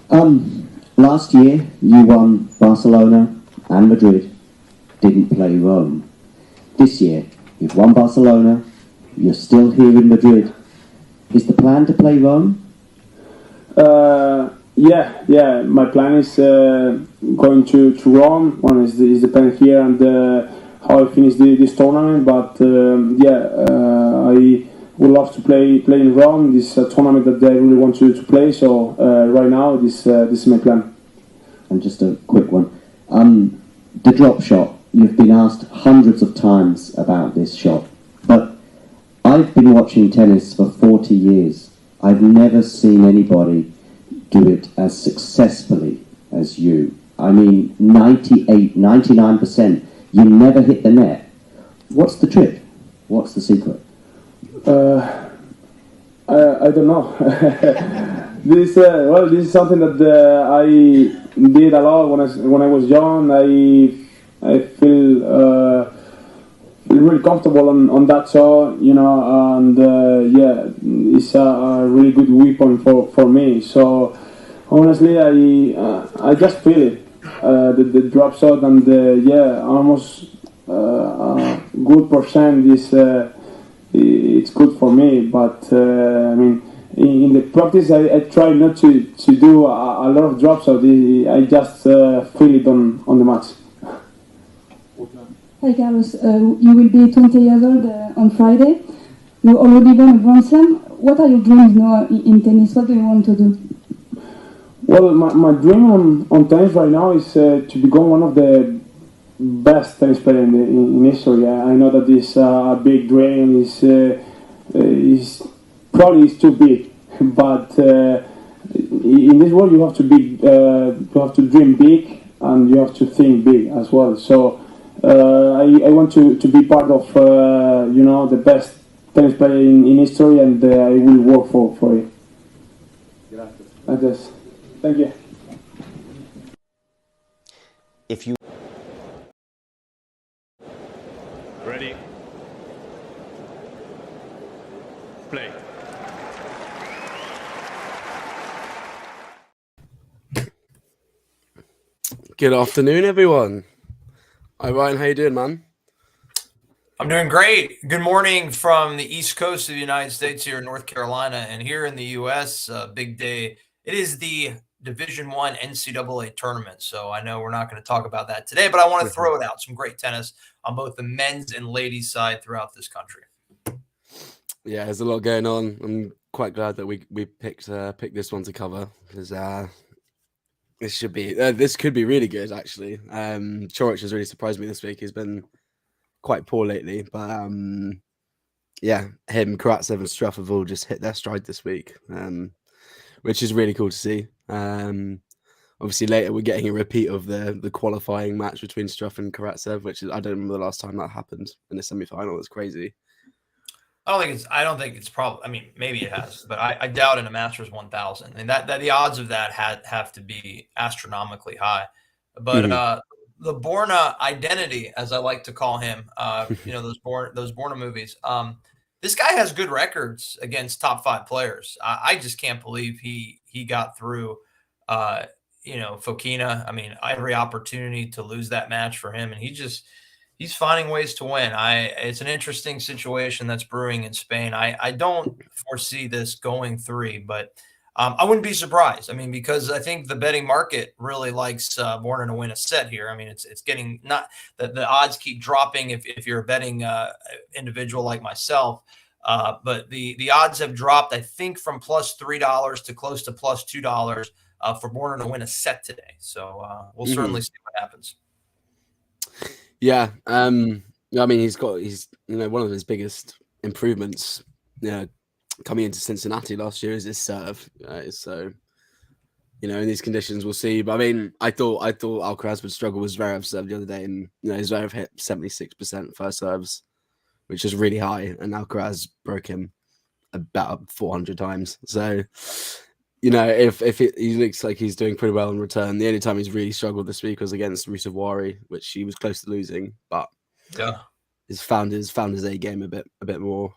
Last year you won Barcelona and Madrid, didn't play Rome. This year you've won Barcelona, you're still here in Madrid. Is the plan to play Rome? Yeah. My plan is going to Rome. One is depending here and how I finish this tournament. But I would love to play in Rome. This is a tournament that I really want to play. So right now, this is my plan. And just a quick one. The drop shot. You've been asked hundreds of times about this shot, but I've been watching tennis for 40 years. I've never seen anybody do it as successfully as you. I mean, 98, 99%. You never hit the net. What's the trick? What's the secret? I don't know. This is something that I did a lot when I was young. I feel really comfortable on that shot, and it's a really good weapon for me. So honestly, I just feel it, the drop shot, and almost good percent is it's good for me. But I mean, in the practice, I try not to do a lot of drop shots. I just feel it on the match. Hi Carlos, you will be 20 years old on Friday. You already won a Grand Slam. What are your dreams now in tennis? What do you want to do? Well, my dream on tennis right now is to become one of the best tennis players in history. I know that this a big dream is probably too big, but in this world you have to dream big and you have to think big as well. So. I want to be part of the best tennis player in history, and I will work for it. Gracias. Thank you. If you ready, play. Good afternoon, everyone. Hi, Ryan. How you doing, man? I'm doing great. Good morning from the East Coast of the United States here in North Carolina, and here in the U.S., big day. It is the Division I NCAA tournament, so I know we're not going to talk about that today, but I want to throw it out. Some great tennis on both the men's and ladies' side throughout this country. Yeah, there's a lot going on. I'm quite glad that we picked this one to cover because this could be really good, actually. Coric has really surprised me this week. He's been quite poor lately, but him, Karatsev and Struff have all just hit their stride this week, which is really cool to see. Obviously, later we're getting a repeat of the qualifying match between Struff and Karatsev, which is, I don't remember the last time that happened in a semi-final. It's crazy. I don't think it's probably. I mean, maybe it has, but I doubt in a Masters 1000. And that the odds of that have to be astronomically high. But the Borna identity, as I like to call him, those Borna movies. This guy has good records against top 5 players. I just can't believe he got through. Fokina. I mean, every opportunity to lose that match for him, and he's finding ways to win. It's an interesting situation that's brewing in Spain. I don't foresee this going 3, but I wouldn't be surprised. I mean, because I think the betting market really likes Borna to win a set here. I mean, it's getting not the odds keep dropping if you're a betting individual like myself. But the odds have dropped, I think, from plus $3 to close to plus $2 for Borna to win a set today. So we'll certainly see what happens. Yeah, I mean, he's one of his biggest improvements, coming into Cincinnati last year is his serve. So, in these conditions, we'll see. But I mean, I thought Alcaraz would struggle with Zverev's serve the other day, and Zverev hit 76% first serves, which is really high, and Alcaraz broke him about 400 times. So, if he looks like he's doing pretty well in return. The only time he's really struggled this week was against Ruusuvuori, which he was close to losing, but he's found his A game a bit more.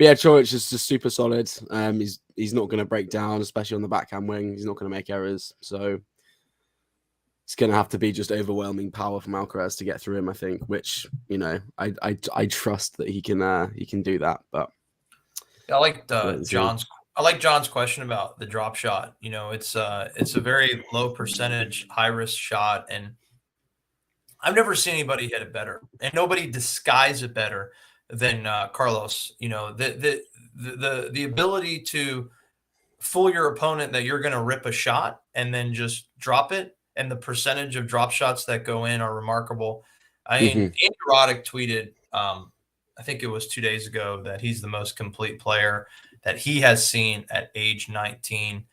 yeah, Coric is just super solid. He's not going to break down, especially on the backhand wing. He's not going to make errors. So it's going to have to be just overwhelming power from Alcaraz to get through him, I think, which, you know, I trust that he can do that. But I like John's question about the drop shot. You know, it's a very low percentage, high risk shot, and I've never seen anybody hit it better, and nobody disguise it better than Carlos. You know, the ability to fool your opponent that you're going to rip a shot and then just drop it, and the percentage of drop shots that go in are remarkable. I mean, Andy Roddick tweeted, I think it was 2 days ago, that he's the most complete player that he has seen at age 19.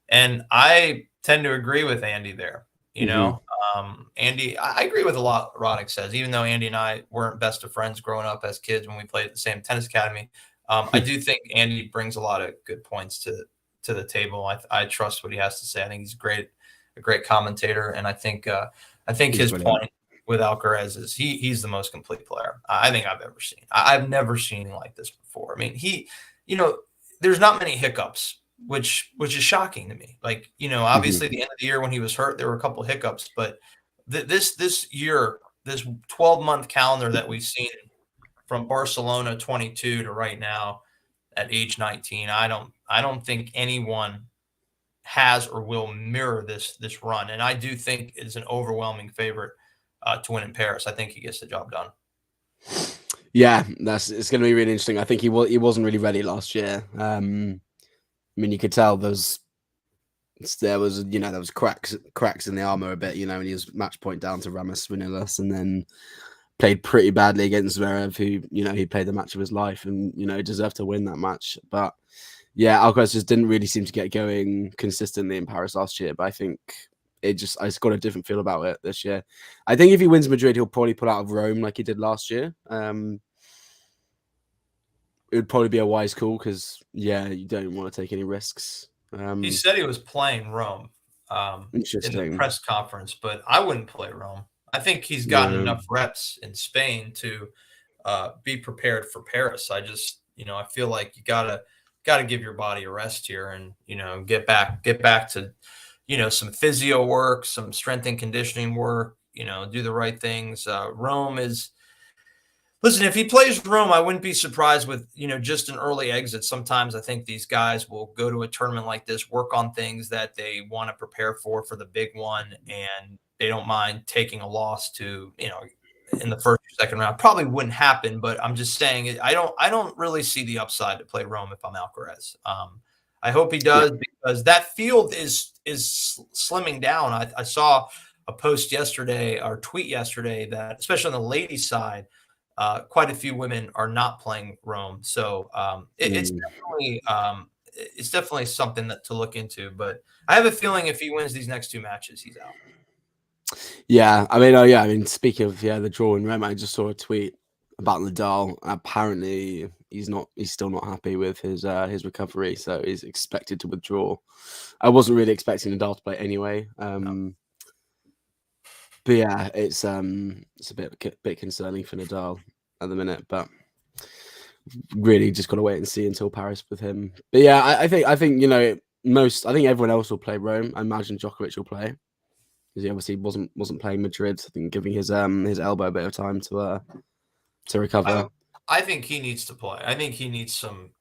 And I tend to agree with Andy there. You know, Andy, I agree with a lot Roddick says, even though Andy and I weren't best of friends growing up as kids when we played at the same tennis academy. I do think Andy brings a lot of good points to the table. I trust what he has to say. I think he's a great commentator. And I think his point with Alcaraz is he's the most complete player I think I've ever seen. I've never seen anything like this before. I mean, there's not many hiccups, which is shocking to me. Like, you know, obviously the end of the year when he was hurt, there were a couple of hiccups, but this year, this 12-month calendar that we've seen from Barcelona 22 to right now at age 19, I don't think anyone has or will mirror this run. And I do think it's an overwhelming favorite to win in Paris. I think he gets the job done. Yeah, it's going to be really interesting. I think he wasn't really ready last year. I mean, you could tell there was cracks in the armor a bit, you know, and he was match point down to Ramos Vanilas, and then played pretty badly against Zverev, who, you know, he played the match of his life and, you know, deserved to win that match. But yeah, Alcaraz just didn't really seem to get going consistently in Paris last year. But I think it's got a different feel about it this year. I think if he wins Madrid, he'll probably pull out of Rome like he did last year. It would probably be a wise call because, yeah, you don't want to take any risks. He said he was playing Rome in the press conference, but I wouldn't play Rome. I think he's gotten enough reps in Spain to be prepared for Paris. I just, you know, I feel like you gotta give your body a rest here and, you know, get back to, you know, some physio work, some strength and conditioning work, you know, do the right things. Rome is. Listen, if he plays Rome, I wouldn't be surprised with, you know, just an early exit. Sometimes I think these guys will go to a tournament like this, work on things that they want to prepare for the big one, and they don't mind taking a loss to, you know, in the first or second round. Probably wouldn't happen, but I'm just saying I don't really see the upside to play Rome if I'm Alcaraz. I hope he does because that field is slimming down. I saw a post yesterday or tweet yesterday that, especially on the ladies' side, quite a few women are not playing Rome, so it's definitely something to look into. But I have a feeling if he wins these next two matches, he's out. Yeah, I mean, speaking of the draw in Rome, I just saw a tweet about Nadal. Apparently, he's still not happy with his recovery, so he's expected to withdraw. I wasn't really expecting Nadal to play anyway. But yeah, it's a bit concerning for Nadal at the minute, but really just got to wait and see until Paris with him. But yeah, I think you know I think everyone else will play Rome. I imagine Djokovic will play because he obviously wasn't playing Madrid. I think giving his elbow a bit of time to recover. I think he needs to play. I think he needs some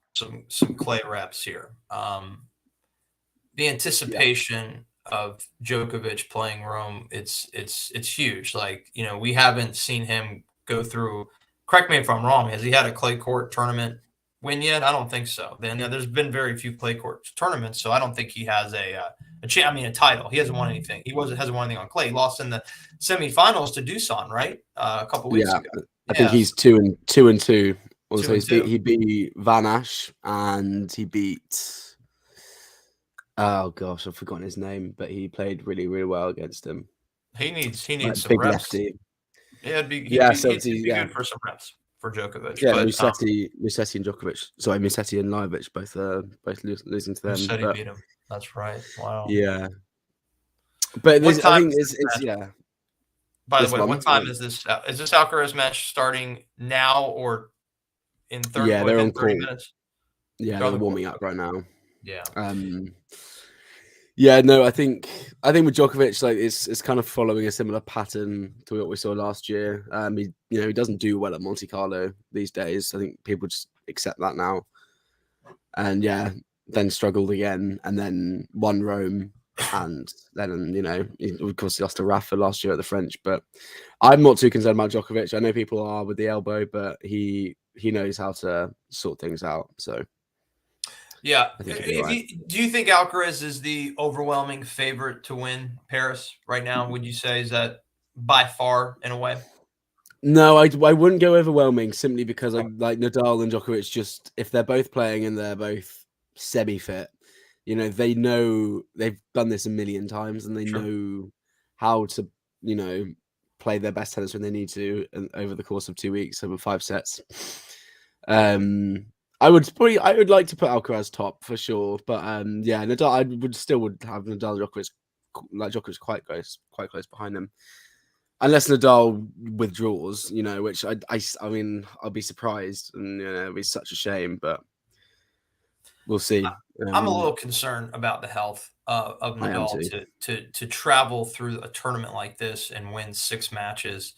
clay reps here. The anticipation of Djokovic playing Rome, it's huge. Like, you know, we haven't seen him go through. Correct me if I'm wrong. Has he had a clay court tournament win yet? I don't think so. Then there's been very few clay court tournaments, so I don't think he has a title. He hasn't won anything. Hasn't won anything on clay. He lost in the semifinals to Dusan, right? A couple weeks ago. I think he's 2-2. Also, he beat Van Asch and he beat. Oh gosh, I've forgotten his name, but he played really, really well against him. He needs some big reps. Lefty. Yeah, it'd be good for some reps for Djokovic. Yeah, Musetti and Djokovic. Sorry, Musetti and Lajovic both losing to them. Musetti beat him. That's right. Wow. Yeah. But I think it's By the way, what time is this? Is this Alcaraz match starting now or in 30 minutes? Yeah, They're on they're the warming court. up right now. Yeah. Yeah, no, I think with Djokovic, like it's kind of following a similar pattern to what we saw last year. He doesn't do well at Monte Carlo these days. I think people just accept that now. And yeah, then struggled again, and then won Rome, and then of course he lost to Rafa last year at the French. But I'm not too concerned about Djokovic. I know people are with the elbow, but he knows how to sort things out. So yeah, I think he'll be all right. do you think Alcaraz is the overwhelming favorite to win Paris right now? Would you say is that by far in a way? No, I wouldn't go overwhelming simply because I like Nadal and Djokovic. Just if they're both playing and they're both semi-fit, they know they've done this a million times and they know how to, play their best tennis when they need to over the course of 2 weeks over 5 sets. I would like to put Alcaraz top for sure, but yeah, Nadal I would have Nadal Djokovic Djokovic quite close behind him. Unless Nadal withdraws, which I mean, I'll be surprised, and it'll be such a shame, but we'll see. I'm a little concerned about the health of Nadal to travel through a tournament like this and win 6 matches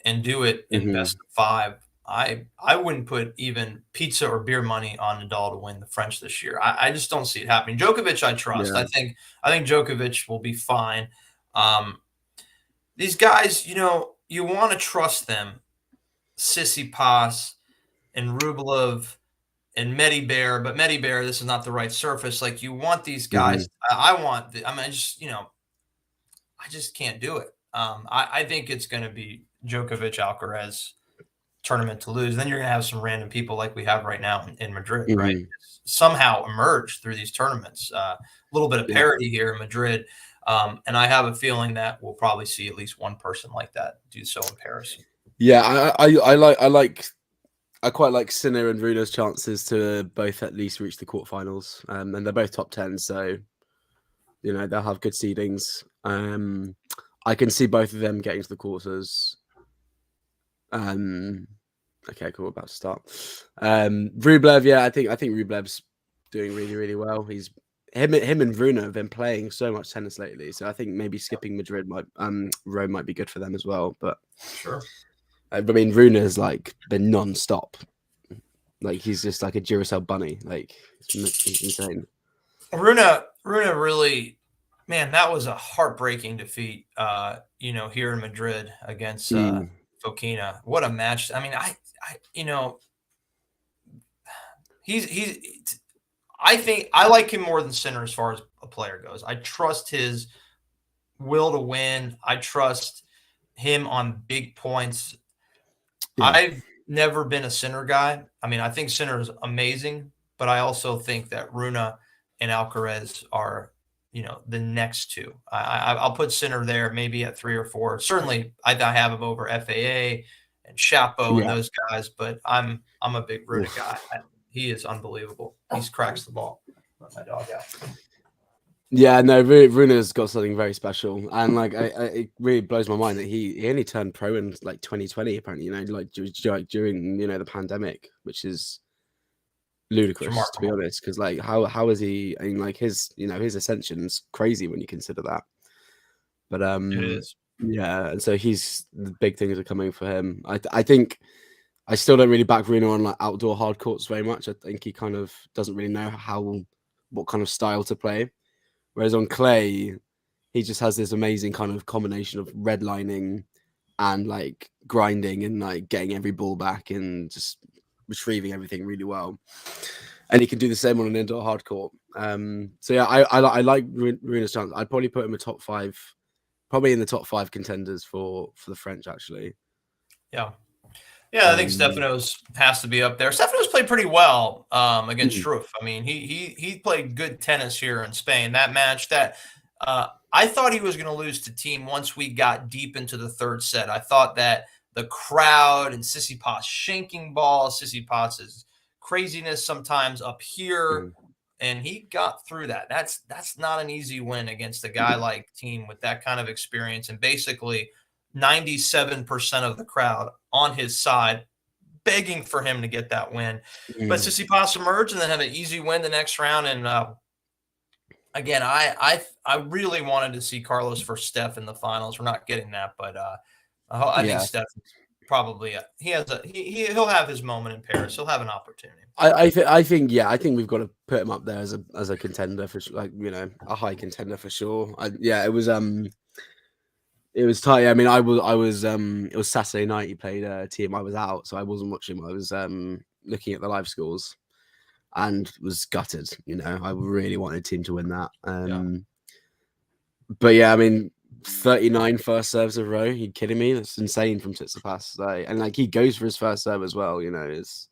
and do it in best of 5. I wouldn't put even pizza or beer money on Nadal to win the French this year. I just don't see it happening. Djokovic, I trust. Yeah. I think Djokovic will be fine. These guys, you want to trust them. Tsitsipas and Rublev and Medibert, but Medibert, this is not the right surface. Like you want these guys. I just can't do it. I think it's going to be Djokovic, Alcaraz tournament to lose. Then you're going to have some random people like we have right now in Madrid, right? Somehow emerge through these tournaments. A little bit of parity here in Madrid. And I have a feeling that we'll probably see at least one person like that do so in Paris. Yeah, I quite like Sinner and Runa's chances to both at least reach the quarterfinals. And they're both top 10, so they'll have good seedings. I can see both of them getting to the quarters. Okay, cool. About to start. Rublev, yeah, I think Rublev's doing really, really well. Him and Runa have been playing so much tennis lately, so I think maybe skipping Madrid Rome might be good for them as well. But sure, I mean, Runa's like been non-stop. Like he's just like a Duracell bunny. Like he's insane. Runa really, man, that was a heartbreaking defeat. Here in Madrid against Fokina. What a match! I mean, I think I like him more than Sinner as far as a player goes. I trust his will to win. I trust him on big points. Yeah. I've never been a Sinner guy. I mean, I think Sinner is amazing, but I also think that Runa and Alcaraz are, the next two. I'll put Sinner there maybe at 3 or 4. Certainly, I have him over FAA and Chapo and those guys, but I'm a big Runa guy. He is unbelievable. He cracks the ball. Let my dog out. Yeah, no, Runa's got something very special, and like it really blows my mind that he only turned pro in like 2020, apparently. During the pandemic, which is ludicrous to be honest. Because like how is he? I mean, like his his ascension's crazy when you consider that. But it is. Yeah, and so the big things are coming for him. I think. I still don't really back Runa on like outdoor hard courts very much. I think he kind of doesn't really know what kind of style to play. Whereas on clay, he just has this amazing kind of combination of redlining and like grinding and like getting every ball back and just retrieving everything really well. And he can do the same on an indoor hard court. So yeah, I like Runa's chance. I'd probably put him in the top 5, probably in the top 5 contenders for the French actually. Yeah. Yeah, I think Stefanos has to be up there. Stefanos played pretty well against Struff. I mean, he played good tennis here in Spain. That match that I thought he was going to lose to Thiem once we got deep into the 3rd set. I thought that the crowd and Tsitsipas shanking balls, Tsitsipas's craziness sometimes up here, and he got through that. That's not an easy win against a guy like Thiem with that kind of experience and basically 97% of the crowd on his side, begging for him to get that win. But Tsitsipas emerged and then had an easy win the next round. And again, I really wanted to see Carlos versus Steph in the finals. We're not getting that, but I think Steph probably he'll have his moment in Paris. He'll have an opportunity. I think we've got to put him up there as a contender for like, you know, a high contender for sure. It was tight. I mean, it was Saturday night. He played a team. I was out, so I wasn't watching. I was looking at the live scores and was gutted. You know, I really wanted team to win that. But yeah, I mean, 39 first serves in a row. Are you kidding me? That's insane from Tsitsipas. And like he goes for his first serve as well. You know, it's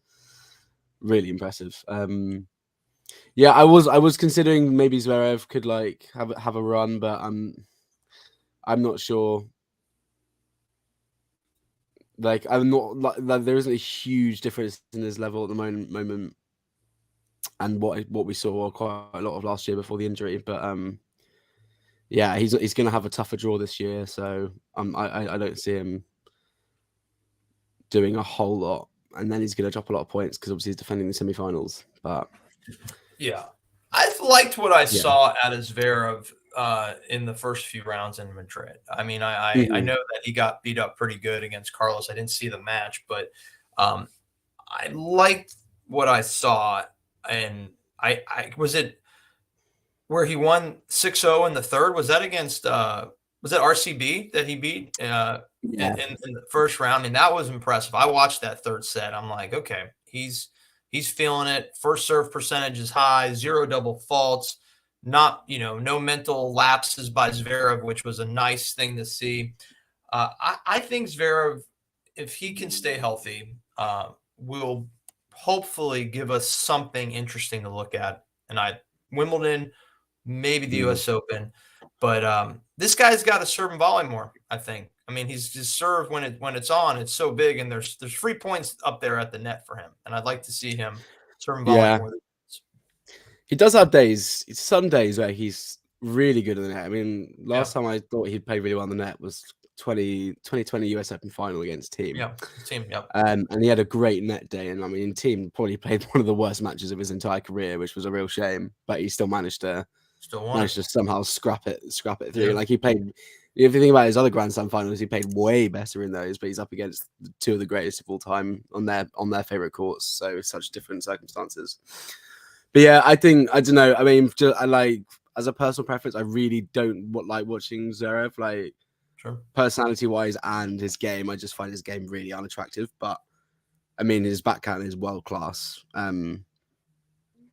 really impressive. Yeah, I was considering maybe Zverev could like have a run, but I'm not sure. Like I'm not like there isn't a huge difference in his level at the moment, and what we saw quite a lot of last year before the injury. But yeah, he's going to have a tougher draw this year, so I don't see him doing a whole lot, and then he's going to drop a lot of points because obviously he's defending the semifinals. But yeah, I liked what I saw out of Zverev in the first few rounds in Madrid. I mean, I know that he got beat up pretty good against Carlos. I didn't see the match, but I liked what I saw. And I was it where he won 6-0 in the third? Was that against was that RCB that he beat in the first round? I mean, that was impressive. I watched that third set. I'm like, okay, he's feeling it. First serve percentage is high, 0 double faults. Not, no mental lapses by Zverev, which was a nice thing to see. I think Zverev, if he can stay healthy, will hopefully give us something interesting to look at. And Wimbledon, maybe the U.S. Open, but this guy's got to serve and volley more, I think. I mean, he's just served when it's on. It's so big, and there's free points up there at the net for him. And I'd like to see him serve and volley more. He does have some days where he's really good at the net. I mean, last time I thought he'd play really well on the net was 2020 US Open final against Team. Yeah, Team, and he had a great net day. And I mean, Team probably played one of the worst matches of his entire career, which was a real shame. But he still managed to somehow scrap it through. Yeah. Like he played. If you think about his other Grand Slam finals, he played way better in those. But he's up against two of the greatest of all time on their favorite courts. So such different circumstances. But yeah, I don't know. I mean, I like, as a personal preference, I really don't like watching Zverev. Like, personality-wise and his game, I just find his game really unattractive. But I mean, his backhand is world class.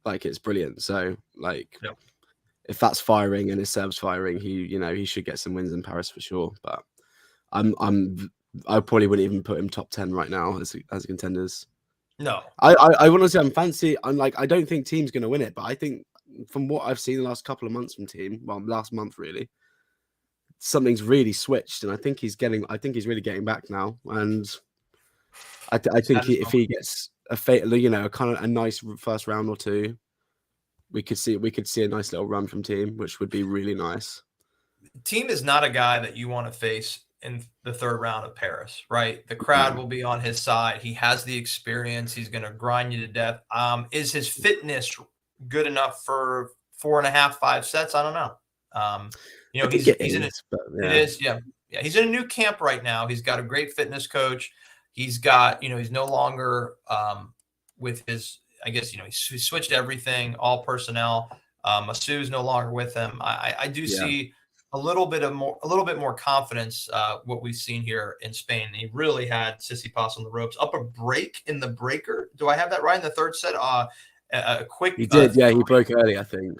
Like, it's brilliant. So, like, if that's firing and his serve's firing, he should get some wins in Paris for sure. But I probably wouldn't even put him top 10 right now as contenders. No, I want to say I don't think Team's going to win it, but I think from what I've seen the last couple of months from Team, well, last month really, something's really switched, and I think he's really getting back now. And I think if he gets a kind of a nice first round or two, we could see a nice little run from Team, which would be really nice. Team is not a guy that you want to face in the third round of Paris, right? The crowd will be on his side. He has the experience. He's going to grind you to death. Is his fitness good enough for 4.5, 5 sets? I don't know. He's in a new camp right now. He's got a great fitness coach. He's got, he's no longer with his, I guess, he switched everything, all personnel. Masu's no longer with him. I do see a little bit more confidence, what we've seen here in Spain. He really had Tsitsipas on the ropes. Up a break in the breaker. Do I have that right in the third set? A quick. He did, he broke early, I think.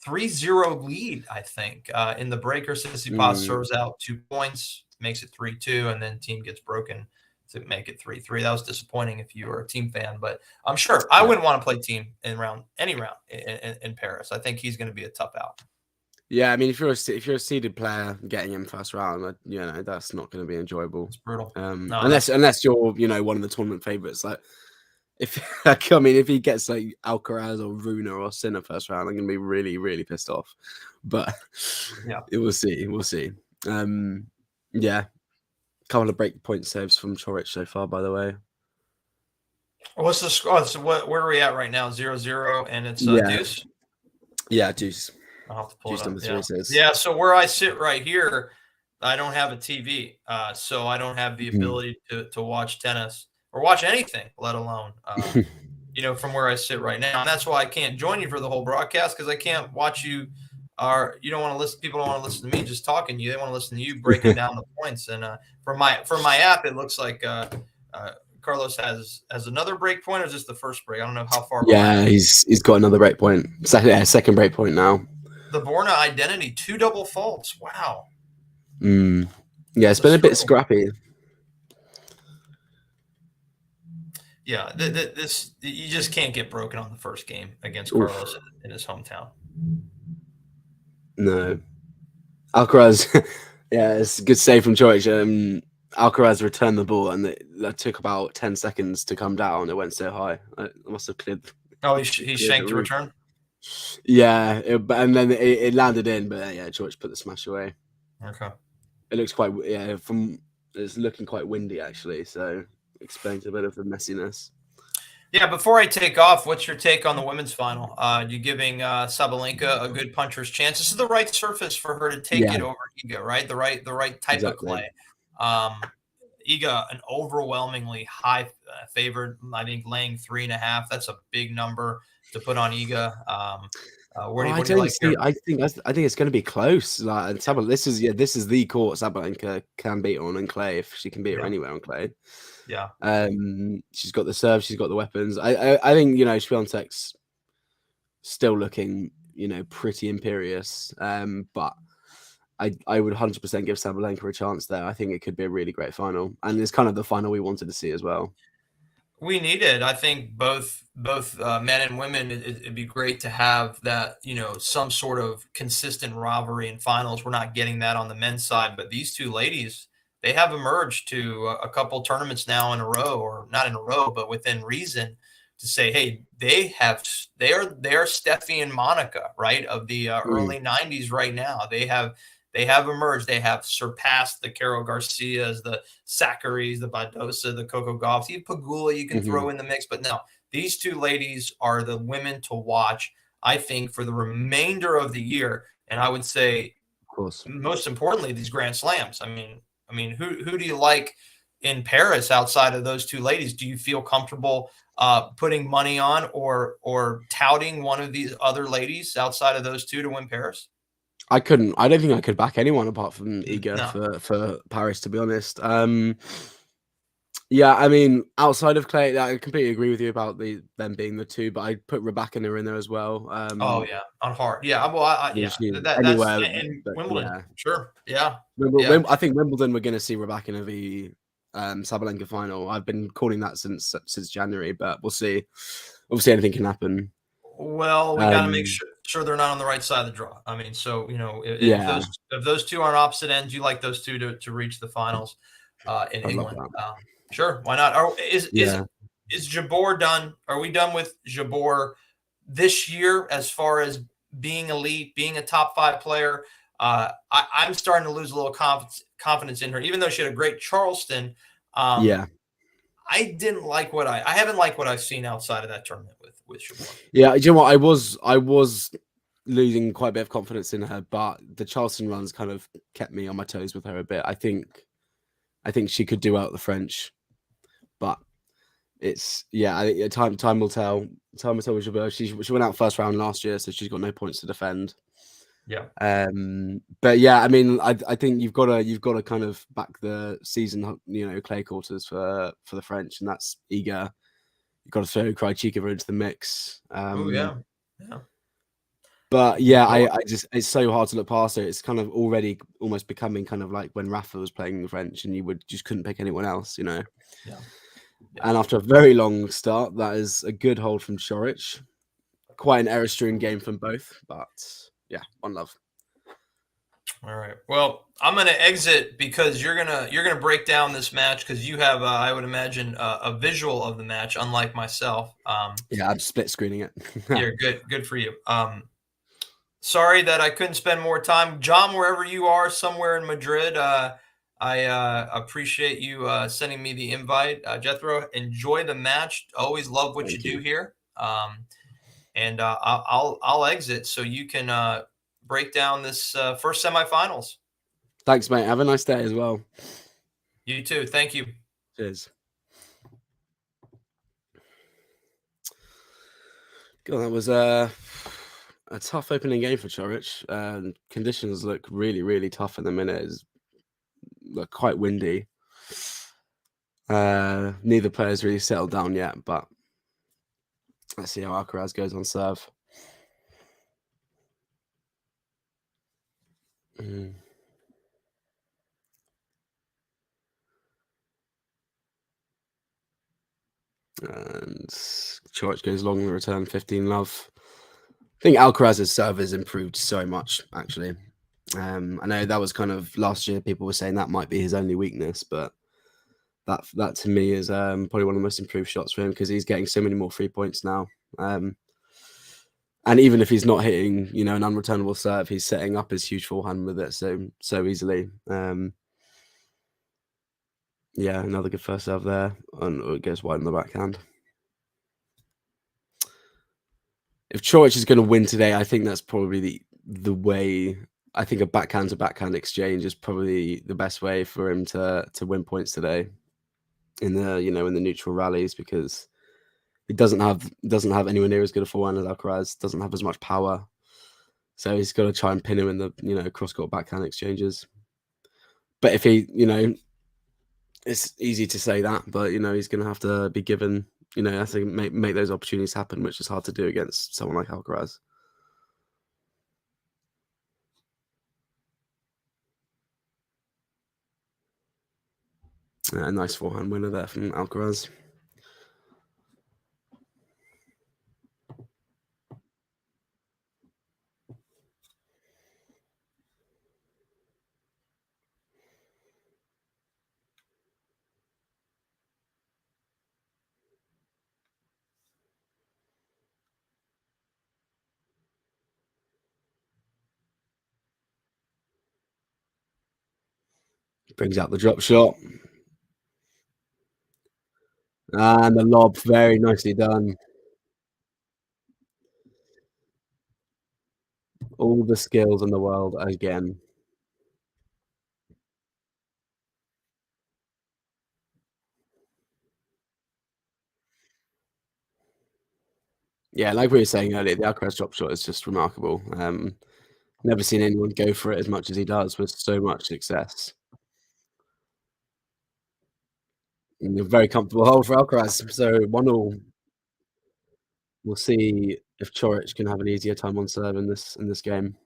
3-0 lead, I think. In the breaker, Tsitsipas serves out 2 points, makes it 3-2, and then Team gets broken to make it 3-3. That was disappointing if you were a Team fan, but I'm sure I wouldn't want to play Team in any round in Paris. I think he's going to be a tough out. Yeah, I mean, if you're a seeded player, getting him first round, that's not going to be enjoyable. It's brutal. Unless you're, one of the tournament favorites. Like, if he gets like Alcaraz or Runa or Sinner first round, I'm going to be really, really pissed off. But we'll see. Couple of break point saves from Coric so far, by the way. What's the score? So where are we at right now? 0-0, and it's deuce. Yeah, deuce. I'll have to pull Deuce it up. number 3 says. Yeah. So where I sit right here, I don't have a TV, so I don't have the ability to watch tennis or watch anything, let alone from where I sit right now. And that's why I can't join you for the whole broadcast, because I can't watch you. You don't want to listen. People don't want to listen to me just talking to you. They want to listen to you breaking down the points. And from my app, it looks like Carlos has another break point, or is this the first break? I don't know how far. Yeah, he's got another break point. Second break point now. The Borna identity, 2 double faults. Wow. Yeah, it's been a bit scrappy. Yeah, this you just can't get broken on the first game against Carlos in his hometown. No, Alcaraz. Yeah, it's a good save from Coric. Alcaraz returned the ball, and that took about 10 seconds to come down. It went so high. It must have cleared. Oh, he shanked the return. Yeah, and then it landed in, but yeah, Coric put the smash away. Okay. It looks quite it's looking quite windy actually, so explains a bit of the messiness. Yeah, before I take off, what's your take on the women's final? You giving Sabalenka a good puncher's chance? This is the right surface for her to take it over Iga, right? The right type of clay. Iga, an overwhelmingly high favored. I think laying 3.5. That's a big number to put on Iga. What do you like here? I think it's going to be close. Like this is the court Sabalenka can beat on clay if she can beat her anywhere on clay. Yeah. She's got the serve. She's got the weapons. I think Swiatek's still looking pretty imperious. But I would 100% give Sabalenka a chance there. I think it could be a really great final, and it's kind of the final we wanted to see as well. We needed, I think, both men and women. It'd be great to have that, some sort of consistent rivalry in finals. We're not getting that on the men's side, but these two ladies, they have emerged to a couple tournaments now in a row, or not in a row, but within reason, to say, hey, they are Steffi and Monica, right, of the early 90s right now. They have emerged. They have surpassed the Carol Garcias, the Sacharies, the Badosa, the Coco Gauffs, even Pagula you can throw in the mix. But no, these two ladies are the women to watch, I think, for the remainder of the year. And I would say, of course, most importantly, these Grand Slams. I mean, who do you like in Paris outside of those two ladies? Do you feel comfortable putting money on or touting one of these other ladies outside of those two to win Paris? I don't think I could back anyone apart from Iga for Paris, to be honest. Yeah, I mean, outside of clay, I completely agree with you about them being the two, but I'd put Rebecca in there as well. Oh yeah, on hard. Yeah, well, that's in Wimbledon. Yeah. Sure. Yeah. I think Wimbledon, we're going to see Rebecca in the Sabalenka final. I've been calling that since January, but we'll see. Obviously, anything can happen. Well, we got to make sure they're not on the right side of the draw. I mean, so if those two are on opposite ends, you like those two to reach the finals in England. Sure, why not? Is Jabeur done? Are we done with Jabeur this year as far as being elite, being a top 5 player? I'm starting to lose a little confidence in her, even though she had a great Charleston. I didn't like I haven't liked what I've seen outside of that tournament with Jabeur. Yeah, do you know what? I was losing quite a bit of confidence in her, but the Charleston runs kind of kept me on my toes with her a bit. I think she could do out the French, but it's time will tell. Time will tell with Jabeur. She went out first round last year, so she's got no points to defend. Yeah. But yeah, I mean, I think you've got to kind of back the season, clay quarters for the French, and that's Iga. You've got to throw Krejcikova into the mix. Yeah. But yeah, I just, it's so hard to look past it. It's kind of already almost becoming kind of like when Rafa was playing the French and you just couldn't pick anyone else, Yeah. And after a very long start, that is a good hold from Coric. Quite an error-strewn game from both, but yeah, one love. All right. Well, I'm going to exit because you're gonna break down this match because you have, I would imagine, a visual of the match, unlike myself. Yeah, I'm split screening it. You're good for you. Sorry that I couldn't spend more time, John. Wherever you are, somewhere in Madrid, I appreciate you sending me the invite, Jethro. Enjoy the match. Always love what you do here. And I'll exit so you can break down this first semifinals. Thanks, mate. Have a nice day as well. You too. Thank you. Cheers. God, that was a tough opening game for Coric. Conditions look really, really tough at the minute. It's quite windy. Neither player's really settled down yet, but let's see how Alcaraz goes on serve. And Coric goes long in the return, 15 love. I think Alcaraz's serve has improved so much, actually. I know that was kind of last year, people were saying that might be his only weakness, but that to me is probably one of the most improved shots for him because he's getting so many more free points now. And even if he's not hitting, an unreturnable serve, he's setting up his huge forehand with it so easily. Yeah, another good first serve there, and it goes wide on the backhand. If Coric is going to win today, I think that's probably the way. I think a backhand to backhand exchange is probably the best way for him to win points today in the in the neutral rallies, because he doesn't have anywhere near as good a forehand as Alcaraz, doesn't have as much power, so he's got to try and pin him in the cross court backhand exchanges. But if he it's easy to say that, but he's going to have to be given has to make those opportunities happen, which is hard to do against someone like Alcaraz. A nice forehand winner there from Alcaraz. Brings out the drop shot. And the lob, very nicely done. All the skills in the world again. Yeah, like we were saying earlier, the Alcaraz drop shot is just remarkable. Never seen anyone go for it as much as he does with so much success. And a very comfortable hole for Alcaraz. So 1-1. We'll see if Coric can have an easier time on serve in this game.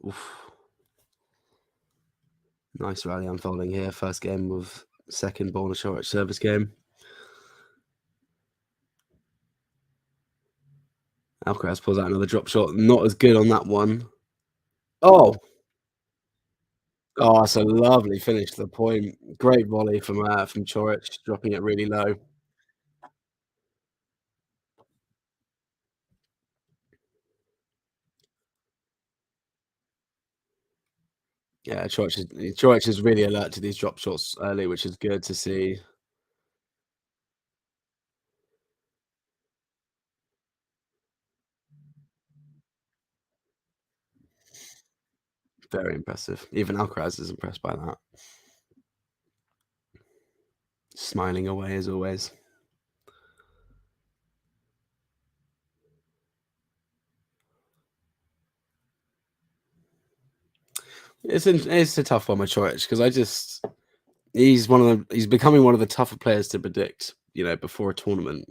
Oof. Nice rally unfolding here. First game of second Borna Coric service game. Alcaraz pulls out another drop shot. Not as good on that one. Oh, it's a lovely finish to the point. Great volley from Coric, dropping it really low. Yeah, Coric is really alert to these drop shots early, which is good to see. Very impressive. Even Alcaraz is impressed by that. Smiling away as always. It's a tough one with Coric because he's becoming one of the tougher players to predict, before a tournament,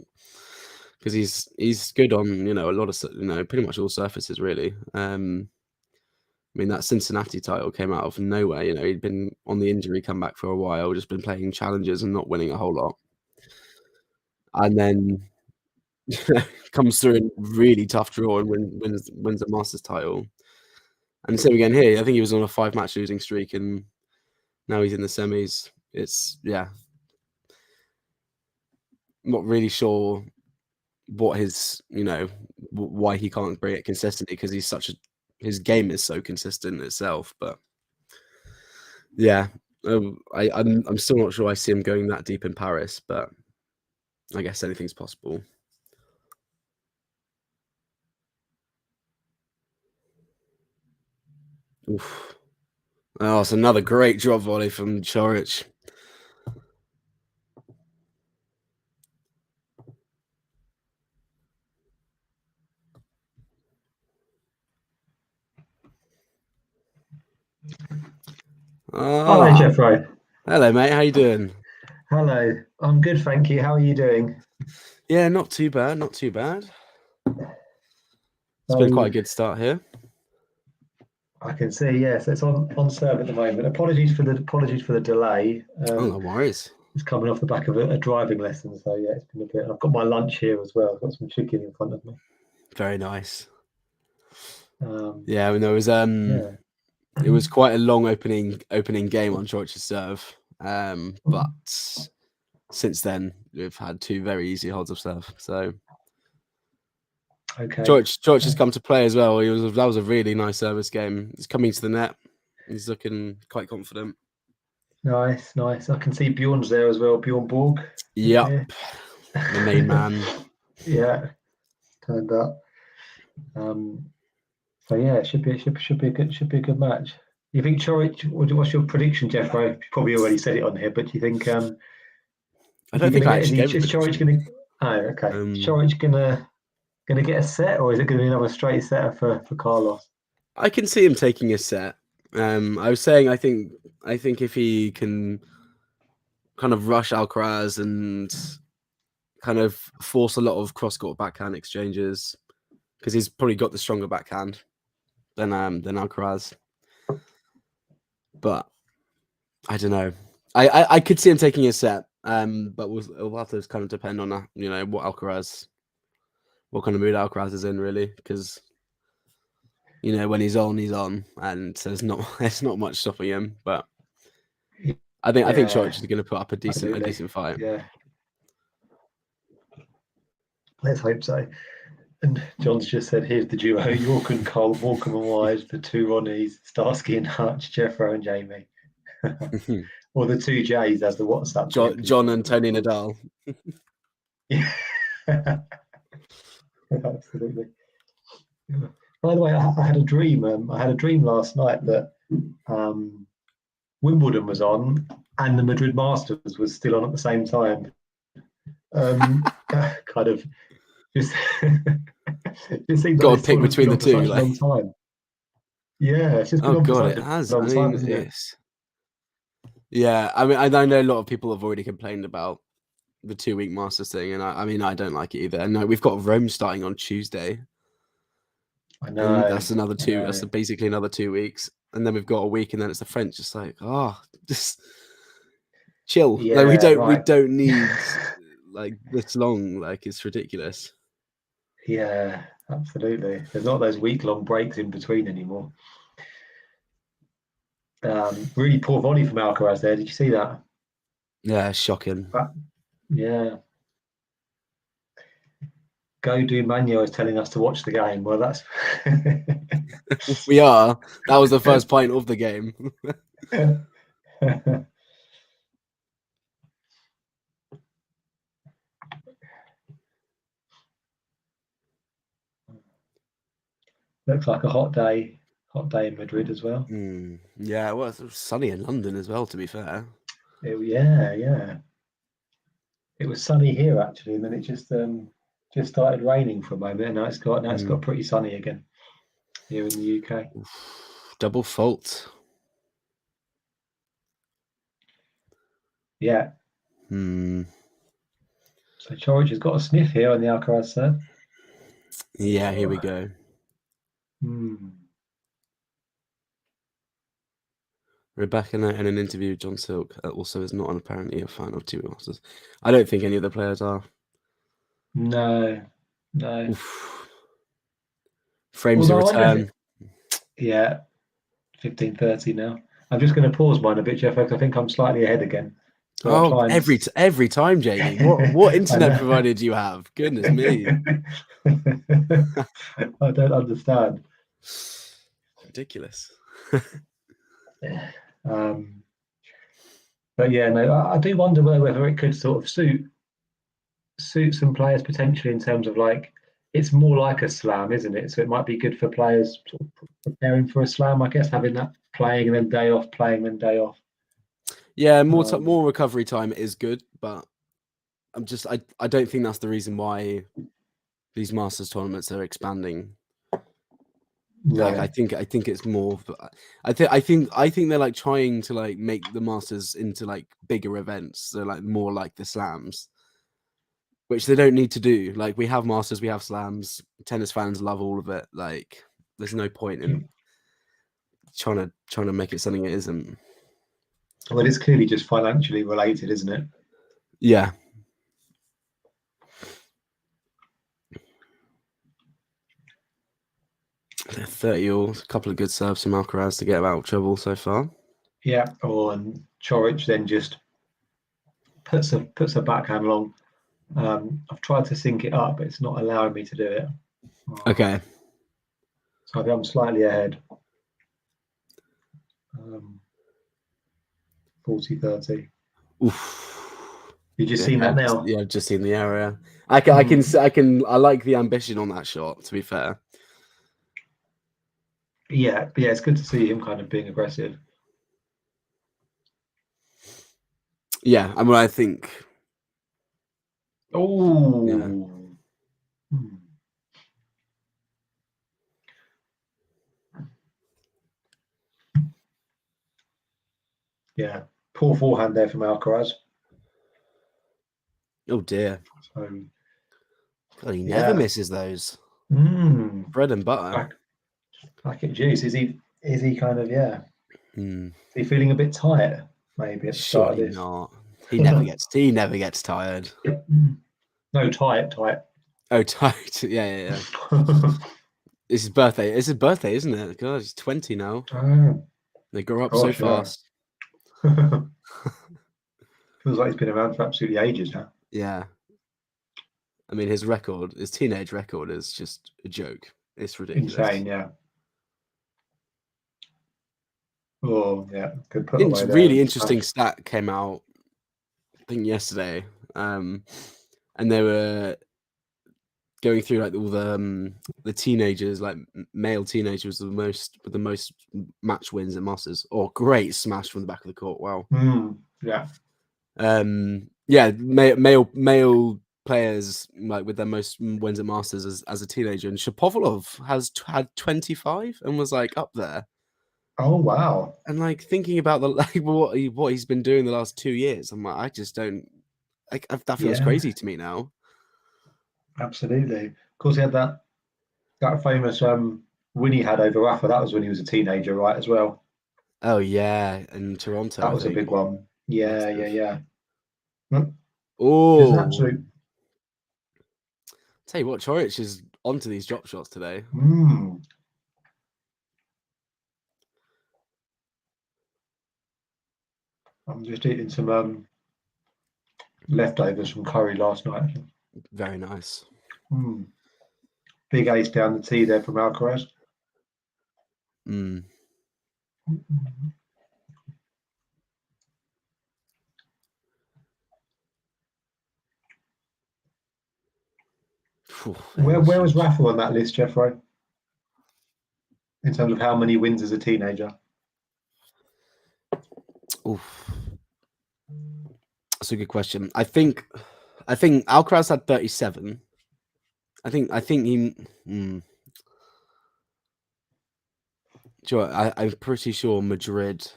because he's good on a lot of pretty much all surfaces really. I mean, that Cincinnati title came out of nowhere. He'd been on the injury comeback for a while, just been playing challenges and not winning a whole lot, and then comes through in really tough draw and wins a Masters title. And same again here. I think he was on a 5-match losing streak, and now he's in the semis. It's not really sure what his why he can't bring it consistently, because his game is so consistent itself. But I'm still not sure I see him going that deep in Paris, but I guess anything's possible. Oof. Oh, it's another great drop volley from Coric. Hello, Jeffrey. Hello, mate. How you doing? Hello. I'm good, thank you. How are you doing? Yeah, not too bad. Not too bad. It's been quite a good start here. I can see. Yes, it's on serve at the moment. Apologies for the delay. No worries. It's coming off the back of a driving lesson, so yeah, it's been a bit. I've got my lunch here as well. I've got some chicken in front of me. Very nice. Yeah, I mean, there was it was quite a long opening game on Coric's serve, but since then we've had 2 very easy holds of serve. So okay, Coric has come to play as well. That was a really nice service game. He's coming to the net. He's looking quite confident. Nice. I can see Bjorn's there as well. Bjorn Borg. Yep, the main man. Yeah, turned up. So yeah, it should be a good match. You think Coric? What's your prediction, Jeffrey? You probably already said it on here, but do you think? I don't think I actually gave it. Is Coric going to? Oh, okay. Is Coric going to get a set, or is it going to be another straight setter for Carlos? I can see him taking a set. I was saying I think if he can kind of rush Alcaraz and kind of force a lot of cross-court backhand exchanges, because he's probably got the stronger backhand than Alcaraz. But I don't know. I could see him taking a set, but it'll have to kind of depend on what kind of mood Alcaraz is in, really, because when he's on, and so there's not much stopping him. But I think Coric is going to put up a decent fight. Yeah, let's hope so. And John's just said, here's the duo: York and Cole, Morecambe and Wise, the 2 Ronnies, Starsky and Hutch, Jeffro and Jamie. Or the 2 J's as the WhatsApp. John and Tony Nadal. Yeah. Absolutely. By the way, I had a dream. I had a dream last night that Wimbledon was on and the Madrid Masters was still on at the same time. Kind of just seems got like to pick between the 2. Long time. Yeah, it's just been on for such a long time, isn't it? Yeah, I mean, I know a lot of people have already complained about the 2-week Masters thing, and I don't like it either. And no, we've got Rome starting on Tuesday. I know. And that's another 2. That's basically another 2 weeks, and then we've got a week, and then it's the French. Just like, just chill. Yeah, we don't need like this long. Like, it's ridiculous. Yeah, absolutely. There's not those week-long breaks in between anymore. Really poor volley from Alcaraz there. Did you see that? Yeah, shocking. Yeah. Go do Magno is telling us to watch the game. Well, that's we are. That was the first point of the game. Looks like a hot day in Madrid as well. Yeah, well, it was sunny in London as well, to be fair. Yeah. It was sunny here actually, and then it just started raining for a moment, and now it's got pretty sunny again here in the UK. Double fault. Yeah. Hmm. So Coric has got a sniff here on the Alcaraz serve. Yeah, here we go. Rebecca in an interview with John Silk also is not apparently a fan of TV Masters. I don't think any of the players are. No. Oof. Frames a return. Yeah, 15:30 now. I'm just going to pause mine a bit, Jeff, because I think I'm slightly ahead again. So every time, Jamie. What internet provider do you have? Goodness me. I don't understand. Ridiculous. But yeah, no, I do wonder whether it could sort of suit some players potentially in terms of like it's more like a slam, isn't it? So it might be good for players sort of preparing for a slam, I guess, having that playing and then day off, playing and day off. Yeah, more recovery time is good, but I don't think that's the reason why these Masters tournaments are expanding. No. Like I think it's more. I think they're like trying to like make the Masters into like bigger events, so like more like the slams, which they don't need to do. Like we have Masters, we have slams. Tennis fans love all of it. Like there's no point in trying to make it something it isn't. Well, it's clearly just financially related, isn't it? Yeah. They're 30 all. A couple of good serves from Alcaraz to get him out of trouble so far. Yeah. And Coric then just puts a backhand long. I've tried to sync it up, but it's not allowing me to do it. Okay. So I'm slightly ahead. 40-30. Oof. You just seen that now? Yeah, I've just seen the area. I like the ambition on that shot, to be fair. Yeah, it's good to see him kind of being aggressive. Yeah, I mean, I think. Oh. Yeah. Yeah, poor forehand there from Alcaraz. Oh dear. So, God, he never misses those. Bread and butter. Back at juice. Is he kind of Is he feeling a bit tired? Maybe at the start of this. Not. He never gets tired. No, tight. Oh, tight. Yeah. It's his birthday. It's his birthday, isn't it? God, he's 20 now. They grow up so fast. Feels like he's been around for absolutely ages now. Yeah. I mean, his teenage record is just a joke. It's ridiculous. Insane, yeah. Oh, yeah. Good put away there. Really interesting stat came out, I think, yesterday. And they were going through like all the teenagers, like male teenagers with the most match wins at Masters. Oh, great smash from the back of the court. Wow. Yeah. Yeah, male players like with their most wins at Masters as a teenager, and Shapovalov has had 25 and was like up there. Oh wow! And like thinking about what he's been doing the last 2 years, I'm like, I just don't. That feels crazy to me now. Absolutely. Of course, he had that famous win he had over Rafa. That was when he was a teenager, right? As well. Oh yeah, in Toronto. That was a big one. Yeah. Oh, it's an absolute. Tell you what, Coric is onto these drop shots today. I'm just eating some leftovers from curry last night. Very nice. Big ace down the tee there from Alcaraz. Where was Rafa on that list, Jeffrey? In terms of how many wins as a teenager? That's a good question. I think Alcaraz had 37. I think he. Sure, I'm pretty sure Madrid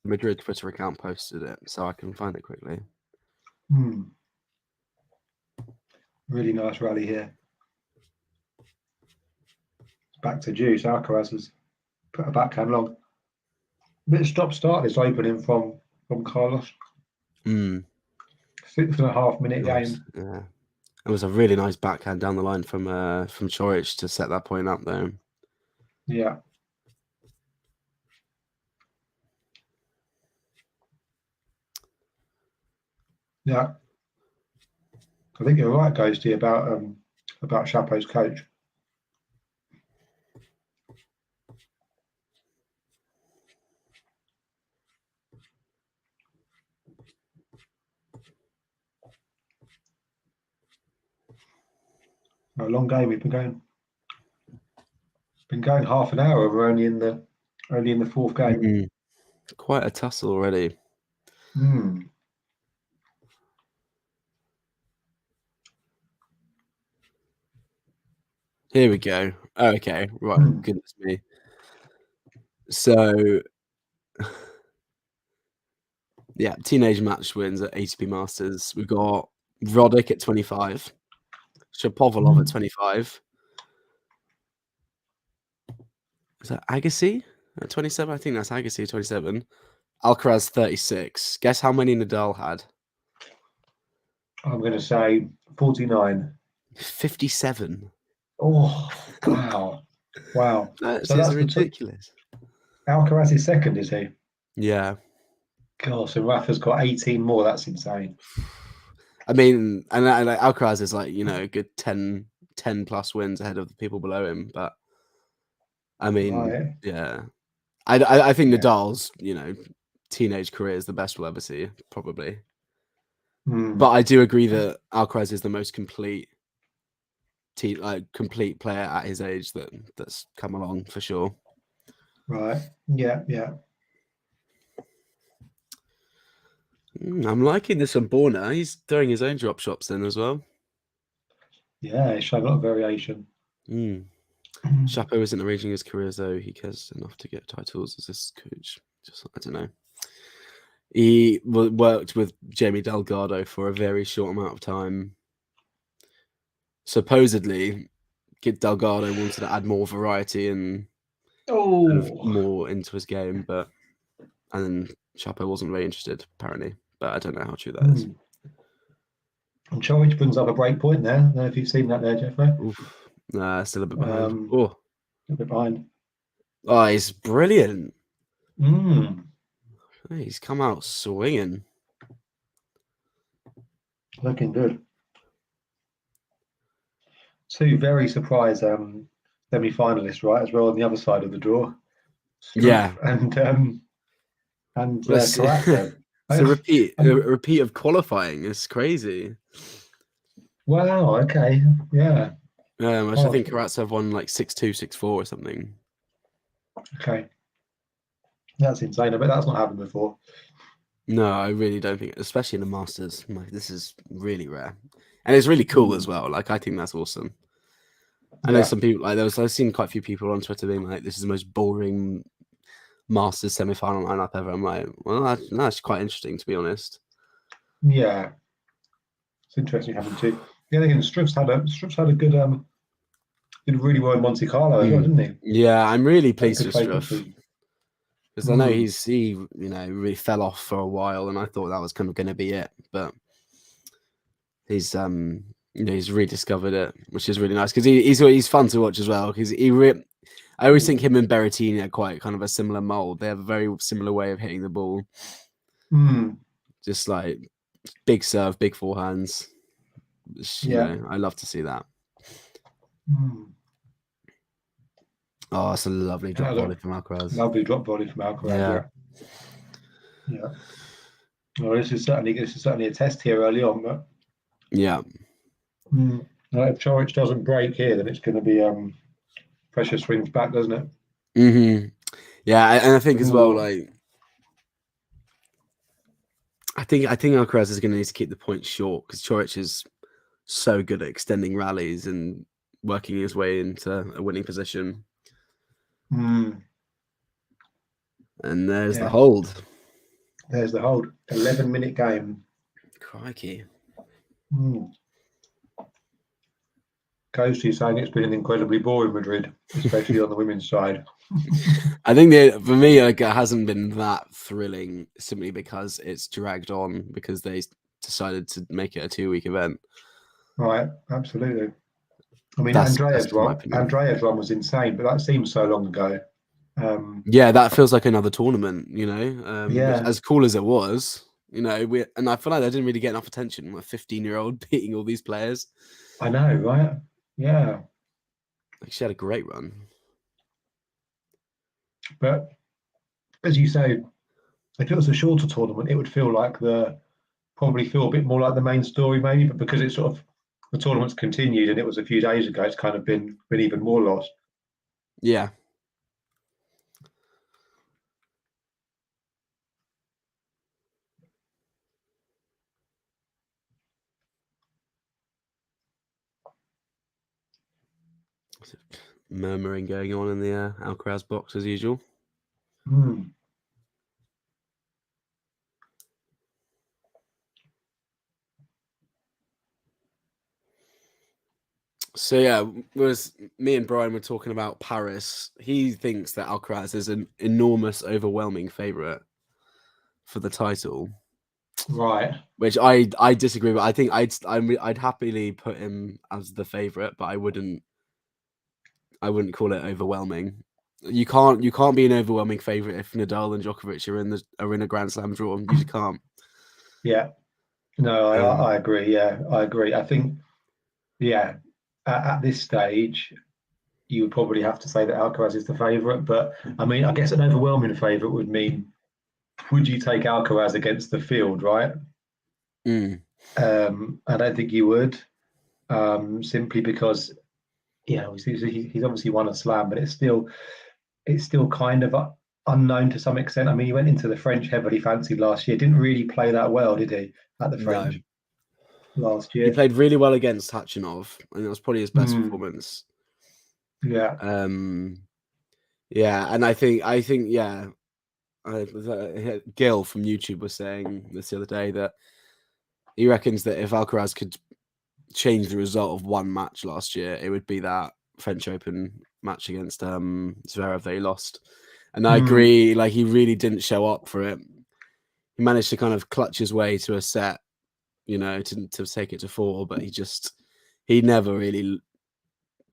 Madrid Twitter account posted it, so I can find it quickly. Really nice rally here. Back to juice. Alcaraz has put a backhand long. Bit of stop-start this opening from Carlos. 6.5 minute game. Yeah, it was a really nice backhand down the line from Coric to set that point up, though. Yeah. Yeah. I think you're right, Ghosty, about Chapeau's coach. A long game. We've been going half an hour. We're only in the fourth game. Quite a tussle already. Here we go. Okay, right. Goodness me. So, yeah, teenage match wins at ATP Masters. We've got Roddick at 25, Shapovalov at 25. Is that Agassi at 27? I think that's Agassi at 27. Alcaraz 36. Guess how many Nadal had? I'm going to say 49. 57. Oh, wow. Wow. That's that's ridiculous. Alcaraz is second, is he? Yeah. God, so Rafa's got 18 more. That's insane. I mean, and Alcaraz is like, a good 10 plus wins ahead of the people below him. But I mean, yeah. I think Nadal's, teenage career is the best we'll ever see, probably. But I do agree that Alcaraz is the most complete player at his age that's come along for sure. Right. Yeah. I'm liking this on Borna. He's throwing his own drop shots in as well. Yeah, he's showing a lot of variation. Chapeau isn't arranging his career as though he cares enough to get titles as this coach. I don't know. He worked with Jamie Delgado for a very short amount of time. Supposedly, Delgado wanted to add more variety and more into his game, and then Chapeau wasn't very interested, apparently. But I don't know how true that is. And Coric brings up a break point there. I don't know if you've seen that there, Jeffrey. Nah, still a bit behind. A bit behind. Oh, he's brilliant. He's come out swinging. Looking good. Two very surprised semi-finalists, right, as well on the other side of the draw. Yeah. And Karatsev. It's a repeat of qualifying. It's crazy. Wow. Okay. Yeah. I think Karatsev won like 6-2, 6-4 or something. Okay. That's insane. I bet that's not happened before. No, I really don't think, especially in the Masters. This is really rare, and it's really cool as well. Like, I think that's awesome. I know some people I've seen quite a few people on Twitter being like, "This is the most boring Masters semi-final lineup ever." I'm like, well, that's quite interesting, to be honest. Yeah, it's interesting having two. Yeah, again, Struff's had a good did really well in Monte Carlo as well, didn't he? Yeah, I'm really pleased with Struff because I know he really fell off for a while, and I thought that was kind of going to be it, but he's he's rediscovered it, which is really nice because he's fun to watch as well. Because I always think him and Berrettini are quite kind of a similar mold. They have a very similar way of hitting the ball. Just like big serve, big forehands. I love to see that. Oh, it's a lovely drop volley from Alcaraz. Lovely drop volley from Alcaraz. Yeah. Well, this is certainly a test here early on, but yeah. If Coric doesn't break here, then it's going to be pressure swings back, doesn't it? Yeah, and I think as well, like I think Alcaraz is going to need to keep the points short because Coric is so good at extending rallies and working his way into a winning position. And there's the hold. There's the hold. 11-minute game. Crikey. Ghosty saying it's been an incredibly boring Madrid, especially on the women's side. I think for me, like, it hasn't been that thrilling simply because it's dragged on because they decided to make it a 2-week event. Right, absolutely. I mean, That's Andrea's my opinion. run was insane, but that seems so long ago. Yeah, that feels like another tournament, you know. Yeah. As cool as it was, you know, and I feel like they didn't really get enough attention. A 15-year-old beating all these players. I know, right? Yeah. Like, she had a great run. But as you say, if it was a shorter tournament, it would probably feel a bit more like the main story, maybe. But because it's sort of the tournament's continued and it was a few days ago, it's kind of been even more lost. Yeah. Murmuring going on in the Alcaraz box as usual. So yeah, whereas me and Brian were talking about Paris, he thinks that Alcaraz is an enormous, overwhelming favourite for the title. Right. Which I disagree with. I think I'd happily put him as the favourite, but I wouldn't call it overwhelming. You can't be an overwhelming favourite if Nadal and Djokovic are in a Grand Slam draw. You just can't. Yeah. No, I agree. Yeah, I agree. I think, yeah, at this stage, you would probably have to say that Alcaraz is the favourite. But I mean, I guess an overwhelming favourite would mean, would you take Alcaraz against the field, right? I don't think you would, simply because, he's obviously won a slam, but it's still kind of unknown to some extent. I mean, he went into the French heavily fancied last year. Didn't really play that well, did he? At the French last year, he played really well against Khachanov, and it was probably his best performance. Yeah. Yeah, and I think Gil from YouTube was saying this the other day that he reckons that if Alcaraz could change the result of one match last year, it would be that French Open match against Zverev that he lost. And I agree, like, he really didn't show up for it. He managed to kind of clutch his way to a set, you know, to take it to 4, but he never really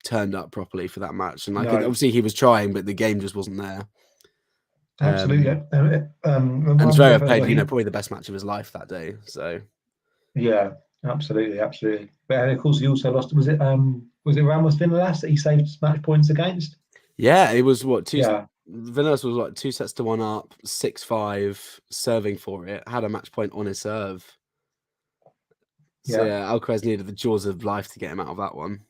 turned up properly for that match. And obviously he was trying, but the game just wasn't there. Absolutely. And Zverev played, probably the best match of his life that day. So yeah, absolutely. But of course, he also lost. Was it Ramos Vinolas that he saved match points against? Yeah, it was Vinolas was 2 sets to 1 up, 6-5, serving for it. Had a match point on his serve. So yeah, Alcaraz needed the jaws of life to get him out of that one.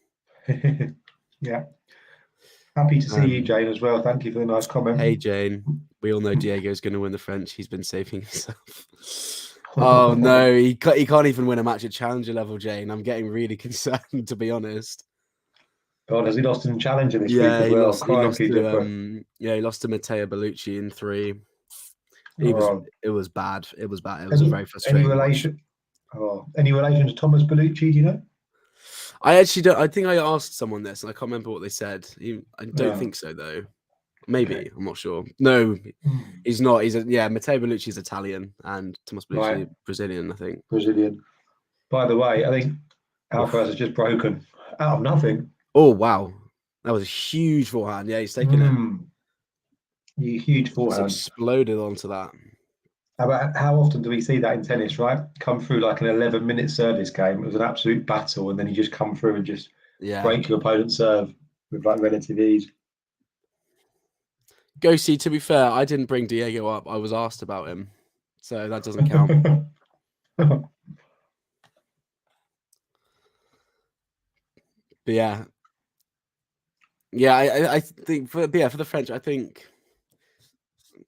Yeah. Happy to see you, Jane, as well. Thank you for the nice comment. Hey, Jane. We all know Diego's going to win the French. He's been saving himself. Oh, no. He can't even win a match at challenger level, Jane. I'm getting really concerned, to be honest. God, has he lost in challenger this week as well? He lost to Matteo Bellucci in 3. It was bad. It was a very frustrating match. Any relation to Thomas Bellucci, do you know? I actually don't. I think I asked someone this, and I can't remember what they said. I don't think so, though. Maybe. Okay. I'm not sure. No, he's not. Matteo Bellucci is Italian, and Thomas Bellucci Brazilian, I think. Brazilian. By the way, I think Alcaraz has just broken out of nothing. Oh, wow. That was a huge forehand. Yeah, he's taken it. Huge forehand. It's exploded onto that. How often do we see that in tennis, right? Come through like an 11-minute service game. It was an absolute battle, and then you just come through and just break your opponent's serve with like relative ease. Ghosty, to be fair, I didn't bring Diego up. I was asked about him, so that doesn't count. But yeah, I think for the French, I think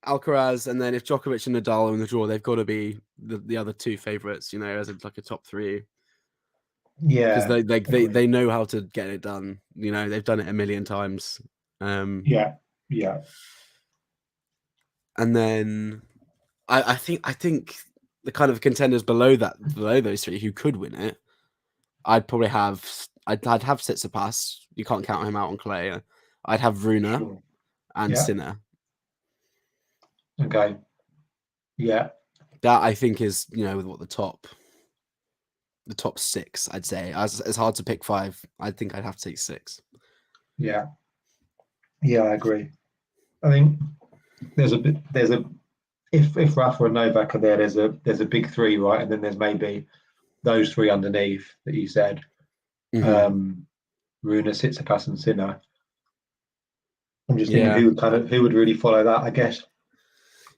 Alcaraz, and then if Djokovic and Nadal are in the draw, they've got to be the other 2 favorites, as a top 3. Yeah, because they know how to get it done. They've done it a million times. Yeah. And then I think the kind of contenders below those three who could win it, I'd have Tsitsipas. You can't count him out on clay. I'd have Rune and Sinner. Okay. Yeah. That I think is, with what the top 6, I'd say. It's hard to pick 5. I think I'd have to take 6. Yeah. Yeah, I agree. I think if Rafa and Novak are there's a big 3, right? And then there's maybe those 3 underneath that you said. Mm-hmm. Rune, Tsitsipas, and Sinner. I'm just thinking who would really follow that, I guess.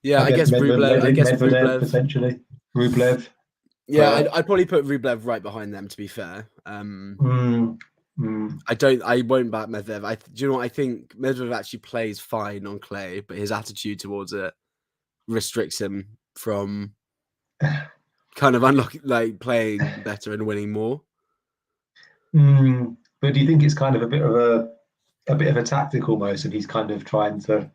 Yeah, I guess Rublev potentially. Rublev. Yeah, I'd probably put Rublev right behind them, to be fair. I won't back Medvedev. Do you know what? I think Medvedev actually plays fine on clay, but his attitude towards it restricts him from kind of playing better and winning more. But do you think it's kind of a bit of a tactic almost, and he's kind of trying to?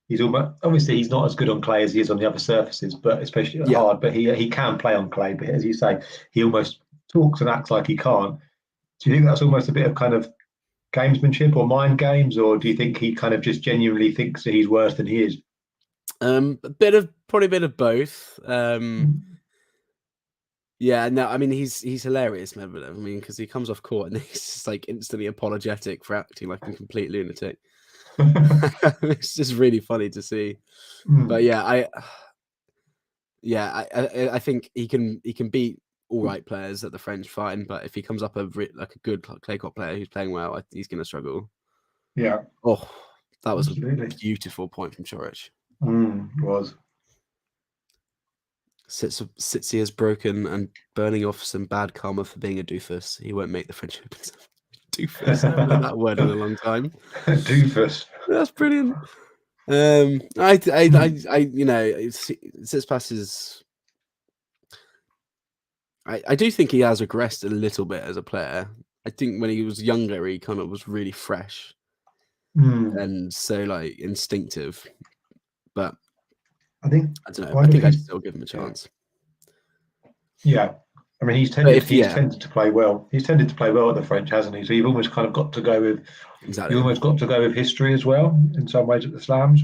He's almost, obviously he's not as good on clay as he is on the other surfaces, but especially hard. But he can play on clay. But as you say, he almost talks and acts like he can't. Do you think that's almost a bit of kind of gamesmanship or mind games, or do you think he kind of just genuinely thinks that he's worse than he is? Probably a bit of both. Yeah, no, I mean he's hilarious, Medvedev. I mean, because he comes off court and he's just like instantly apologetic for acting like a complete lunatic. It's just really funny to see. But yeah, I think he can beat all right players at the French, fine. But if he comes up a good clay court player who's playing well, he's going to struggle. Yeah. Oh, that was a beautiful point from Coric. It was. Sitsi is broken and burning off some bad karma for being a doofus. He won't make the French Open. Doofus. I haven't heard that word in a long time. Doofus. That's brilliant. Tsitsipas is. I do think he has regressed a little bit as a player. I think when he was younger, he kind of was really fresh and so instinctive. But I don't know. I think I'd still give him a chance. Yeah. I mean, he's tended to play well. He's tended to play well at the French, hasn't he? So you've almost kind of got to go with You almost got to go with history as well in some ways at the slams,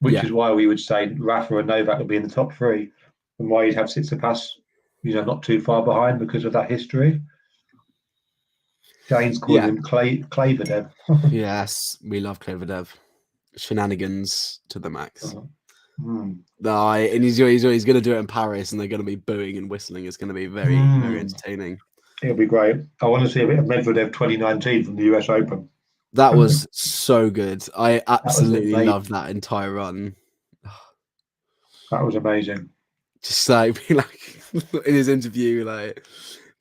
which is why we would say Rafa and Novak would be in the top 3, and why you'd have Tsitsipas, not too far behind because of that history. Jane's calling him Klaverdev. Yes, we love Klaverdev. Shenanigans to the max. No, and he's going to do it in Paris, and they're going to be booing and whistling. It's going to be very, very entertaining. It'll be great. I want to see a bit of Medvedev 2019 from the US Open. That was so good. I absolutely loved that entire run. That was amazing. Just being in his interview,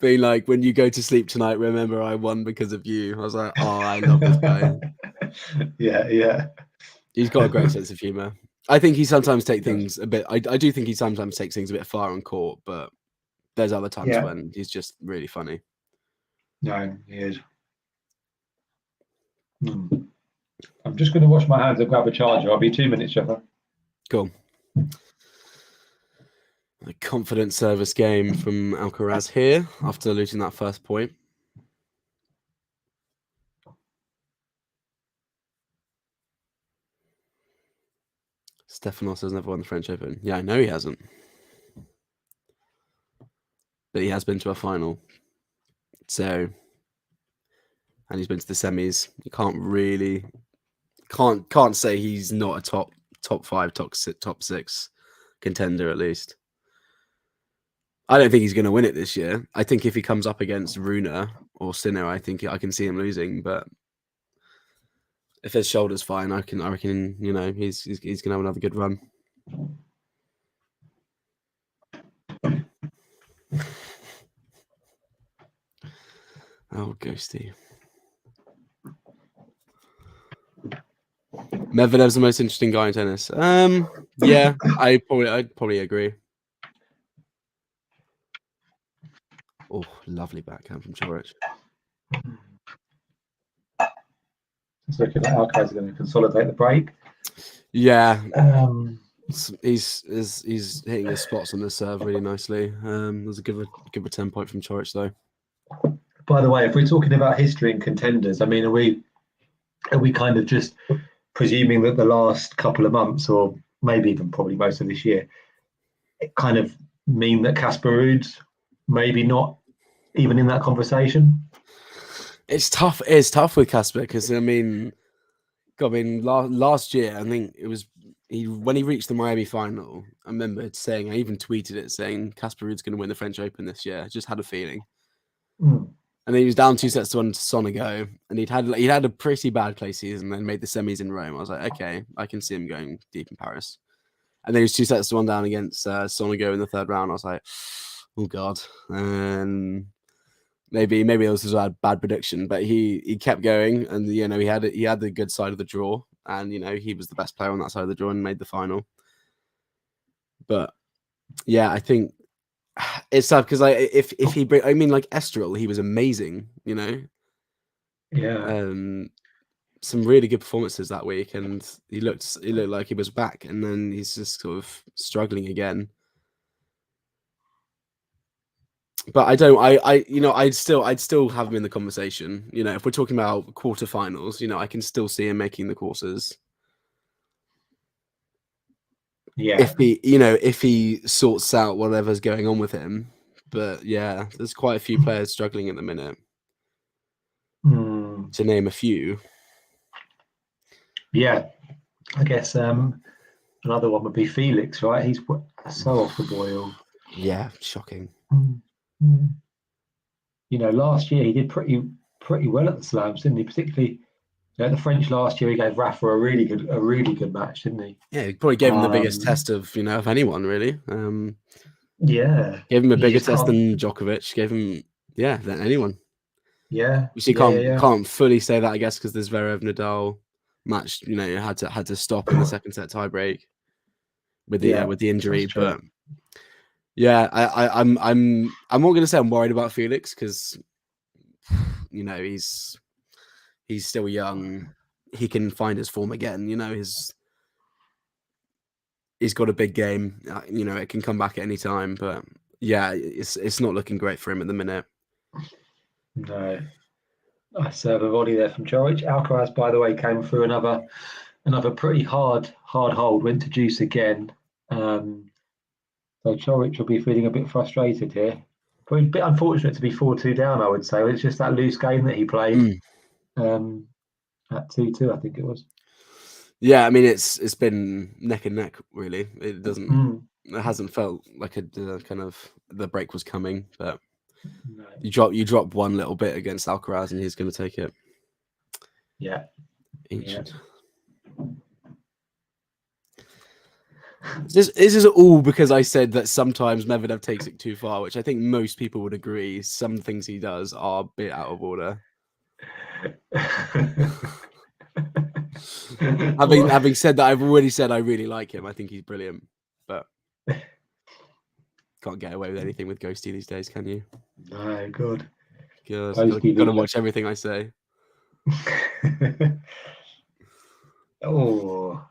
being like, when you go to sleep tonight, remember I won because of you. I was like, oh, I love this guy. Yeah. He's got a great sense of humor. I think he sometimes takes things a bit. I do think he sometimes takes things a bit far on court, but there's other times when he's just really funny. No, he is. I'm just going to wash my hands and grab a charger. I'll be 2 minutes, Shepard. Cool. A confident service game from Alcaraz here after losing that first point. Stefanos has never won the French Open. Yeah, I know he hasn't. But he has been to a final. So, and he's been to the semis. You can't really can't say he's not a top 5, top 6 contender at least. I don't think he's going to win it this year. I think if he comes up against Rune or Sinner, I think I can see him losing. But if his shoulder's fine, I reckon he's going to have another good run. Oh, ghosty. Medvedev's the most interesting guy in tennis. Yeah, I'd probably agree. Oh, lovely backhand from Coric. It's looking like Alcaraz is going to consolidate the break. Yeah. He's hitting his spots on the serve really nicely. There's a good return point from Coric though. By the way, if we're talking about history and contenders, I mean, are we kind of just presuming that the last couple of months, or maybe even probably most of this year, it kind of mean that Casper Ruud's maybe not even in that conversation? It's tough. It's tough with Casper because last year I think it was when he reached the Miami final. I remember saying, I even tweeted it saying Casper Ruud's going to win the French Open this year. I just had a feeling. And then he was down 2-1 to Sonego, and he'd had a pretty bad clay season, then made the semis in Rome. I was like, okay, I can see him going deep in Paris. And then he was 2-1 down against Sonego in the third round. I was like, oh god, and maybe it was just a bad prediction, but he kept going, and he had the good side of the draw, and he was the best player on that side of the draw and made the final. But yeah, I think it's tough because if he Estoril, he was amazing, Yeah. Some really good performances that week, and he looked like he was back, and then he's just sort of struggling again. But I'd still have him in the conversation. If we're talking about quarterfinals, I can still see him making the quarters. Yeah. If he sorts out whatever's going on with him. But yeah, there's quite a few players struggling at the minute. To name a few. Yeah, I guess another one would be Felix, right? He's so off the boil. Yeah, shocking. Last year he did pretty well at the slams, didn't he? Particularly the French last year, he gave Rafa a really good match, didn't he? Yeah, he probably gave him the biggest test of anyone really. Yeah, gave him a bigger test than Djokovic. Gave him than anyone. Yeah, you can't fully say that, I guess, because there's Zverev Nadal match. Had to stop in the second set tiebreak with the injury, but. Yeah, I'm not going to say I'm worried about Felix because, he's still young. He can find his form again. He's got a big game. It can come back at any time. But yeah, it's not looking great for him at the minute. No, I serve a volley there from Coric. Alcaraz, by the way, came through another pretty hard hold. Went to deuce again. So Coric will be feeling a bit frustrated here. Probably a bit unfortunate to be 4-2 down, I would say. It's just that loose game that he played at 2-2, I think it was. Yeah, I mean it's been neck and neck really. It doesn't. It hasn't felt like kind of the break was coming, but no. You drop one little bit against Alcaraz, and he's going to take it. Yeah. Ancient. Yeah. This is all because I said that sometimes Medvedev takes it too far, which I think most people would agree. Some things he does are a bit out of order. having said that, I've already said I really like him. I think he's brilliant, but can't get away with anything with Ghosty these days, can you? No, good. Got to watch everything I say. Oh.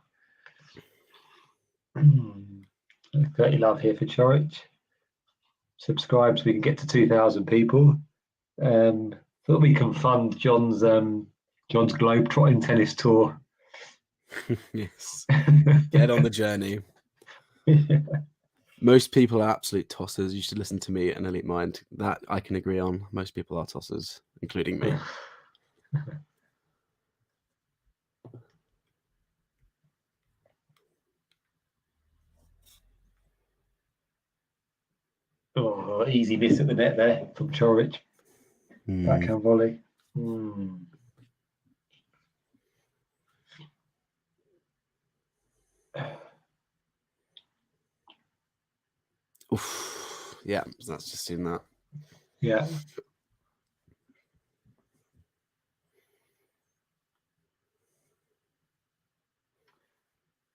30 love here for Coric. Subscribe so we can get to 2,000 people. Thought we can fund John's globe-trotting tennis tour. Yes. Get on the journey. Yeah. Most people are absolute tossers. You should listen to me and Elite Mind. That I can agree on. Most people are tossers, including me. Oh, easy miss at the net there from Coric. Backhand volley. Oof. Yeah, that's just seen that. Yeah.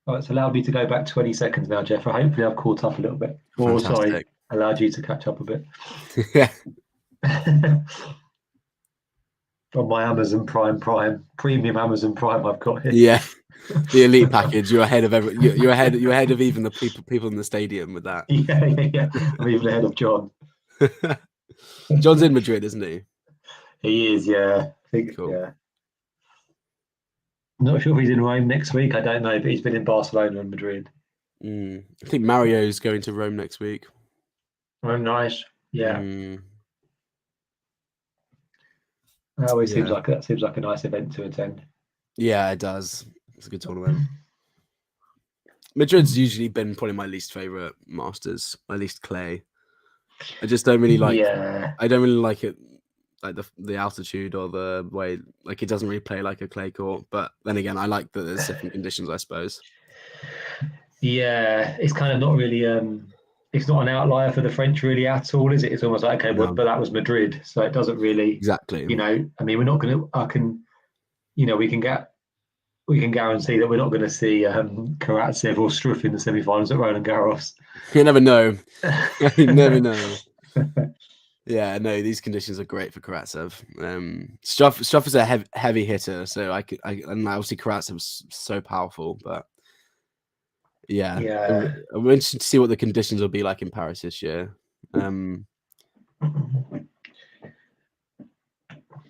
Oh, it's allowed me to go back 20 seconds now, Jeff. Hopefully I've caught up a little bit. Or, sorry, allowed you to catch up a bit. Yeah. On my Amazon Prime, premium Amazon Prime I've got here. Yeah. The elite package. You're ahead of you're ahead of even the people in the stadium with that. Yeah. I'm even ahead of John. John's in Madrid, isn't he? He is, yeah. I think, Cool. yeah. Not sure if he's in Rome next week. I don't know, but he's been in Barcelona and Madrid. I think Mario's going to Rome next week. Oh, nice. Yeah. That always seems like a nice event to attend. Yeah, it does. It's a good tournament. Madrid's usually been probably my least favorite Masters, my least clay. I just don't really like. Yeah. I don't really like it, like the altitude or the way. Like it doesn't really play like a clay court. But then again, I like that there's different conditions, I suppose. Yeah, it's kind of not really. It's not an outlier for the French really at all, is it? It's almost like, okay, No. but that was Madrid, so it doesn't really. Exactly. You know, I mean, we're not going to. We can guarantee that we're not going to see Karatsev or Struff in the semi-finals at Roland Garros. You never know. You never know. Yeah, no, these conditions are great for Karatsev. Struff is a heavy hitter, so and obviously Karatsev's so powerful, but yeah, I'm interested to see what the conditions will be like in Paris this year. But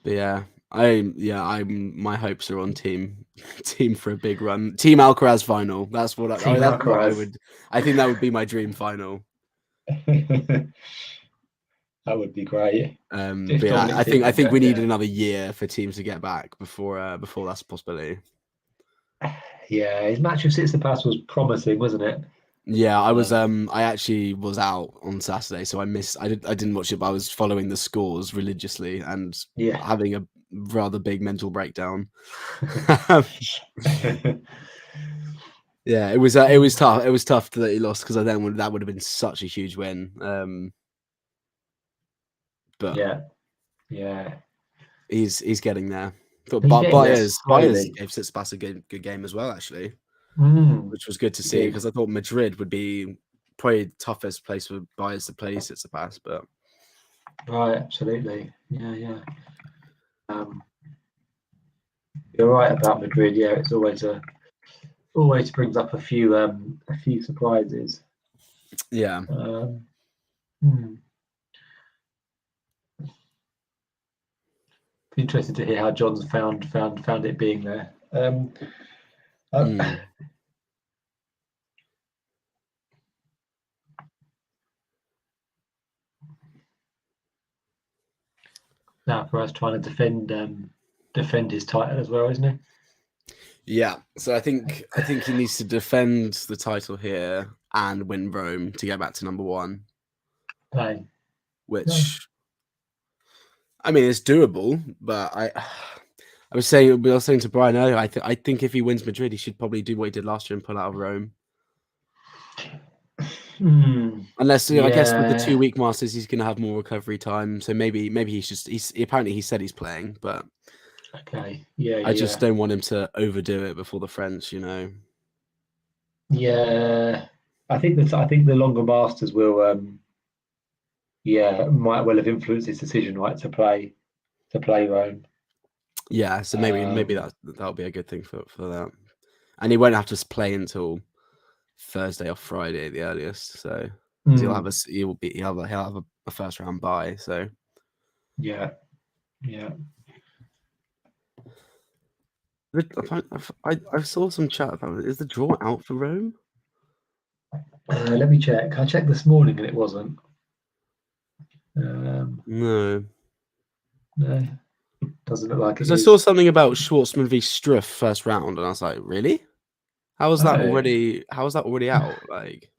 yeah, my hopes are on team for a big run. Team Alcaraz final. That's what I would. I think that would be my dream final. That would be great. But yeah, I think we need another year for teams to get back before that's a possibility. Yeah, his match with Tsitsipas was promising, wasn't it? Yeah, I was. I actually was out on Saturday, so I missed. I didn't watch it, but I was following the scores religiously and having a rather big mental breakdown. Yeah, it was tough. It was tough that he lost because that would have been such a huge win. But yeah, he's getting there. But Baez gave Tsitsipas a good game as well, actually, which was good to see because I thought Madrid would be probably the toughest place for Baez to play Tsitsipas, but right, absolutely, yeah. You're right about Madrid. Yeah, it's always brings up a few surprises. Yeah. Interested to hear how John's found it being there. Now for us trying to defend his title as well, isn't he? Yeah. So I think he needs to defend the title here and win Rome to get back to number one. Right. Which I mean, it's doable, but I was saying to Brian earlier, I think if he wins Madrid, he should probably do what he did last year and pull out of Rome. Unless I guess with the 2-week Masters, he's going to have more recovery time. So maybe he's apparently he said he's playing, but okay, I just don't want him to overdo it before the French, you know. Yeah, I think the longer Masters will. Might well have influenced his decision, right, to play Rome. Yeah, so maybe that'll be a good thing for that, and he won't have to play until Thursday or Friday at the earliest. So he'll have a first round bye. So yeah. I saw some chat about it. Is the draw out for Rome? Let me check. I checked this morning and it wasn't. No, doesn't look like it. Because I saw something about Schwartzman v Struff first round, and I was like, really? How is that already out? Like,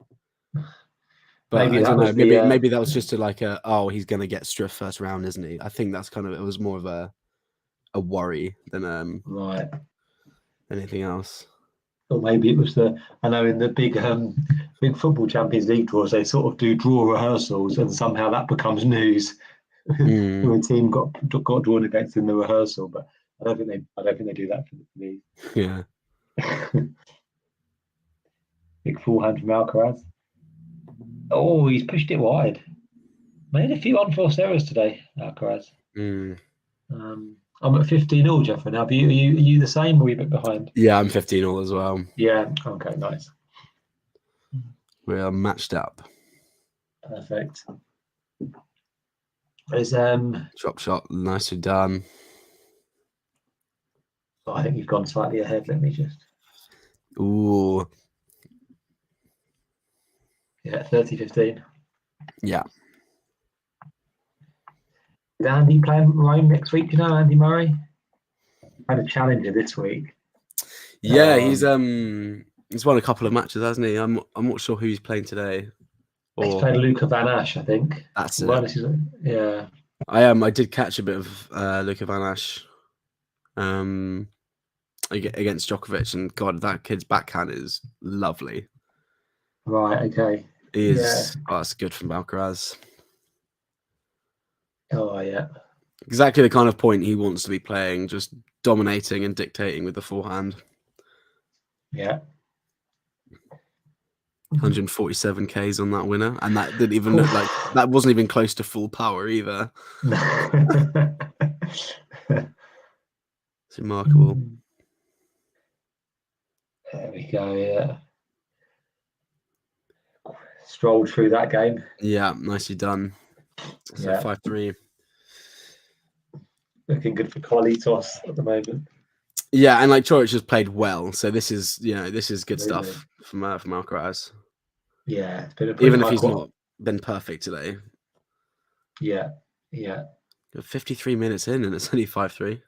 but I don't know. Maybe that was just he's gonna get Struff first round, isn't he? I think that's it was more of a worry than right anything else. Or maybe it was I know in the big football Champions League draws they sort of do draw rehearsals and somehow that becomes news. A team got drawn against in the rehearsal, but I don't think they do that for the yeah. Big forehand from Alcaraz. Oh, he's pushed it wide. Made a few unforced errors today, Alcaraz. I'm at 15-all, Jeffrey. Now, are you the same, or are you a bit behind? Yeah, I'm 15-all as well. Yeah. Okay. Nice. We are matched up. Perfect. There's Drop shot, nicely done. oh, I think you've gone slightly ahead. Let me just. Ooh. Yeah, 30-15. Yeah. Is Andy playing Rome next week? Do you know Andy Murray? Had a challenger this week. Yeah, he's won a couple of matches, hasn't he? I'm not sure who he's playing today. He's played Luca Van Asch, I think. That's it. Yeah. I did catch a bit of Luca Van Asch against Djokovic, and God, that kid's backhand is lovely. Right. Okay. He is. Yeah. Oh, that's good from Alcaraz. Oh yeah. Exactly the kind of point he wants to be playing, just dominating and dictating with the forehand. Yeah. 147 Ks on that winner, and that didn't even look like that wasn't even close to full power either. It's remarkable. There we go. Yeah. Strolled through that game. Yeah, nicely done. So 5-3. Looking good for Carlitos at the moment. Yeah, and like Coric has played well, so this is good stuff from Alcaraz. Yeah, it's been even if he's not been perfect today. Yeah. 53 minutes in, and it's only 5-3.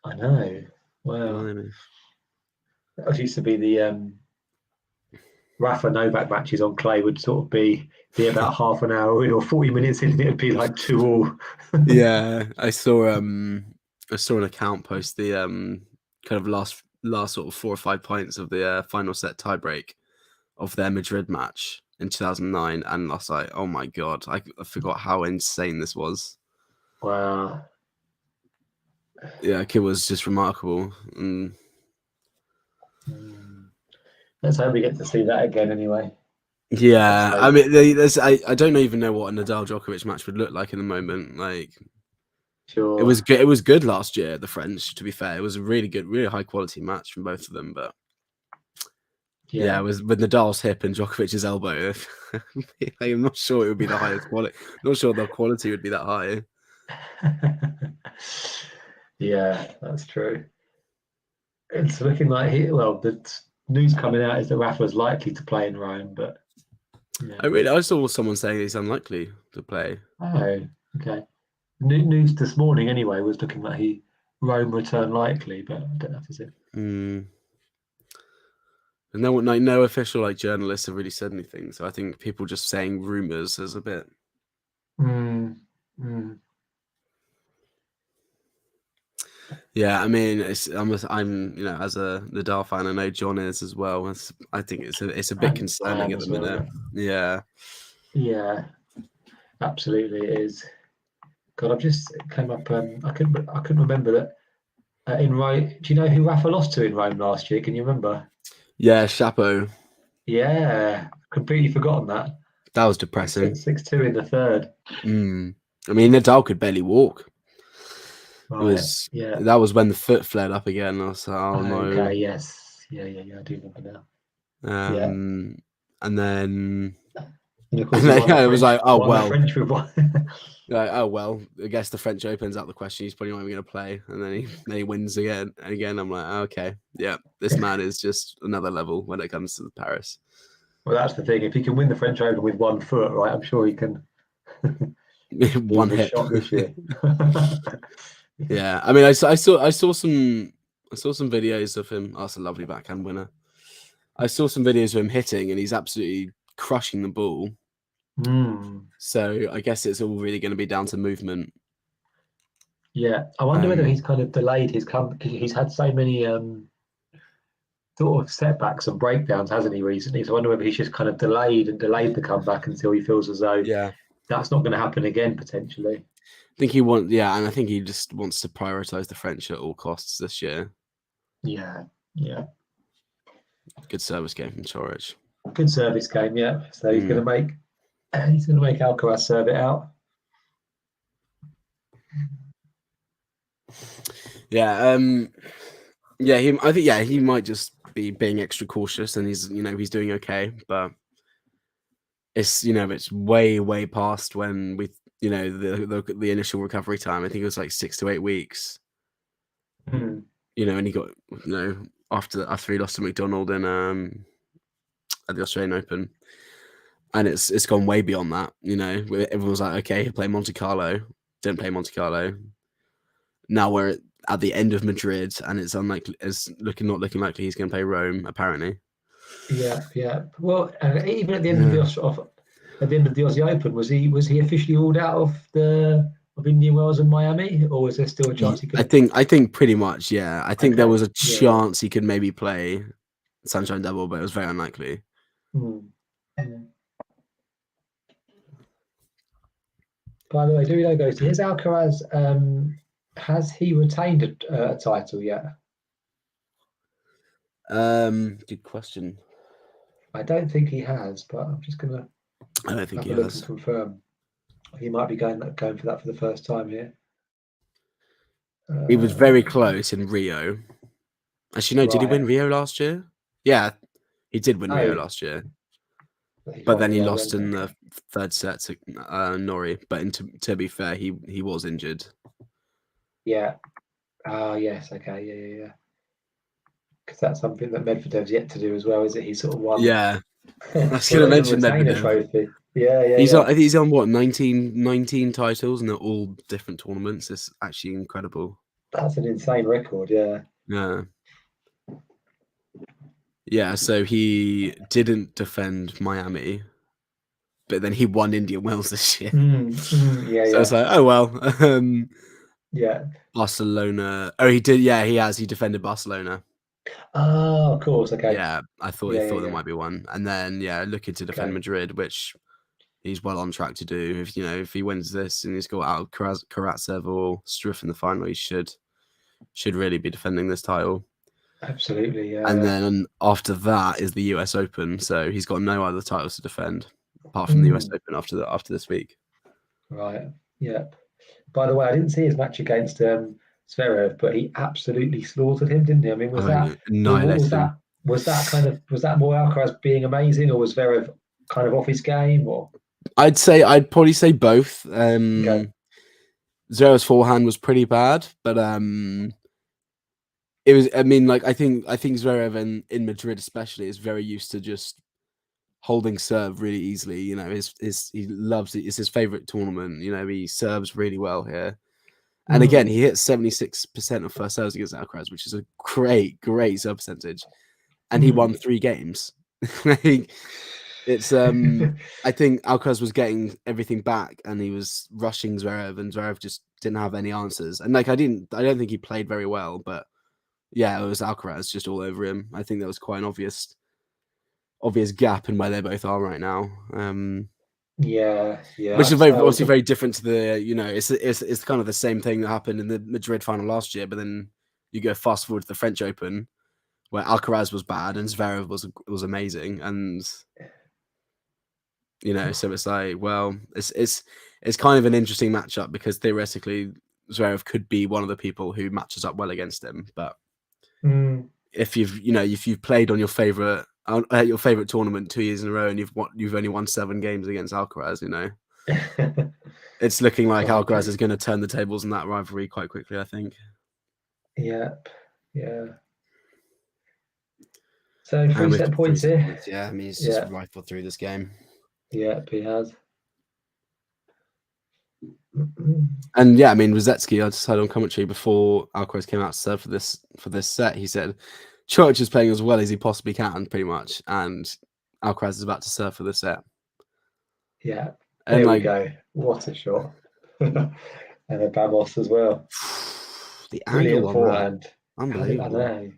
I know. Wow. That used to be the Rafa Novak matches on clay would sort of be about half an hour in or 40 minutes in, and it'd be like 2-all. Yeah, I saw an account post the kind of last sort of 4 or 5 points of the final set tiebreak of their Madrid match in 2009, and I was like, oh my God, I forgot how insane this was. Wow. Yeah, it was just remarkable. And let's hope we get to see that again anyway. Yeah, I mean, I don't even know what a Nadal Djokovic match would look like in the moment. Like, sure, it was good. It was good last year at the French. To be fair, it was a really good, really high quality match from both of them. But yeah, it was with Nadal's hip and Djokovic's elbow. I'm not sure it would be the highest quality. Not sure the quality would be that high. Yeah, that's true. It's looking like the news coming out is that Rafa's likely to play in Rome, but yeah. I saw someone saying he's unlikely to play. Oh, okay. News this morning anyway was looking like Rome return likely, but I don't know if it's it. And no official journalists have really said anything, so I think people just saying rumors is a bit. Yeah, I mean, I'm as a Nadal fan, I know John is as well. I think it's a bit concerning at the minute. Yeah, absolutely it is. God, I've just came up. I couldn't remember that in Rome. Do you know who Rafa lost to in Rome last year? Can you remember? Yeah, Chapeau. Yeah, completely forgotten that. That was depressing. 6-2 in the third. I mean, Nadal could barely walk. Right. That was when the foot flared up again. I was like, oh no. Okay, yes. Yeah, I do remember now. And then it was like, oh well. Like, oh well, I guess the French Open's out of the question. He's probably not even going to play, and then he wins again. And again, I'm like, okay, yeah, this man is just another level when it comes to Paris. Well, that's the thing. If he can win the French Open with 1 foot, right, I'm sure he can. One hit shot this year. Yeah, I mean, I saw some videos of him. Oh, that's a lovely backhand winner. I saw some videos of him hitting, and he's absolutely crushing the ball. So I guess it's all really going to be down to movement. Yeah, I wonder whether he's kind of delayed his comeback because he's had so many sort of setbacks and breakdowns, hasn't he, recently? So I wonder whether he's just kind of delayed the comeback until he feels as though that's not going to happen again potentially. I think and I think he just wants to prioritize the French at all costs this year. Yeah. Good service game from Coric. Good service game, yeah. So he's going to make Alcaraz serve it out. Yeah, I think he might just be being extra cautious, and he's doing okay, but it's it's way past when we the initial recovery time. I think it was like 6 to 8 weeks. Hmm. And he got after he lost to McDonald in at the Australian Open, and it's gone way beyond that. Everyone was like, okay, he'll play Monte Carlo, didn't play Monte Carlo. Now we're at the end of Madrid, and it's unlikely, not looking likely he's going to play Rome, apparently. Yeah. Well, even at the end of the Aussie Open, was he officially ruled out of Indian Wells and Miami, or was there still a chance he could? I think pretty much, yeah. I think there was a chance he could maybe play Sunshine Double, but it was very unlikely. By the way, do we know, Ghosty, has Alcaraz has he retained a title yet? Good question. I don't think he has, but I'm just gonna have a look and confirm. He might be going for that for the first time here. He was very close in Rio. Actually, no, did he win Rio last year? Yeah, he did win Rio last year. But then he lost in the third set to Nori. But to be fair, he was injured. Yeah. Yes. Okay. Yeah. Because that's something that Medvedev's yet to do as well, is it? He sort of won. Yeah. I was going to mention Medvedev. Trophy. Yeah. He's on what 19 titles, and they're all different tournaments. It's actually incredible. That's an insane record. Yeah. Yeah. Yeah, so he didn't defend Miami, but then he won Indian Wells this year. So it's like, oh well. Yeah. Barcelona. Oh, he did. Yeah, he has. He defended Barcelona. Oh, of course. Okay. Yeah, I thought there might be one, and then looking to defend Madrid, which he's well on track to do. If he wins this and he's got out Karatsev or Struff in the final, he should really be defending this title. Absolutely, yeah. And then after that is the US Open, so he's got no other titles to defend apart from the US Open after this week. Right. Yep. By the way, I didn't see his match against Zverev, but he absolutely slaughtered him, didn't he? I mean, was that more Alcaraz being amazing, or was Zverev kind of off his game? Or I'd probably say both. Zverev's forehand was pretty bad, but it was. I mean, like I think Zverev in Madrid especially is very used to just holding serve really easily. He loves it. It's his favorite tournament. He serves really well here. And again, he hit 76% of first serves against Alcaraz, which is a great serve percentage. And he won 3 games. It's I think Alcaraz was getting everything back, and he was rushing Zverev, and Zverev just didn't have any answers. And I don't think he played very well, but yeah, it was Alcaraz just all over him. I think there was quite an obvious gap in where they both are right now. Yeah. Which is obviously very different to the it's kind of the same thing that happened in the Madrid final last year, but then you go fast forward to the French Open, where Alcaraz was bad and Zverev was amazing, and so it's like, well, it's kind of an interesting matchup, because theoretically Zverev could be one of the people who matches up well against him, but if you've played on your favorite tournament 2 years in a row and you've only won 7 games against Alcaraz, it's looking like Alcaraz is going to turn the tables in that rivalry quite quickly, I think. Yeah. So 3 set points here. Yeah, I mean, he's just rifled through this game. Yeah, he has. And yeah, I mean, Rosetsky, I just heard on commentary before Alcaraz came out to serve for this set, he said Coric is playing as well as he possibly can, pretty much, and Alcaraz is about to serve for this set. Yeah, there we go. What a shot. And a Bamos as well. The angle forehand. Unbelievable. I know.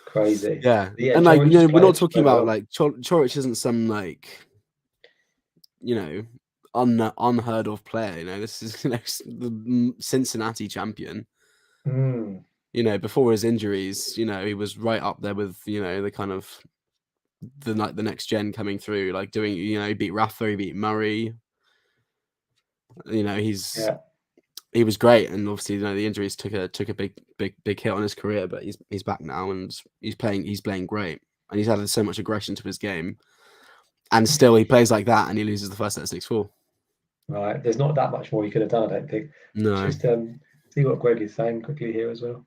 Crazy. Yeah. And we're not talking about like Coric isn't some unheard of player. This is the Cincinnati champion. Before his injuries, he was right up there with the kind of the next gen coming through, like doing he beat Rafa, he beat Murray. He's he was great, and obviously the injuries took a big hit on his career, but he's back now and he's playing great, and he's added so much aggression to his game, and still he plays like that and he loses the first set 6-4. Right, there's not that much more you could have done, I don't think. No. Just see what Greg is saying quickly here as well.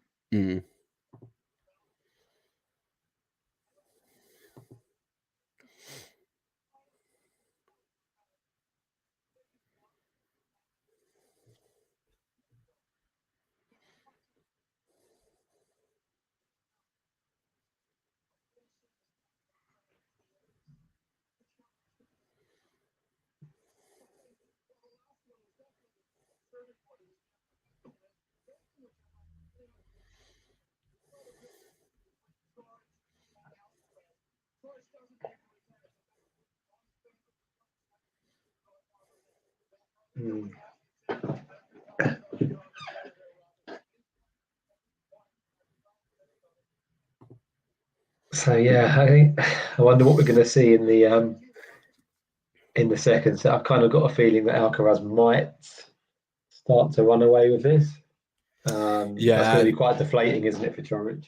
So yeah, I wonder what we're going to see in the second set. I've kind of got a feeling that Alcaraz might start to run away with this. That's going to be quite deflating, isn't it, for Coric?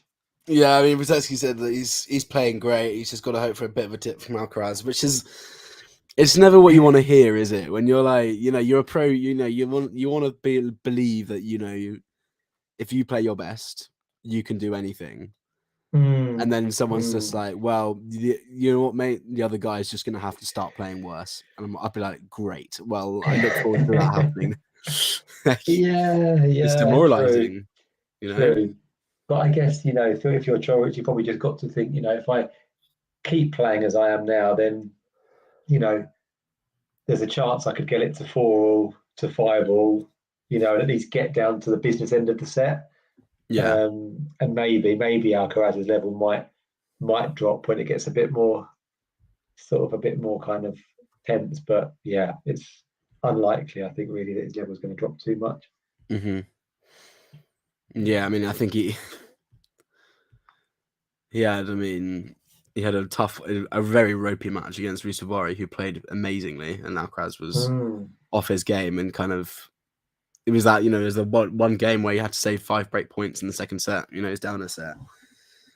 Yeah, I mean, Rosetsky said that he's playing great. He's just got to hope for a bit of a dip from Alcaraz, which is, it's never what you want to hear, is it? When you're like, you're a pro, you want to believe that if you play your best, you can do anything. And then someone's just like, well, you know what, mate? The other guy's just going to have to start playing worse. And I'll be like, great. Well, I look forward to that happening. It's demoralizing, True. But I guess, if you're Coric, you probably just got to think, if I keep playing as I am now, then, there's a chance I could get it to 4-all, to 5-all, and at least get down to the business end of the set. Yeah. And maybe Alcaraz's level might drop when it gets a bit more kind of tense. But yeah, it's unlikely, I think, really, that his level is going to drop too much. Yeah, I mean, I think he had a very ropey match against Ruusuvuori, who played amazingly, and Alcaraz was off his game, and kind of, it was that, there's the one game where you had to save 5 break points in the second set, he's down a set.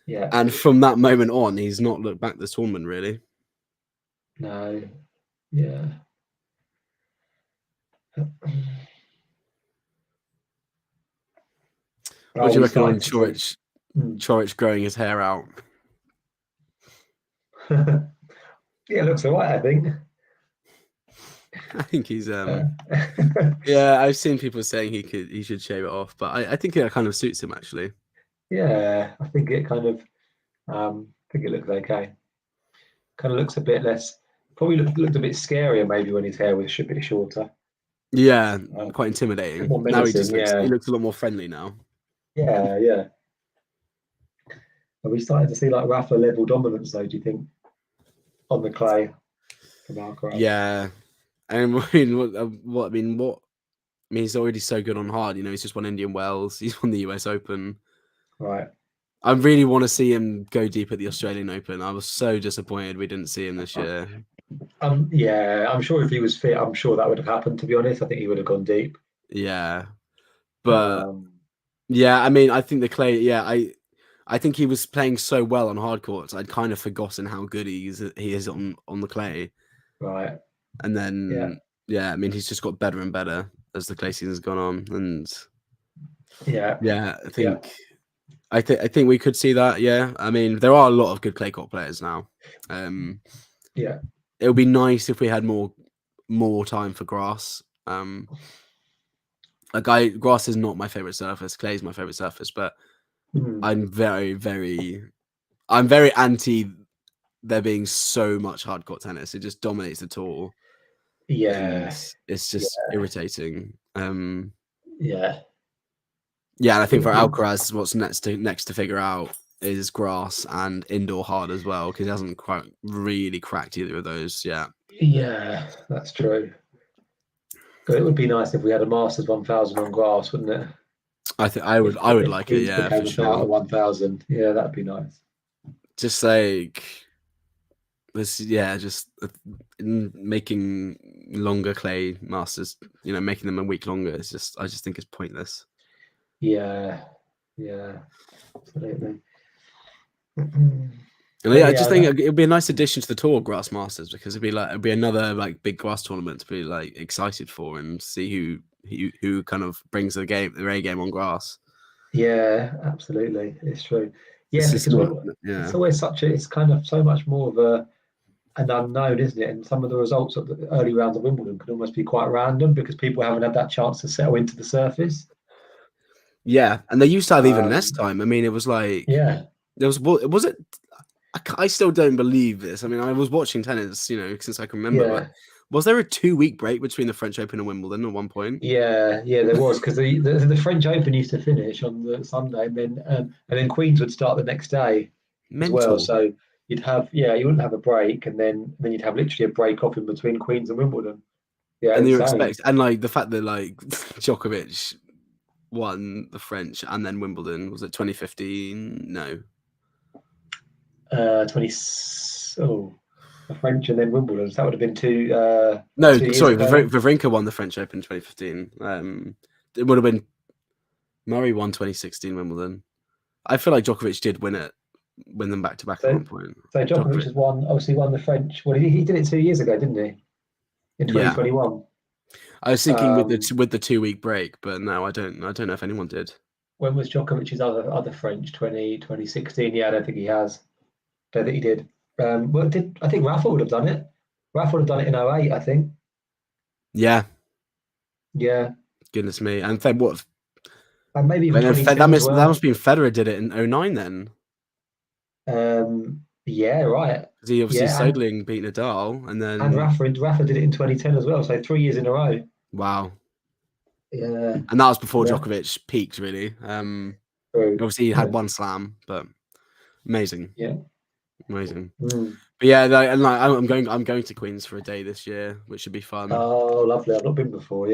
Yeah. And from that moment on, he's not looked back this tournament, really. No. Yeah. What do you reckon on Coric growing his hair out? Yeah, it looks all right, I think. I think he's yeah, I've seen people saying he should shave it off, but I think it kind of suits him, actually. Yeah, I think it kind of think it looks okay. Kind of looks a bit less, probably looked a bit scarier maybe when his hair was a bit shorter. Yeah, quite intimidating. Now he looks a lot more friendly now. Yeah. Are we starting to see like Rafa level dominance though, do you think, on the clay from Alcaraz? Yeah. And he's already so good on hard. He's just won Indian Wells. He's won the US Open. Right. I really want to see him go deep at the Australian Open. I was so disappointed we didn't see him this year. Yeah, I'm sure if he was fit, I'm sure that would have happened, to be honest. I think he would have gone deep. Yeah. But yeah, I mean, I think the clay, I think he was playing so well on hard courts. I'd kind of forgotten how good he is on the clay. Right. And then I mean, he's just got better and better as the clay season's gone on. And I think we could see that. Yeah, I mean, there are a lot of good clay court players now. It would be nice if we had more time for grass. Grass is not my favorite surface. Clay is my favorite surface, but I'm very, very anti there being so much hard court tennis. It just dominates the tour. Yeah, it's just irritating. And I think for Alcaraz, what's next to figure out is grass and indoor hard as well, because he hasn't quite really cracked either of those yet. Yeah, that's true. But it would be nice if we had a Masters 1000 on grass, wouldn't it? I would like it. Yeah, for sure. 1000. Yeah, that'd be nice. Just like This, yeah, just making longer clay masters, making them a week longer is I just think it's pointless. Yeah, absolutely. And I just think it'd be a nice addition to the tour, Grass Masters, because it'd be another like big grass tournament to be like excited for and see who kind of brings the A game on grass. Yeah, absolutely, it's true. Yeah, It's because it's always it's kind of so much more of an unknown, isn't it? And some of the results of the early rounds of Wimbledon could almost be quite random because people haven't had that chance to settle into the surface. Yeah, and they used to have even less time. I mean, it was like there was it. I still don't believe this. I mean, I was watching tennis, since I can remember. Yeah. But was there a 2-week break between the French Open and Wimbledon at one point? Yeah, there was, because the French Open used to finish on the Sunday, and then Queens would start the next day as well. So you'd have you wouldn't have a break, and then you'd have literally a break off in between Queens and Wimbledon. Yeah, and you expect, and like the fact that like Djokovic won the French and then Wimbledon, was it 2015? No. 20. The French and then Wimbledon. So that would have been two. No, 2 years sorry, ago. Wawrinka won the French Open in 2015. It would have been Murray won 2016 Wimbledon. I feel like Djokovic did win them back to back at one point. So Djokovic has obviously won the French. Well, he did it 2 years ago, didn't he? In 2021. Yeah. I was thinking with the 2-week break, but no, I don't know if anyone did. When was Djokovic's other French? 2016? Yeah, I don't think he has. Don't think he did. I think Rafa would have done it. Rafa would have done it in 2008, I think. Yeah. Yeah. Goodness me. And then what? And maybe even that must have been Federer did it in 2009 then. Yeah, right. He obviously Soderling beat Nadal, and Rafa did it in 2010 as well. So 3 years in a row. Wow. Yeah. And that was before Djokovic peaked, really. Obviously he had one slam, but amazing. Yeah. Amazing. But yeah, I'm going to Queens for a day this year, which should be fun. Oh, lovely! I've not been before.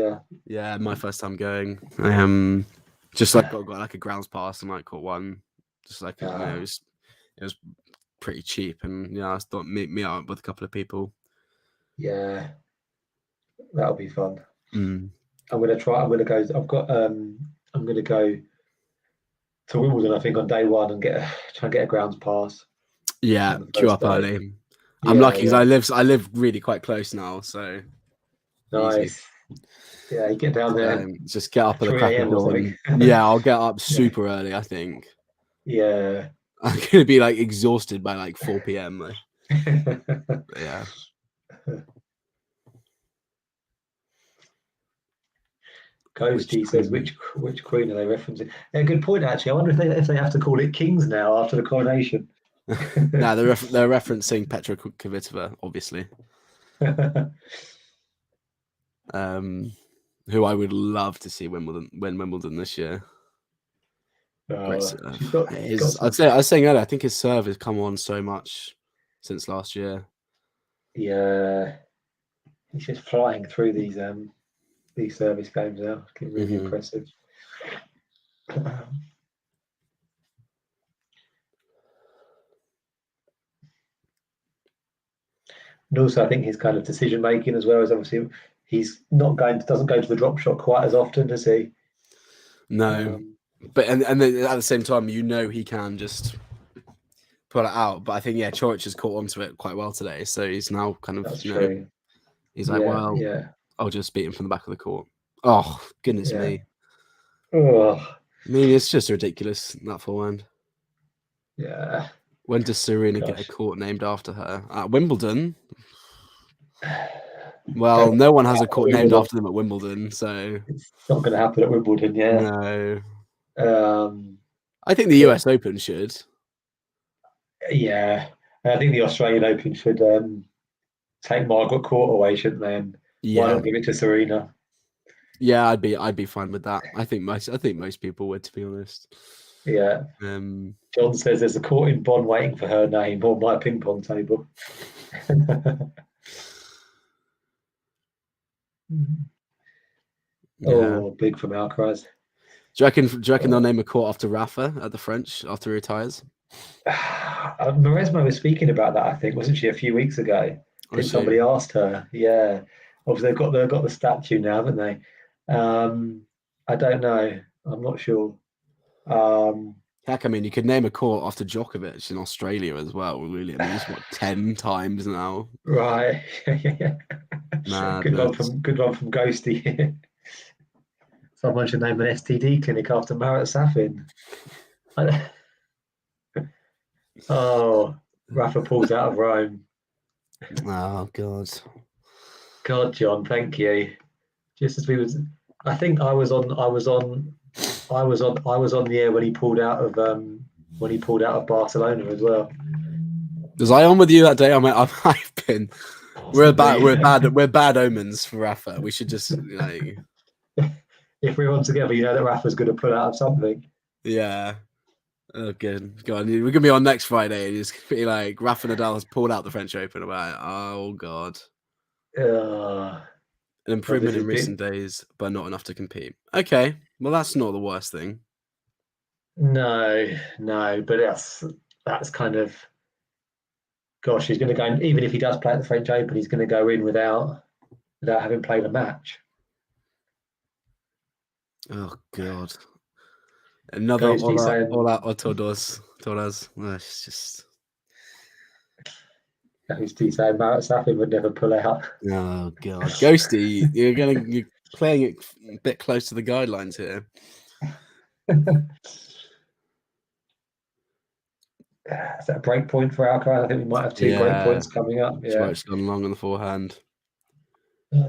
Yeah, my first time going. Just like got like a grounds pass and like caught one. Just like it was pretty cheap, and I thought meet up with a couple of people. Yeah, that'll be fun. I'm gonna go. I'm gonna go to Wimbledon, I think, on day one and try and get a grounds pass. Yeah, queue up early. I'm lucky because I live really quite close now, so nice. Easy. Yeah, you get down there. Just get up at the crack of dawn. Yeah, I'll get up super early, I think. Yeah. I'm gonna be like exhausted by like 4 p.m. Yeah. Ghosty says, which queen are they referencing? Yeah, good point actually. I wonder if they have to call it Kings now after the coronation. No, they're referencing Petra Kvitova, obviously. Who I would love to see win Wimbledon this year. I was saying earlier, I think his serve has come on so much since last year. Yeah, he's just flying through these service games now. It's really impressive. And also, I think his kind of decision making as well is obviously he's doesn't go to the drop shot quite as often, does he? No, but and then at the same time, he can just pull it out. But I think Coric has caught onto it quite well today, so he's now kind of he's like, I'll just beat him from the back of the court. Oh goodness me! Oh, I mean, it's just ridiculous, that forehand. Yeah. When does Serena get a court named after her? At Wimbledon? Well, no one has a court named after them at Wimbledon, so... It's not going to happen at Wimbledon, yeah. No. I think the US Open should. Yeah. I think the Australian Open should take Margaret Court away, shouldn't they? And why not give it to Serena? Yeah, I'd be fine with that. I think most people would, to be honest. Yeah. John says there's a court in Bonn waiting for her name on my ping pong table. Oh, big from Alcaraz. Do you reckon they'll name a court after Rafa at the French after he retires? Maresmo was speaking about that, I think, wasn't she, a few weeks ago? I think somebody asked her. Yeah, obviously they've got the statue now, haven't they? I don't know. I'm not sure. Heck, I mean, you could name a court after Djokovic in Australia as well. Really, I mean, he's what 10 times now. Right. Good one from Ghosty. Someone should name an STD clinic after Marat Safin. Oh, Rafa pulls out of Rome. Oh God. God, John, thank you. Just as we was, I think I was on the air when he pulled out of Barcelona as well. Was I on with you that day? I might have been. We're bad omens for Rafa. We should just if we're on together, you know that Rafa's going to pull out of something. Yeah. Oh, good. Go on. We're gonna be on next Friday, and it's gonna be like Rafa Nadal has pulled out the French Open. I'm like, oh God. An improvement in recent days, but not enough to compete. Okay, well that's not the worst thing. No, but that's kind of. Gosh, he's going to go. Even if he does play at the French Open, he's going to go in without having played a match. Oh God. Another all out Torres. It's just. Ghosty saying Marat Safin would never pull out. Oh God, Ghosty, you're playing it a bit close to the guidelines here. Is that a break point for Alcaraz? I think we might have two break points coming up. Yeah, it's gone long on the forehand. It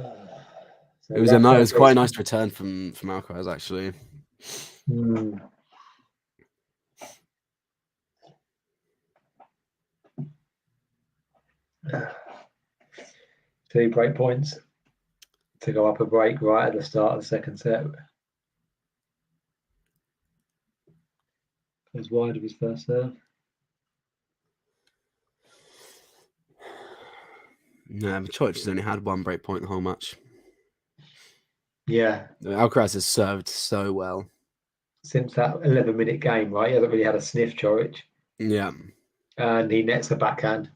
was quite a nice return from Alcaraz actually. 2 break points to go up a break right at the start of the second set. Goes wide of his first serve. No, Coric has only had 1 break point the whole match. Yeah. Alcaraz has served so well. Since that 11-minute game, right? He hasn't really had a sniff, Coric. Yeah. And he nets a backhand.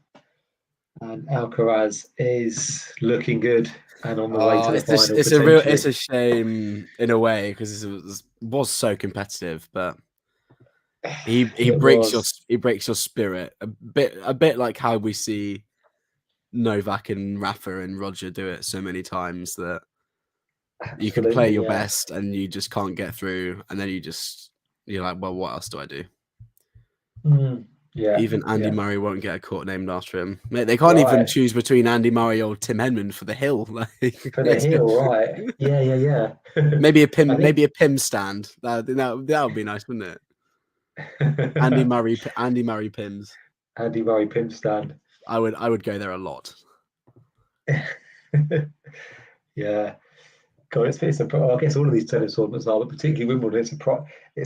And Alcaraz is looking good and on the way to the final. It's a shame in a way because it was so competitive, but he breaks your spirit a bit like how we see Novak and Rafa and Roger do it so many times that you can play your best and you just can't get through, and then you're like, well, what else do I do? Yeah, even Andy Murray won't get a court named after him. Mate, they can't even choose between Andy Murray or Tim Henman for the hill. For the hill, right? Yeah. Maybe a Pim stand. That would be nice, wouldn't it? Andy Murray Pims. Andy Murray Pim stand. I would go there a lot. Yeah. God, I guess all of these tennis tournaments are, but particularly Wimbledon, it's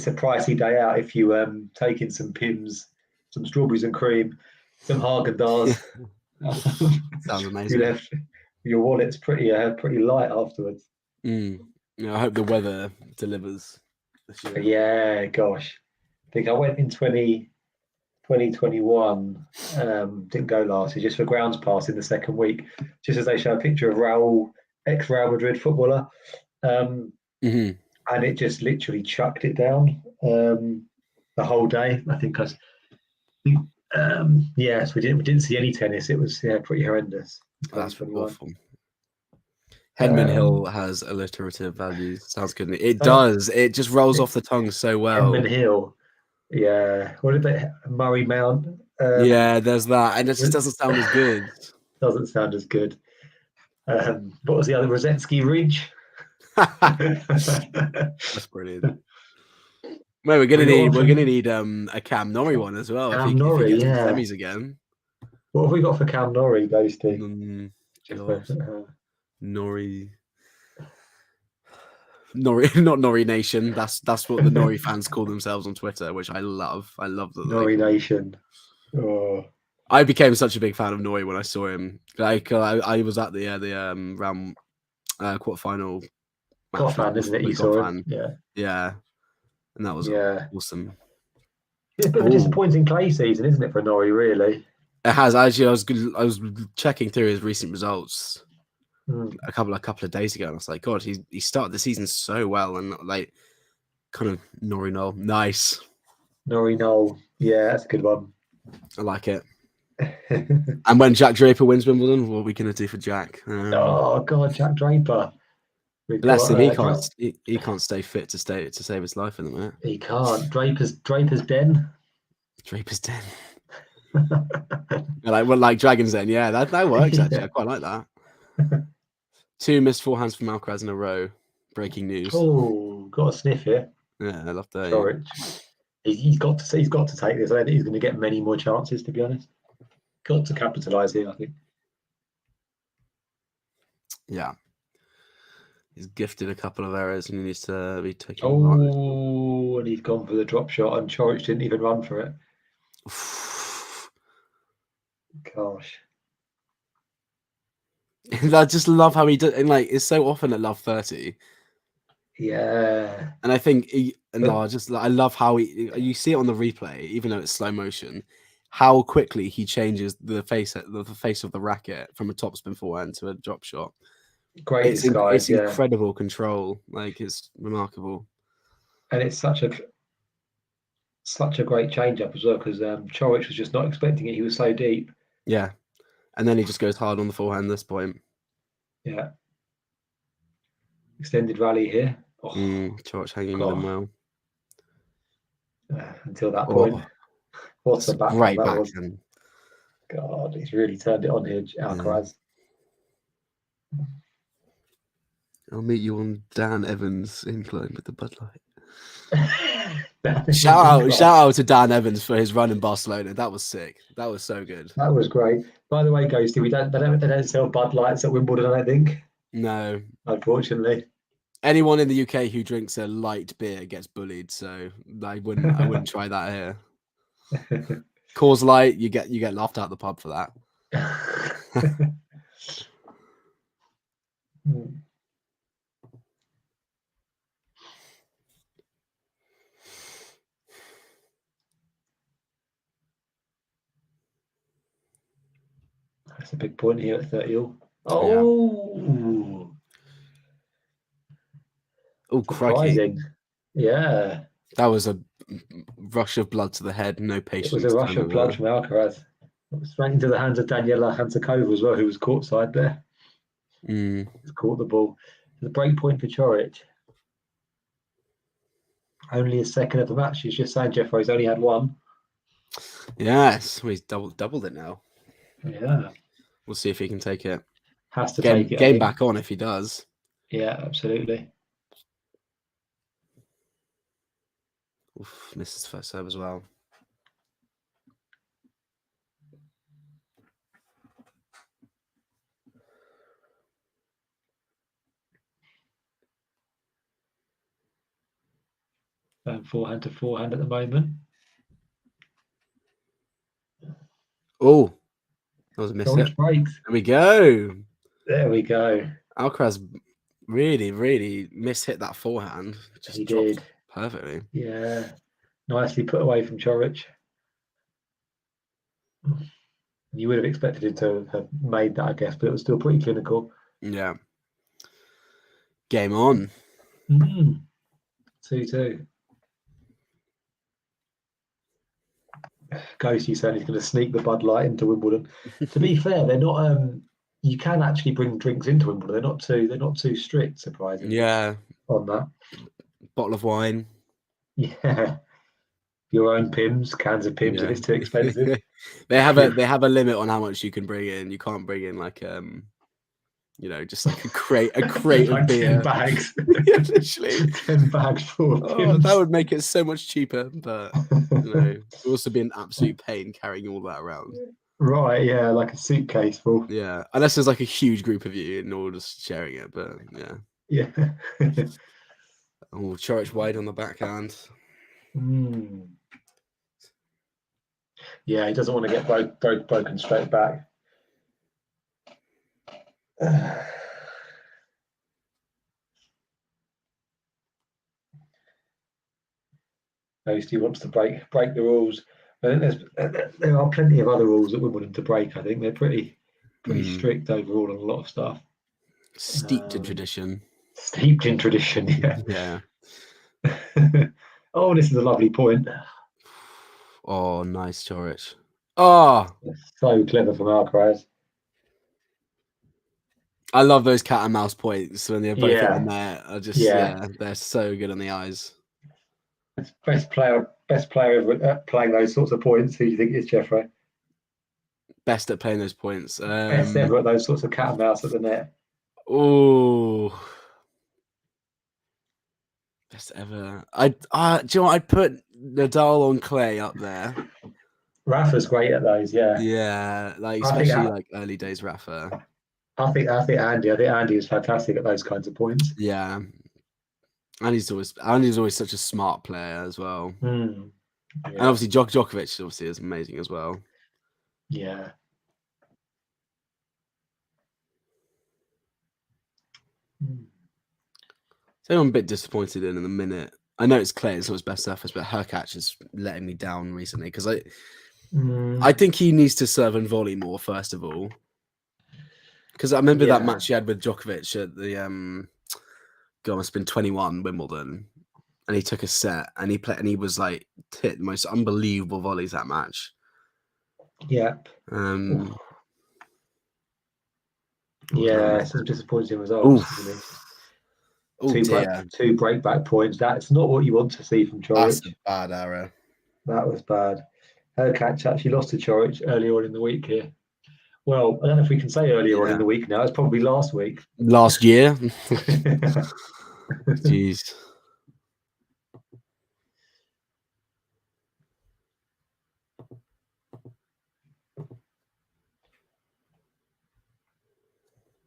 a pricey day out if you take in some Pims, some strawberries and cream, some Haagen-Dazs. Sounds amazing. Your wallet's pretty light afterwards. Yeah, I hope the weather delivers this year. Yeah, gosh. I think I went in 2021, didn't go last year, just for grounds pass in the second week, just as they show a picture of Raul, ex-Real Madrid footballer, and it just literally chucked it down the whole day. I think yes, we didn't see any tennis. It was pretty horrendous. That's awful. Hedman Hill has alliterative values. Sounds good. It does. It just rolls off the tongue so well. Hedman Hill. Yeah. What did they? Murray Mount. Yeah, there's that, and it just doesn't sound as good. Doesn't sound as good. What was the other? Rosetsky Ridge. That's brilliant. Well, we're gonna need a Cam Norrie one as well. Cam Norrie, if he gets semis again. What have we got for Cam Norrie, Ghosty? Norrie, not Norrie Nation. That's what the Norrie fans call themselves on Twitter, which I love. I love that. Norrie Nation. Oh. I became such a big fan of Norrie when I saw him. Like I was at the round quarterfinal. Got fan, isn't it? You saw him? Yeah, and that was awesome. It's a bit of a disappointing clay season, isn't it, for Norrie, really? It has. Actually, I was checking through his recent results a couple of days ago, and I was like, God, he started the season so well, and like kind of Norrie Knoll. Nice. Norrie Knoll. Yeah, that's a good one. I like it. And when Jack Draper wins Wimbledon, what are we going to do for Jack? Oh God, Jack Draper. Bless him. He can't stay fit to save his life in the minute. He can't. Draper's den. Draper's den. like Dragon's Den. Yeah, that works actually. I quite like that. 2 missed forehands from Alcaraz in a row. Breaking news. Oh, got a sniff here. Yeah, I love that. Coric. He's got to take this. I don't think he's going to get many more chances, to be honest. Got to capitalise here, I think. Yeah. He's gifted a couple of errors and he needs to be taking advantage. And he's gone for the drop shot, and Coric didn't even run for it. Gosh. I just love how he does, and like it's so often at love 30. Yeah. And I think I love how you see it on the replay, even though it's slow motion, how quickly he changes the face of the racket from a topspin forehand to a drop shot. Great disguise. It's incredible control. Like it's remarkable. And it's such a great change up as well, because Coric was just not expecting it. He was so deep. Yeah. And then he just goes hard on the forehand at this point. Yeah. Extended rally here. Coric hanging with him well. Until that point. What's a great backhand. God, he's really turned it on here, Alcaraz. Yeah. I'll meet you on Dan Evans' incline with the Bud Light. Shout out to Dan Evans for his run in Barcelona. That was sick. That was so good. That was great. By the way, Ghosty, they don't sell Bud Lights at Wimbledon, I don't think. No, unfortunately. Anyone in the UK who drinks a light beer gets bullied, so I wouldn't try that here. Coors Light, you get laughed out the pub for that. That's a big point here at 30 all. Oh, crikey! Yeah, that was a rush of blood to the head. No patience. It was a rush of blood from Alcaraz. It was straight into the hands of Daniela Hantakova as well, who was courtside there. He's caught the ball. The break point for Coric. Only a second of the match. He's just saying Jeffrey's only had one. Yes, he's doubled it now. Yeah. We'll see if he can take it. Has to take it. Game back on if he does. Yeah, absolutely. Oof, missed his first serve as well. Forehand to forehand at the moment. Oh, that was a miss. Breaks. There we go. There we go. Alcaraz really, really mishit that forehand. He did perfectly. Yeah, nicely put away from Coric. You would have expected him to have made that, I guess, but it was still pretty clinical. Yeah. Game on. 2-2. Ghosty saying he's going to sneak the Bud Light into Wimbledon. To be fair, they're not. You can actually bring drinks into Wimbledon. They're not too strict, surprisingly. Yeah. On that. Bottle of wine. Yeah. Your own Pims, cans of Pims, if it's too expensive. They have a limit on how much you can bring in. You can't bring in like just like a crate like of beer. 10 bags. Yeah, literally 10 bags full of Pims. That would make it so much cheaper, but it would also be an absolute pain carrying all that around. Right, yeah, like a suitcase full. Yeah, unless there's like a huge group of you and all just sharing it, but yeah. Yeah. Oh, Coric wide on the backhand. Yeah, he doesn't want to get broken straight back. Ghosty wants to break the rules. I think there are plenty of other rules that we want him to break. I think they're pretty strict overall on a lot of stuff. Steeped in tradition. Steeped in tradition, yeah. Yeah. Oh, this is a lovely point. Oh, nice, Coric. Oh, So clever from Alcaraz. I love those cat and mouse points when they're both Yeah. in there. I just they're so good on the eyes. Best player ever at playing those sorts of points. Who do you think is Jeffrey? Best at playing those points. Best ever at those sorts of cat and mouse at the net. Oh, best ever. Do you know what? I'd put Nadal on clay up there. Rafa's great at those, yeah. Yeah, like especially like early days Rafa. I think Andy is fantastic at those kinds of points. Yeah. Andy's always such a smart player as well. Yeah. And obviously Djokovic obviously is amazing as well. Yeah. So I'm a bit disappointed in the minute. I know it's Clay, it's not his best surface, but Hurkacz is letting me down recently because I think he needs to serve and volley more first of all. Because I remember that match he had with Djokovic at the God, must have been 21 Wimbledon, and he took a set and he was like hit the most unbelievable volleys that match. Yeah. Some disappointing results. Two breakback points. That's not what you want to see from Coric. That's a bad error. That was bad. Hurkacz actually lost to Coric earlier on in the week here. Well, I don't know if we can say earlier on in the week now. It's probably last week. Last year. Jeez.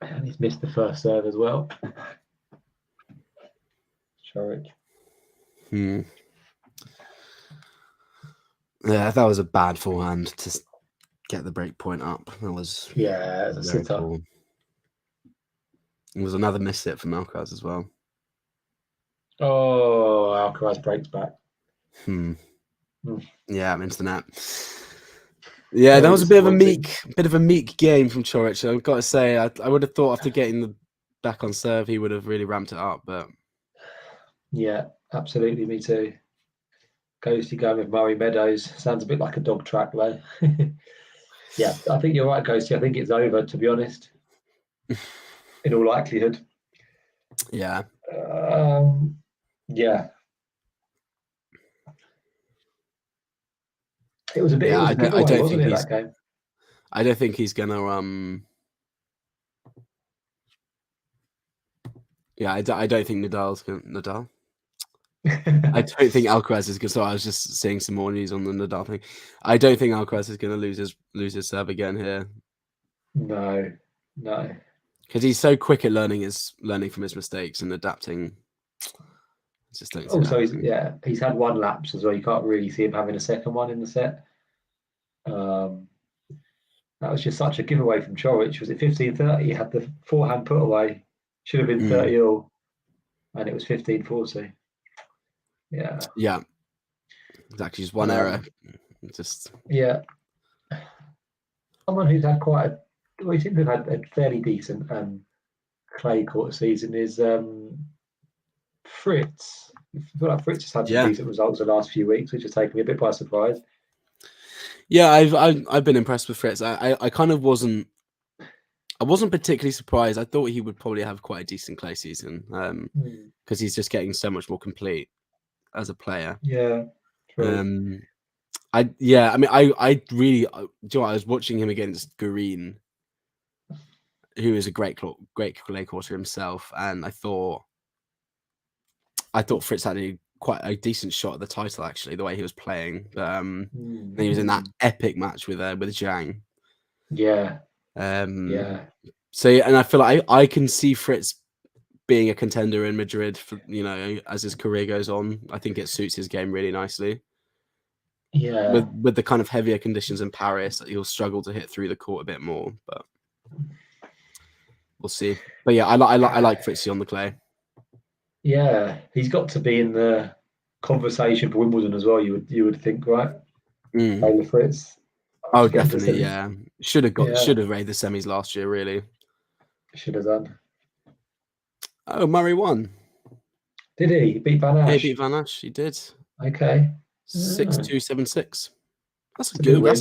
And he's missed the first serve as well. Coric. Yeah, that was a bad forehand to get the break point up. That was it's a sitter. Cool. It was another miss hit from Alcaraz as well. Oh, Alcaraz breaks back. Yeah, I'm into the net. Yeah, that was a bit of a meek game from Coric. I've got to say, I would have thought after getting the back on serve, he would have really ramped it up. But yeah, absolutely, me too. Ghosty going with Murray Meadows sounds a bit like a dog track though. Yeah, I think you're right, Ghosty. I think it's over, to be honest. In all likelihood. Yeah. Yeah. It was a bit. Yeah, I don't think that game. I don't think he's gonna. Yeah, I don't think Nadal. I don't think Alcaraz is good. So I was just seeing some more news on the Nadal thing. I don't think Alcaraz is going to lose his serve again here. No, because he's so quick at learning from his mistakes and adapting. Just don't. Also, he's had one lapse as well. You can't really see him having a second one in the set. That was just such a giveaway from Coric. Was it 15-30? He had the forehand put away. Should have been 30-all, and it was 15-40. Yeah. Yeah. Exactly. Just one error. Just. Yeah. Someone who's had he seems to have had a fairly decent clay court season is Fritz. I feel like Fritz has had some decent results the last few weeks, which has taken me a bit by surprise. Yeah, I've been impressed with Fritz. I kind of wasn't. I wasn't particularly surprised. I thought he would probably have quite a decent clay season because he's just getting so much more complete as a player. Yeah. True. I really, I was watching him against Garin, who is a great clay courter himself, and I thought Fritz had quite a decent shot at the title actually, the way he was playing. Then he was in that epic match with Zhang. Yeah. So, and I feel like I can see Fritz being a contender in Madrid for, as his career goes on. I think it suits his game really nicely. Yeah. With the kind of heavier conditions in Paris, he'll struggle to hit through the court a bit more, but we'll see. But yeah, I like Fritzy on the clay. Yeah, he's got to be in the conversation for Wimbledon as well. You would think, right? Taylor Fritz. Oh, definitely, yeah. Should have made the semis last year, really. Should have done. Oh, Murray won. Did he? He beat Van Ash. Yeah, he beat Van Ash. He did. Okay. 6-2, 7-6. That's a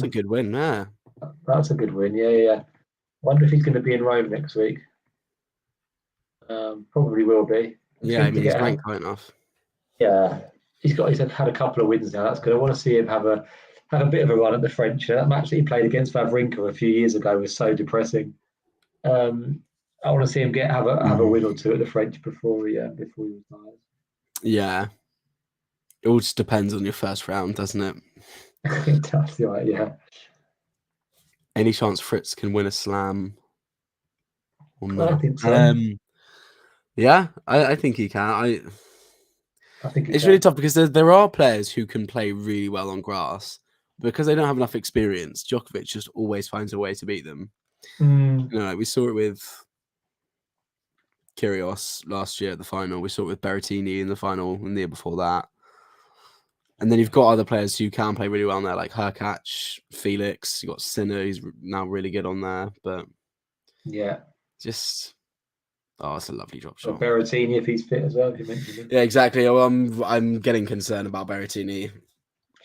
good win. Yeah. That's a good win. Yeah. Wonder if he's going to be in Rome next week. Probably will be. Yeah, I mean, he's ranked high enough. Yeah, he's had a couple of wins now. That's good. I want to see him have a bit of a run at the French. That match that he played against Wawrinka a few years ago was so depressing. I want to see him have a win or two at the French before he retires. Yeah, it all just depends on your first round, doesn't it? It does, right? Yeah. Any chance Fritz can win a slam? Or no? I think so. Yeah, I think he can. I think it's really tough because there are players who can play really well on grass, because they don't have enough experience. Djokovic just always finds a way to beat them. You know, like we saw it with Kyrgios last year at the final. We saw it with Berrettini in the final and the year before that. And then you've got other players who can play really well on there, like Hurkacz, Felix. You've got Sinner, who's now really good on there. But yeah, just it's a lovely drop shot. Berrettini, if he's fit as well, if you mentioned him. Yeah, exactly. I'm getting concerned about Berrettini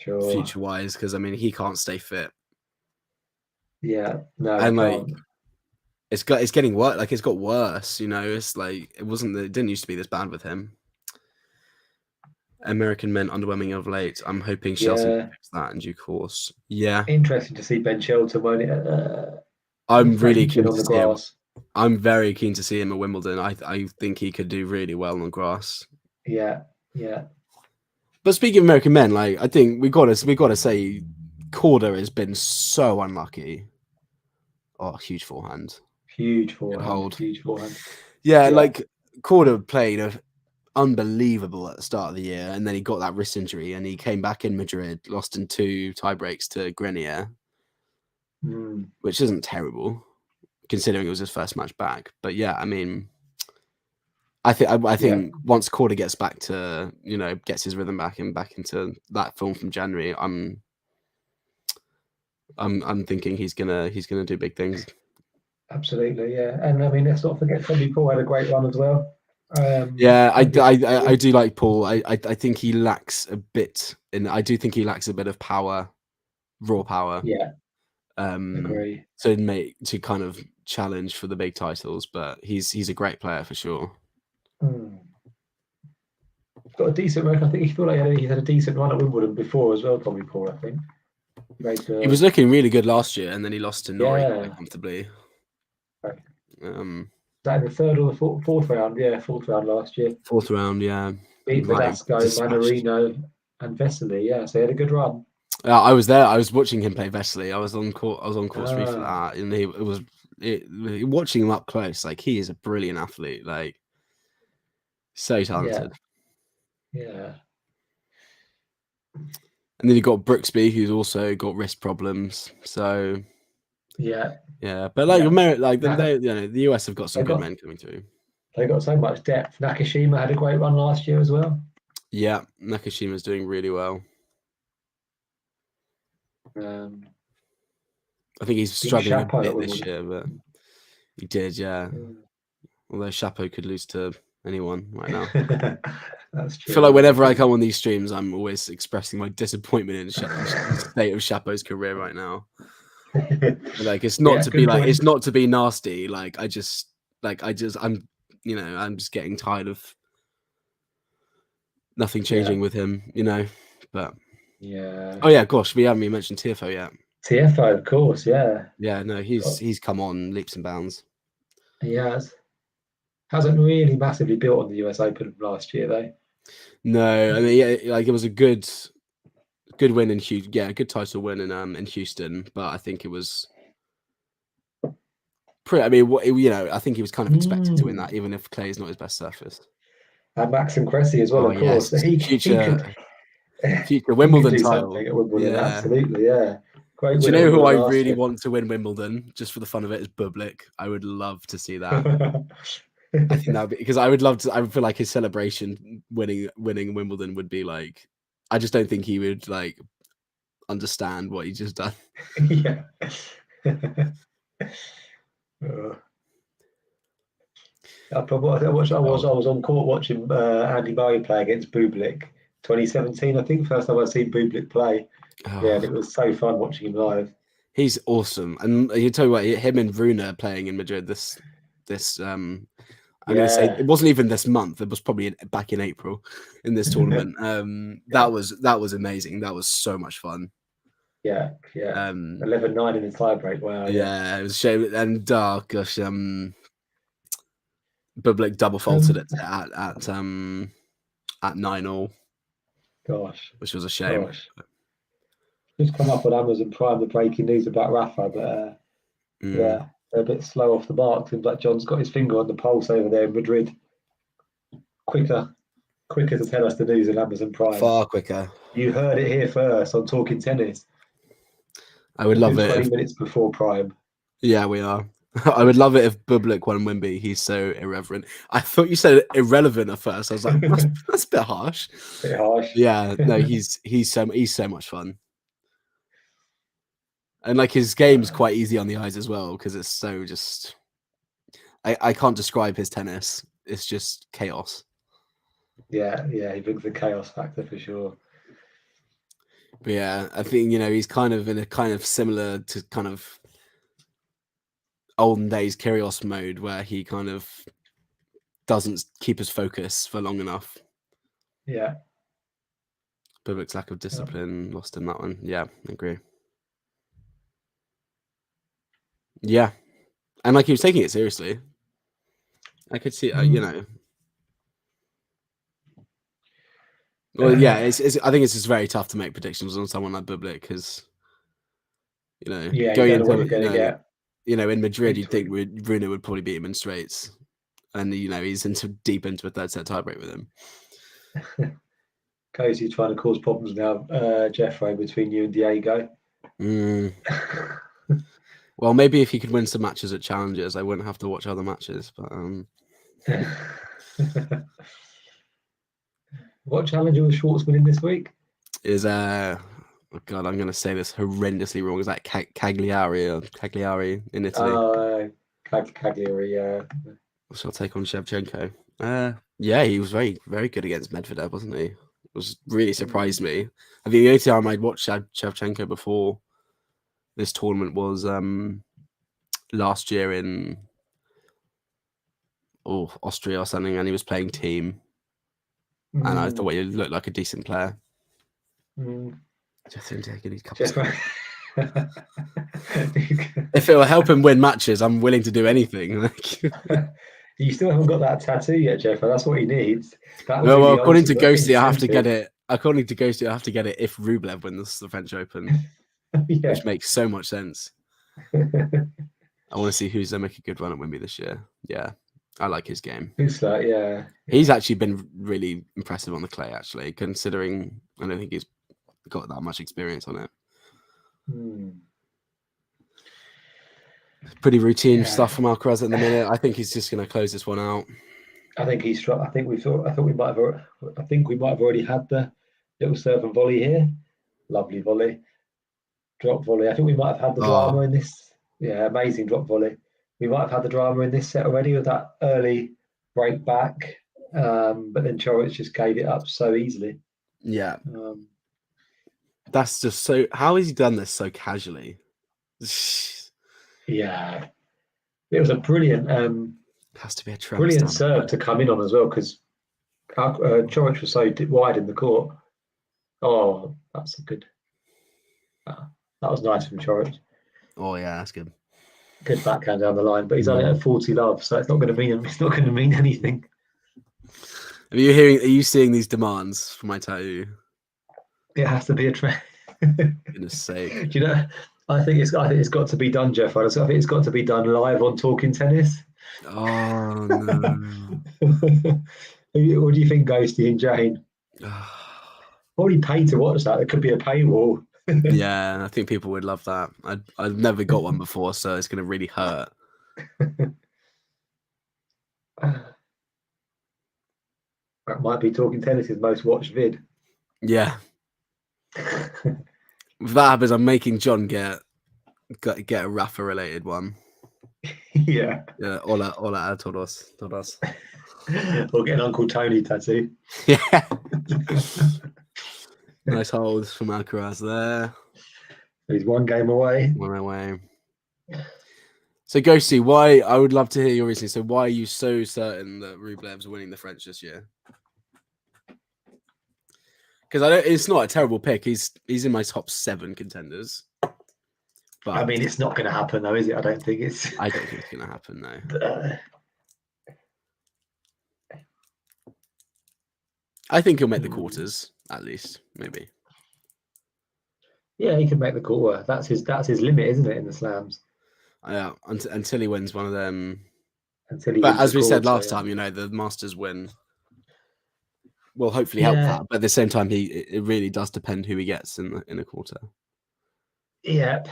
future-wise, because I mean he can't stay fit. Yeah, no, and like it's getting worse. Like it's got worse. You know, it's like it didn't used to be this bad with him. American men underwhelming of late. I'm hoping Chelsea can fix that in due course. Yeah, interesting to see Ben Shelton won't it. I'm really keen to see him. I'm very keen to see him at Wimbledon. I think he could do really well on grass. Yeah. But speaking of American men, like I think we got to say, Korda has been so unlucky. Oh, huge forehand. Huge forehand. Yeah, like Korda played unbelievable at the start of the year, and then he got that wrist injury, and he came back in Madrid, lost in 2 tie breaks to Grenier, which isn't terrible considering it was his first match back. But yeah, I mean, I think once Korda gets back to, you know, gets his rhythm back and back into that form from January, I'm thinking he's gonna do big things. Absolutely, yeah. And I mean, let's not forget Tommy Paul had a great run as well. I do like Paul. I think he lacks a bit, and I do think he lacks a bit of power, raw power. Yeah. Agree. To kind of challenge for the big titles, but he's a great player for sure. Got a decent record. I think he had a decent run at Wimbledon before as well, Tommy Paul, I think. He was looking really good last year, and then he lost to Norrie quite comfortably. Right. Is that in the 3rd or the 4th round? Yeah, 4th round last year. 4th round, yeah. Beat Verdasco, Manarino, and Vesely. Yeah, so he had a good run. I was there. I was watching him play Vesely. I was on course 3 for that, and watching him up close. Like he is a brilliant athlete. Like so talented. Yeah. And then you got Brooksby, who's also got wrist problems. So yeah. But like the US have got some good men coming through. They got so much depth. Nakashima had a great run last year as well. Yeah, Nakashima's doing really well. I think he's struggling a bit this year, but he did, yeah. Although Chapo could lose to anyone right now. That's true. I feel like whenever I come on these streams, I'm always expressing my disappointment in the state of Chapo's career right now. Like it's not it's not to be nasty. I'm just getting tired of nothing changing with him, you know. But oh yeah, gosh, we haven't even mentioned TFO yet. TFO, of course, yeah. Yeah, no, he's come on leaps and bounds. He hasn't really massively built on the US Open last year though. No, I mean, like it was a good win in Houston. Yeah, a good title win in Houston, but I think it was pretty. I mean, I think he was kind of expected to win that, even if clay is not his best surface. And Maxim Cressy as well, of course. Future Wimbledon title. At Wimbledon, absolutely, yeah. Great. Do you know who I really want to win Wimbledon just for the fun of it? Is Bublik. I would love to see that. I think that because I would love to. I would feel like his celebration winning Wimbledon would be like. I just don't think he would like understand what he just done. Yeah. I was on court watching Andy Murray play against Bublik 2017. I think first time I've seen Bublik play. Yeah, and it was so fun watching him live. He's awesome, and you tell you what, him and Rune playing in Madrid this I'm going to say it wasn't even this month. It was probably back in April in this tournament. That was amazing. That was so much fun. Yeah. 11-9 in the tiebreak. Wow. Yeah, it was a shame. And gosh, Bublik double faulted it at 9-all. Gosh, which was a shame. Just come up on Amazon Prime the breaking news about Rafa, but yeah, they're a bit slow off the mark. Seems like John's got his finger on the pulse over there in Madrid. Quicker to tell us the news on Amazon Prime. Far quicker. You heard it here first on Talking Tennis. I would love it. 20 minutes before Prime. Yeah, we are. I would love it if Bublik won Wimby. He's so irreverent. I thought you said irrelevant at first. I was like, that's a bit harsh. Bit harsh. Yeah, no, he's so much fun. And like his game's quite easy on the eyes as well because it's so just. I can't describe his tennis. It's just chaos. Yeah, he brings the chaos factor for sure. But yeah, I think he's kind of in a kind of similar to kind of olden days Kyrgios mode where he kind of doesn't keep his focus for long enough. Yeah. Bublik's lack of discipline lost in that one. Yeah, I agree. Yeah, and like he was taking it seriously. I could see, Well, yeah, I think it's just very tough to make predictions on someone like Bublik because, going into in Madrid, you'd think Rune would probably beat him in straights, and he's deep into a third set tiebreak with him. Cozy's trying to cause problems now, Jeffrey, between you and Diego. Well, maybe if he could win some matches at Challengers, I wouldn't have to watch other matches. But what challenger was Schwartz winning this week? Is oh God, I'm going to say this horrendously wrong. Is that Cagliari in Italy? Cagliari, yeah. Shall take on Shevchenko. Yeah, he was very, very good against Medvedev, wasn't he? It was really surprised me. I think the only time I'd watched Shevchenko before this tournament was last year in Austria or something, and he was playing team. And I thought he looked like a decent player. Just taking these couple if it will help him win matches, I'm willing to do anything. You still haven't got that tattoo yet, Jeff. That's what he needs. Well, according to Ghosty, I have to get it. According to Ghosty, I have to get it if Rublev wins the French Open, which makes so much sense. I want to see who's going to make a good run at Wimby this year. Yeah, I like his game. Who's that? Yeah. He's actually been really impressive on the clay, actually, considering I don't think he's got that much experience on it. Pretty routine stuff from Alcaraz at the minute. I think he's just going to close this one out. I think he's. I think we might have already had the little serve and volley here. Lovely volley, drop volley. I think we might have had the drama in this. Yeah, amazing drop volley. We might have had the drama in this set already with that early break back, but then Coric just gave it up so easily. Yeah, that's just so. How has he done this so casually? Yeah, it was a brilliant. Has to be a brilliant serve to come in on as well because Coric was so wide in the court. Oh, that's a good. That was nice from Coric. Oh yeah, that's good. Good backhand down the line, but he's only at 40 love, so it's not going to mean anything. Are you seeing these demands for my tattoo? It has to be a trend. Goodness sake! Do you know? I think it's got to be done, Jeff. I think it's got to be done live on Talking Tennis. Oh no! What do you think, Ghosty and Jane? Already paid to watch that. It could be a paywall. Yeah, I think people would love that. I've never got one before, so it's going to really hurt. That might be Talking Tennis's most watched vid. Yeah. If that happens, I'm making John get a Rafa related one. Yeah. Yeah, hola todos. Or get an Uncle Tony tattoo. Yeah. Nice holds from Alcaraz there. He's one game away. One away. So Ghosty, why? I would love to hear your reasoning. So why are you so certain that Rublev's winning the French this year? Because it's not a terrible pick. He's in my top 7 contenders. But I mean, it's not going to happen, though, is it? I don't think it's. I don't think it's going to happen, no. I think he'll make the quarters at least, maybe. Yeah, he can make the quarter. That's his limit, isn't it, in the slams? Yeah, until he wins one of them. But as we said last time, the Masters win will hopefully help that. But at the same time, it really does depend who he gets in a quarter. Yeah.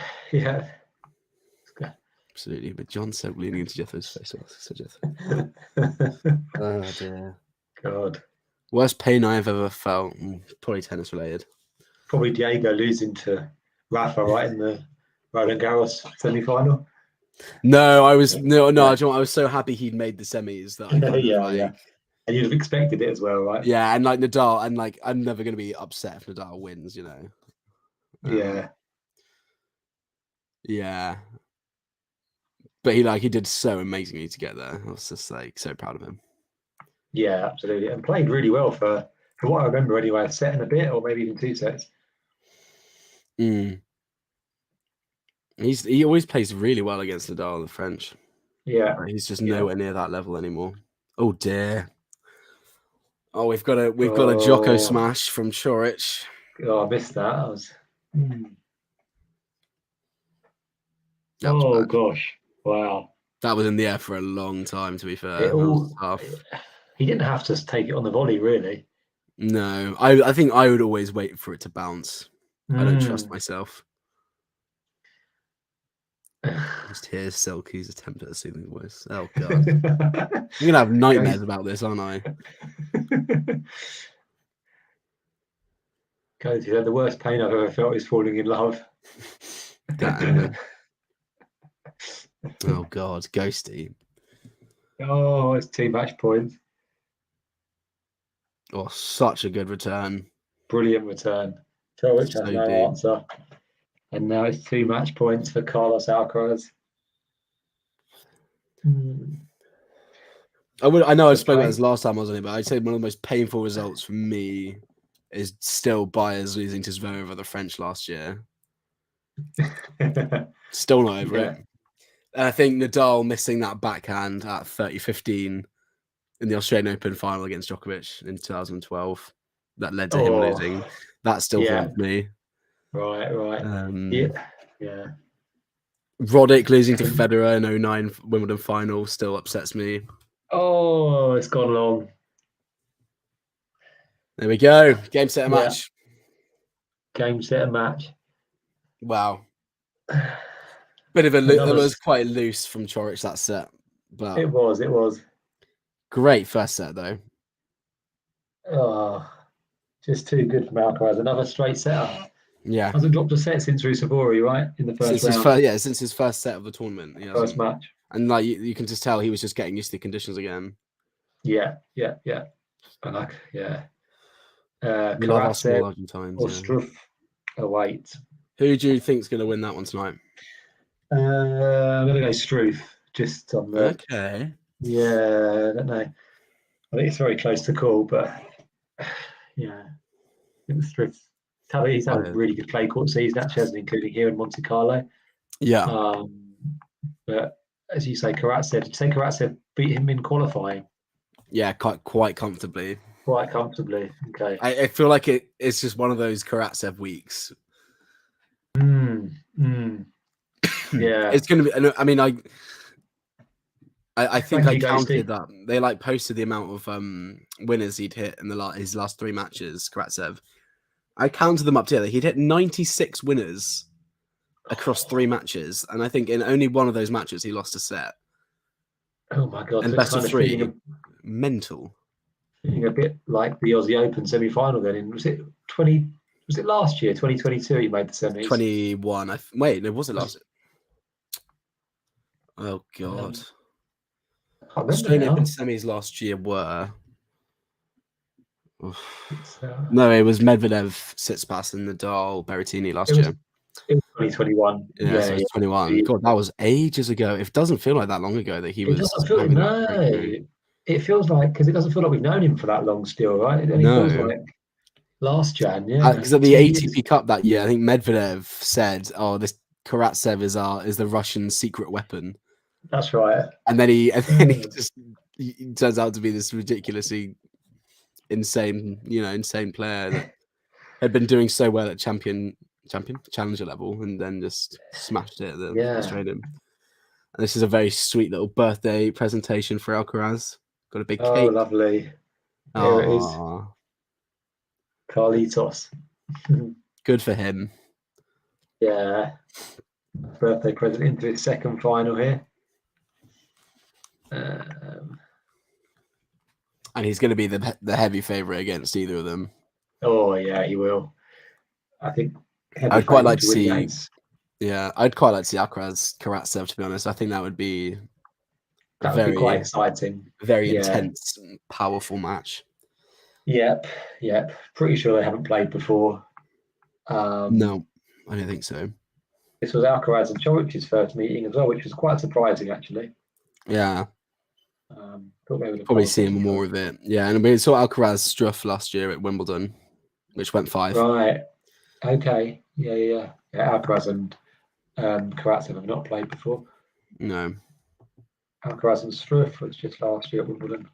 Absolutely. But John's so leaning into Jethro's face. Oh dear. God. Worst pain I've ever felt. Probably tennis related. Probably Diego losing to Rafa right in the Roland Garros semi-final. No, I was I was so happy he'd made the semis that I yeah. And you'd have expected it as well, right? Yeah, and Nadal, and I'm never going to be upset if Nadal wins, Yeah. Yeah. But he did so amazingly to get there. I was just so proud of him. Yeah, absolutely, and played really well for what I remember anyway. A set and a bit, or maybe even 2 sets. He always plays really well against Nadal, the French. Yeah, but he's just nowhere near that level anymore. Oh dear. Oh, we've got a Jocko smash from Coric. Oh, I missed that. That was bad. Gosh! Wow. That was in the air for a long time. To be fair, he didn't have to take it on the volley, really. No, I think I would always wait for it to bounce. I don't trust myself. Just hear Selkie's attempt at a soothing voice. Oh god, I'm gonna have nightmares about this, aren't I? Cody said the worst pain I've ever felt is falling in love. Oh god, Ghosty. Oh, it's 2 match points. Oh, such a good return. Brilliant return. Coric has no answer. And now it's 2 match points for Carlos Alcaraz. I know I spoke about this last time I was on it, but I'd say one of the most painful results for me is still Baez losing to Zverev of the French last year. Still not over it. And I think Nadal missing that backhand at 30-15 in the Australian Open final against Djokovic in 2012 that led to him losing. That still haunts me. Right. Yeah. Roddick losing to Federer in 2009 Wimbledon final still upsets me. Oh, it's gone long. There we go. Game, set, and match. Game, set, and match. Wow. Bit of it was quite loose from Coric, that set. But it was. Great first set, though. Oh, just too good from Alcaraz. Another straight setter. Yeah. Hasn't dropped a set since Ruusuvuori, right? In the first round. Since his first set of the tournament. First match. And you can just tell he was just getting used to the conditions again. Yeah. And Karatsev or Struff await. Who do you think's going to win that one tonight? I'm going to go Struff. Just on the. Okay. Yeah, I don't know. I think it's very close to call, but yeah, I think Struff. He's had a really good clay court season, actually, hasn't he, including here in Monte Carlo. Yeah. But as you say, Karatsev beat him in qualifying. Yeah, quite comfortably. Quite comfortably. Okay. I feel like it's just one of those Karatsev weeks. Yeah. It's going to be. I mean, I think I counted that they posted the amount of winners he'd hit in his last 3 matches. Karatsev. I counted them up together. He'd hit 96 winners across 3 matches, and I think in only one of those matches he lost a set. Oh my god! And best of 3. Mental. A bit like the Aussie Open semi-final. Then was it last year, 2022? He made the semis. 21. Wait, no, was it last? Oh God. I can't remember Australian now. Open semis last year were. No, it was Medvedev, Tsitsipas, and Nadal, Berrettini last year. It was 2021. Yeah, so it was 21. God, that was ages ago. It doesn't feel like that long ago that he was. It doesn't feel it feels like, because it doesn't feel like we've known him for that long still, right? It only feels like last Jan, yeah. Because at the ATP Cup that year, I think Medvedev said, "Oh, this Karatsev is the Russian secret weapon." That's right. And then he turns out to be this ridiculously insane player that had been doing so well at challenger level, and then just smashed it at the Australian. And this is a very sweet little birthday presentation for Alcaraz. Got a big cake. Oh, lovely. There it is. Carlitos. Good for him. Yeah. Birthday present into his second final here. And he's going to be the heavy favourite against either of them. Oh, yeah, he will. I think I'd quite like to see... Yeah, I'd quite like to see Alcaraz Karatsev, to be honest. I think that would be be quite exciting. Very intense, powerful match. Yep. Pretty sure they haven't played before. No, I don't think so. This was Alcaraz and Coric's first meeting as well, which was quite surprising, actually. Yeah. Probably seeing more of it. Yeah, and we saw Alcaraz Struff last year at Wimbledon, which went 5. Right. Okay. Yeah. Alcaraz and Karatsev have not played before. No. Alcaraz and Struff was just last year at Wimbledon.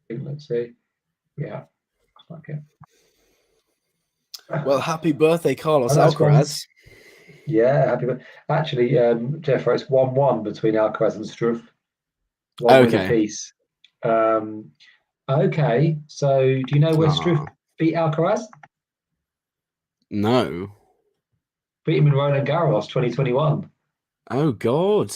Let's see. Yeah. Okay. Well, happy birthday, Carlos Alcaraz. Yeah, happy birthday. Actually, Jeffrey, it's 1-1 between Alcaraz and Struff. Okay. Win apiece. Okay. So, do you know where Struff beat Alcaraz? No. Beat him in Roland Garros 2021. Oh God.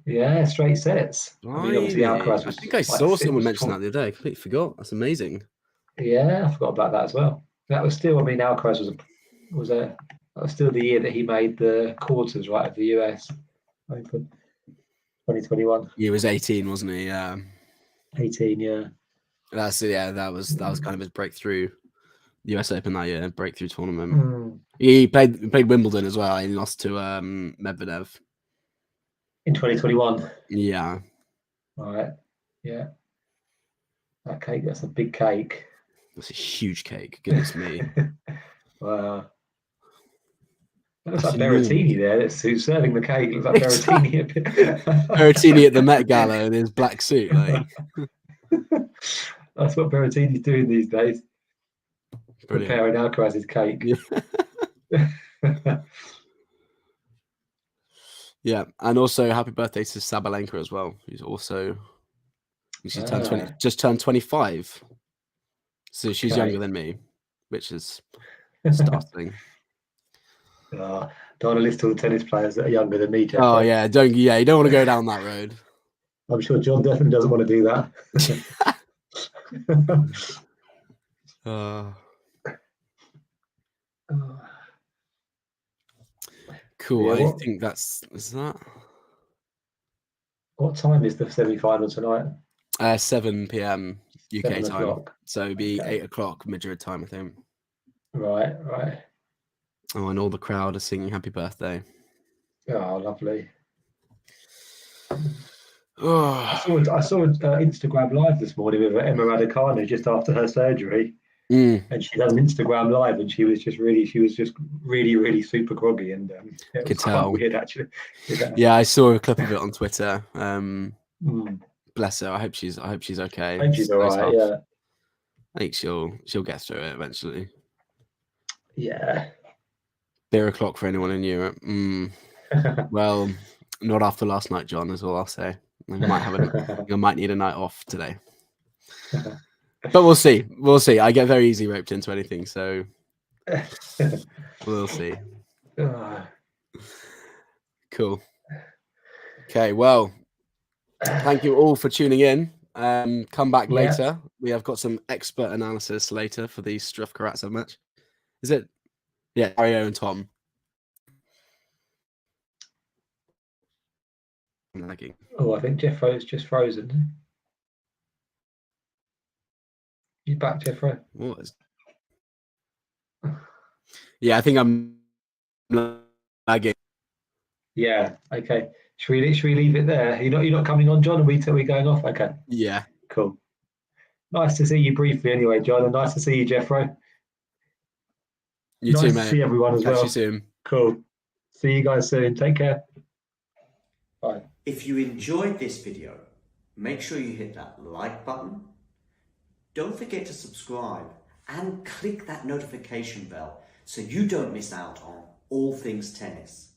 Yeah, straight sets. I mean, obviously Alcaraz was, I think I saw someone mention that the other day. I completely forgot. That's amazing. Yeah, I forgot about that as well. That was still, I mean, Alcaraz that was still the year that he made the quarters, right, of the US Open 2021. He was 18, wasn't he? Yeah. 18, yeah. That was kind of his breakthrough US Open that year, breakthrough tournament. He played Wimbledon as well. He lost to Medvedev in 2021. Yeah. All right. Yeah. That cake, that's a big cake. That's a huge cake. Goodness me. Wow. That looks like Berrettini there. Who's serving the cake. Looks like Berrettini. Berrettini at the Met Gala in his black suit. Like. That's what Berrettini's doing these days. Brilliant. Preparing Alcaraz's cake. Yeah, and also happy birthday to Sabalenka as well, who's also just turned 25. So she's younger than me, which is startling. Don't want to list all the tennis players that are younger than me, Jeff. Oh yeah, you don't want to go down that road. I'm sure John definitely doesn't want to do that. Cool. Yeah, I think is that. What time is the semi-final tonight? 7 p.m. UK time. O'clock. So it'd be 8 o'clock Madrid time, I think. Right. Oh, and all the crowd are singing happy birthday. Oh, lovely. I saw Instagram Live this morning with Emma Raducanu just after her surgery. And she had an Instagram Live, and she was just really super groggy, and it was quite weird actually. Yeah, I saw a clip of it on Twitter. Bless her. I hope she's okay. I hope she's all right. Yeah, I think she'll get through it eventually. Yeah. Beer o'clock for anyone in Europe. Well, not after last night, John. Is all I'll say. I might need a night off today. But we'll see. I get very easily roped into anything, so we'll see. Cool. Okay, well, thank you all for tuning in. come back Yeah. later. We have got some expert analysis later for the Struff Karatsev match. Is it? Yeah, Mario and Tom. I'm lagging. Oh, I think Jeffro's just frozen. You back, Jeffro? What is... Yeah, I think I'm lagging. Yeah. Okay. Should we leave it there? You're not coming on, John? Are we going off? Okay. Yeah. Cool. Nice to see you briefly, anyway, John, and nice to see you, Jeffro. You nice too, to mate. see everyone as Catch well. you soon. Cool. See you guys soon. Take care. Bye. If you enjoyed this video, make sure you hit that like button. Don't forget to subscribe and click that notification bell so you don't miss out on all things tennis.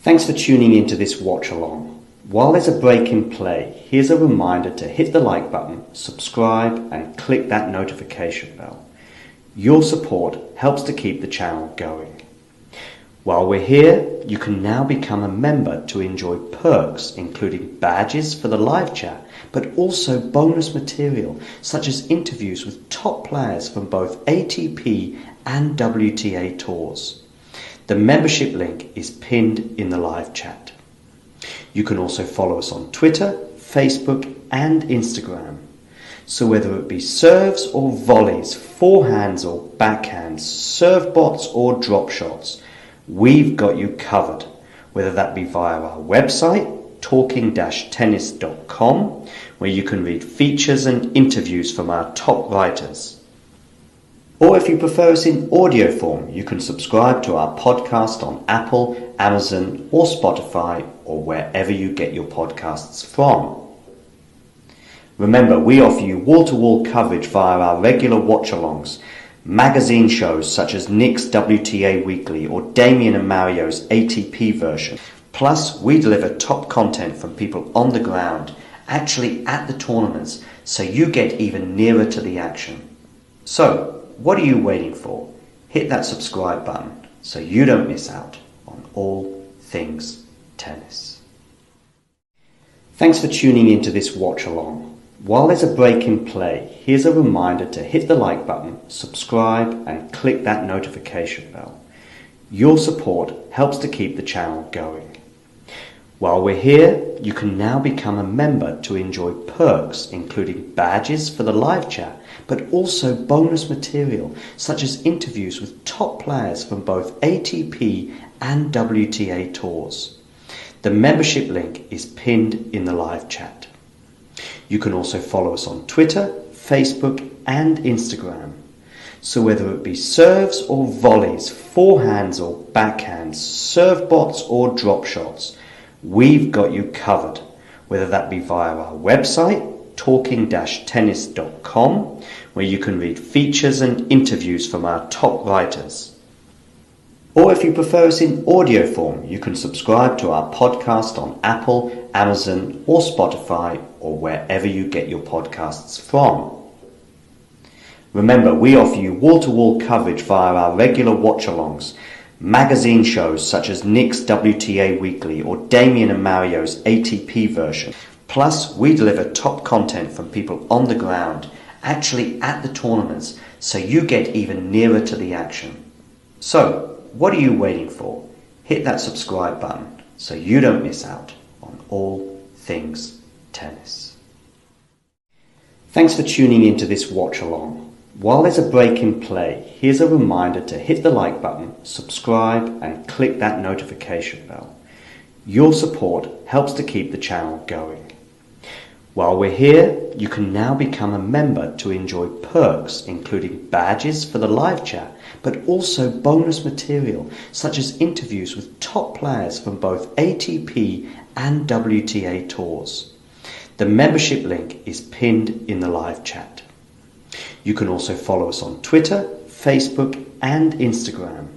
Thanks for tuning into this watch along. While there's a break in play, here's a reminder to hit the like button, subscribe and click that notification bell. Your support helps to keep the channel going. While we're here, you can now become a member to enjoy perks including badges for the live chat, but also bonus material such as interviews with top players from both ATP and WTA tours. The membership link is pinned in the live chat. You can also follow us on Twitter, Facebook and Instagram. So whether it be serves or volleys, forehands or backhands, serve bots or drop shots, we've got you covered, whether that be via our website, talking-tennis.com, where you can read features and interviews from our top writers. Or if you prefer us in audio form, you can subscribe to our podcast on Apple, Amazon or Spotify or wherever you get your podcasts from. Remember, we offer you wall-to-wall coverage via our regular watch-alongs, magazine shows such as Nick's WTA Weekly or Damien and Mario's ATP version. Plus, we deliver top content from people on the ground, actually at the tournaments, so you get even nearer to the action. So, what are you waiting for? Hit that subscribe button so you don't miss out on all things tennis. Thanks for tuning into this watch along. While there's a break in play, here's a reminder to hit the like button, subscribe and click that notification bell. Your support helps to keep the channel going. While we're here, you can now become a member to enjoy perks including badges for the live chat, but also bonus material such as interviews with top players from both ATP and WTA tours. The membership link is pinned in the live chat. You can also follow us on Twitter, Facebook and Instagram. So whether it be serves or volleys, forehands or backhands, serve bots or drop shots, we've got you covered, whether that be via our website, talking-tennis.com, where you can read features and interviews from our top writers. Or if you prefer us in audio form, you can subscribe to our podcast on Apple, Amazon or Spotify or wherever you get your podcasts from. Remember, we offer you wall-to-wall coverage via our regular watch-alongs, magazine shows such as Nick's WTA Weekly or Damien and Mario's ATP version. Plus, we deliver top content from people on the ground, actually at the tournaments, so you get even nearer to the action. So, what are you waiting for? Hit that subscribe button so you don't miss out on all things tennis. Thanks for tuning into this watch along. While there's a break in play, here's a reminder to hit the like button, subscribe and click that notification bell. Your support helps to keep the channel going. While we're here, you can now become a member to enjoy perks including badges for the live chat, but also bonus material such as interviews with top players from both ATP and WTA tours. The membership link is pinned in the live chat. You can also follow us on Twitter, Facebook and Instagram.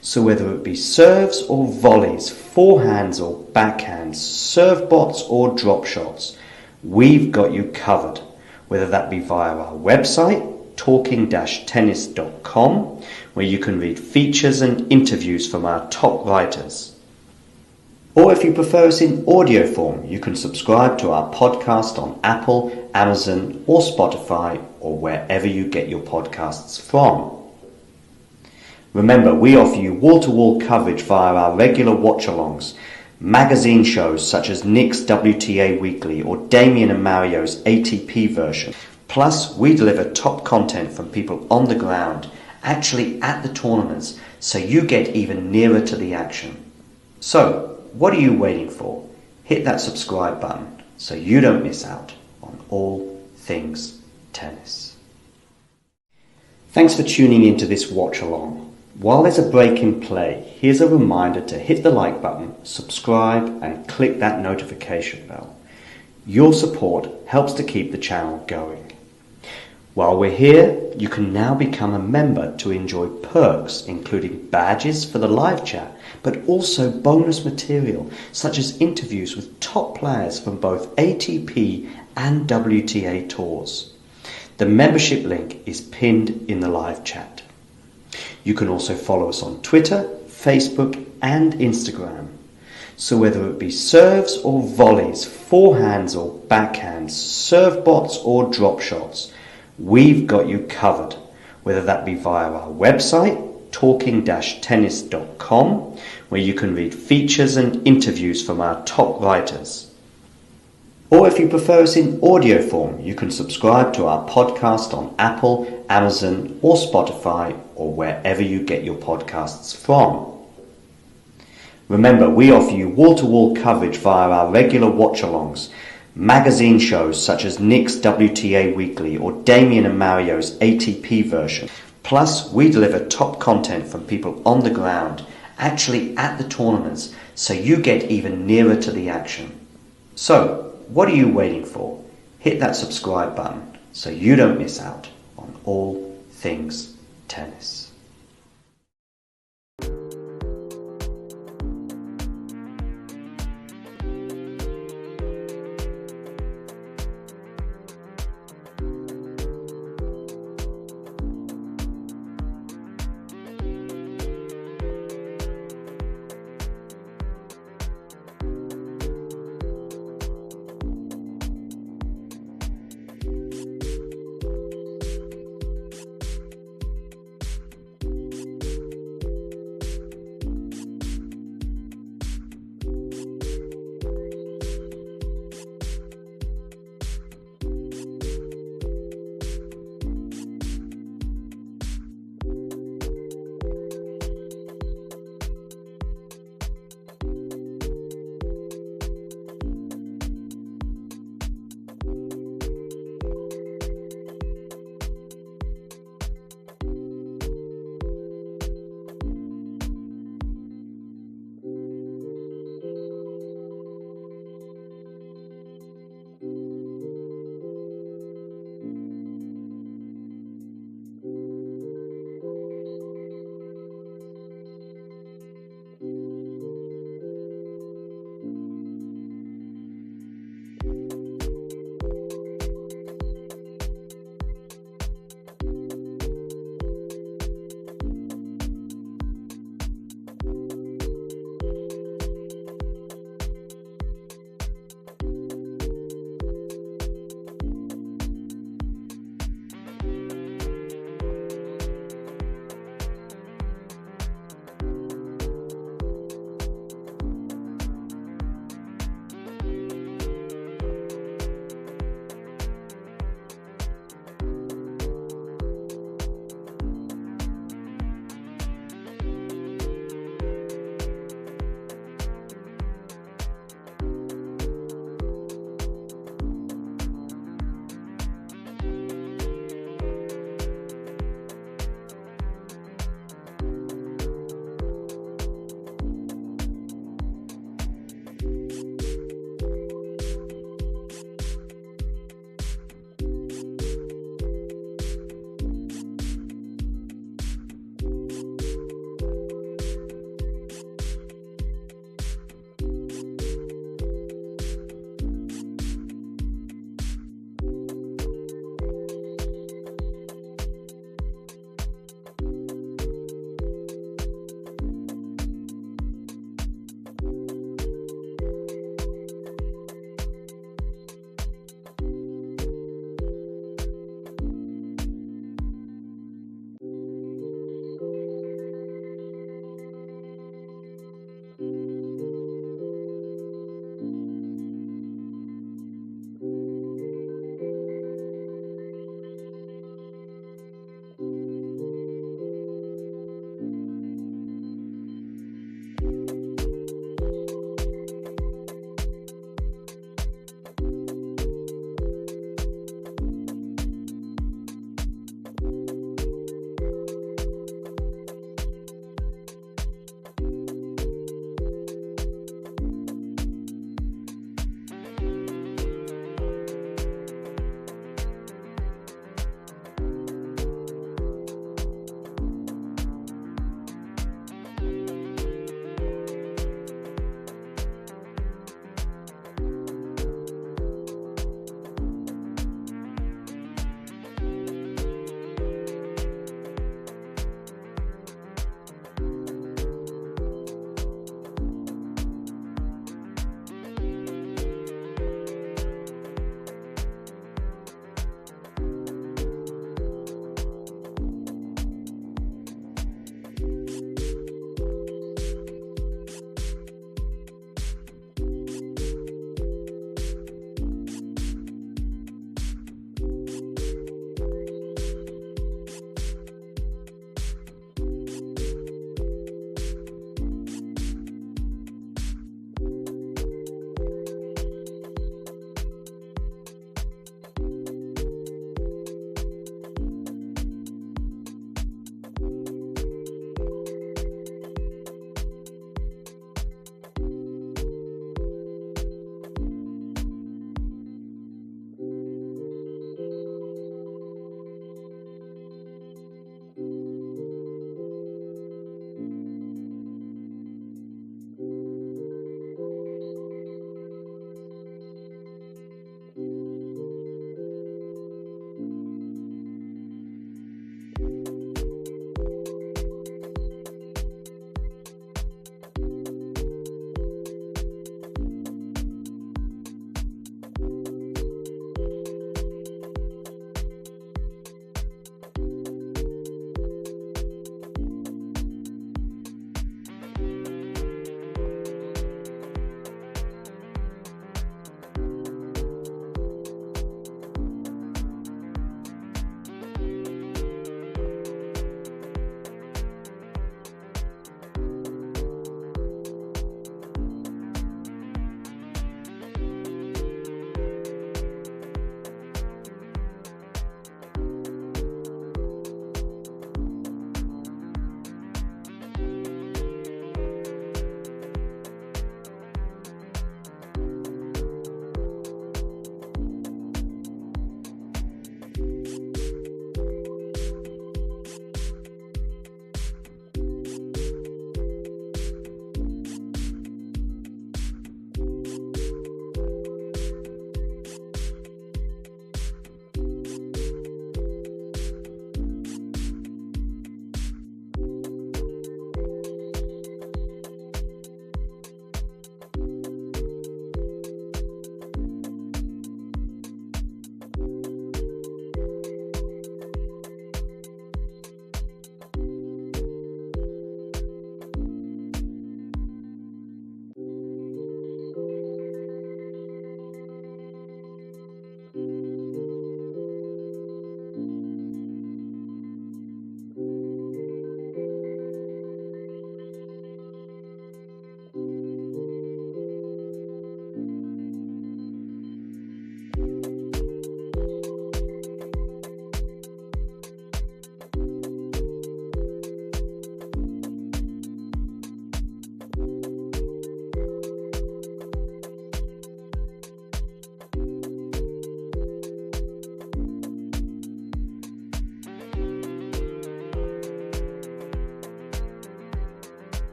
So whether it be serves or volleys, forehands or backhands, serve bots or drop shots, we've got you covered, whether that be via our website, talking-tennis.com, where you can read features and interviews from our top writers. Or if you prefer us in audio form, you can subscribe to our podcast on Apple, Amazon or Spotify or wherever you get your podcasts from. Remember, we offer you wall-to-wall coverage via our regular watch-alongs, magazine shows such as Nick's WTA Weekly or Damien and Mario's ATP version. Plus, we deliver top content from people on the ground, actually at the tournaments, so you get even nearer to the action. So, what are you waiting for? Hit that subscribe button so you don't miss out on all things tennis. Thanks for tuning into this watch along. While there's a break in play, here's a reminder to hit the like button, subscribe and click that notification bell. Your support helps to keep the channel going. While we're here, you can now become a member to enjoy perks including badges for the live chat, but also bonus material such as interviews with top players from both ATP and WTA tours. The membership link is pinned in the live chat. You can also follow us on Twitter, Facebook and Instagram. So whether it be serves or volleys, forehands or backhands, serve bots or drop shots, we've got you covered, whether that be via our website, talking-tennis.com, where you can read features and interviews from our top writers. Or if you prefer us in audio form, you can subscribe to our podcast on Apple, Amazon or Spotify or wherever you get your podcasts from. Remember, we offer you wall-to-wall coverage via our regular watch-alongs, magazine shows such as Nick's WTA Weekly or Damien and Mario's ATP version. Plus, we deliver top content from people on the ground, actually at the tournaments, so you get even nearer to the action. So, what are you waiting for? Hit that subscribe button so you don't miss out on all things tennis.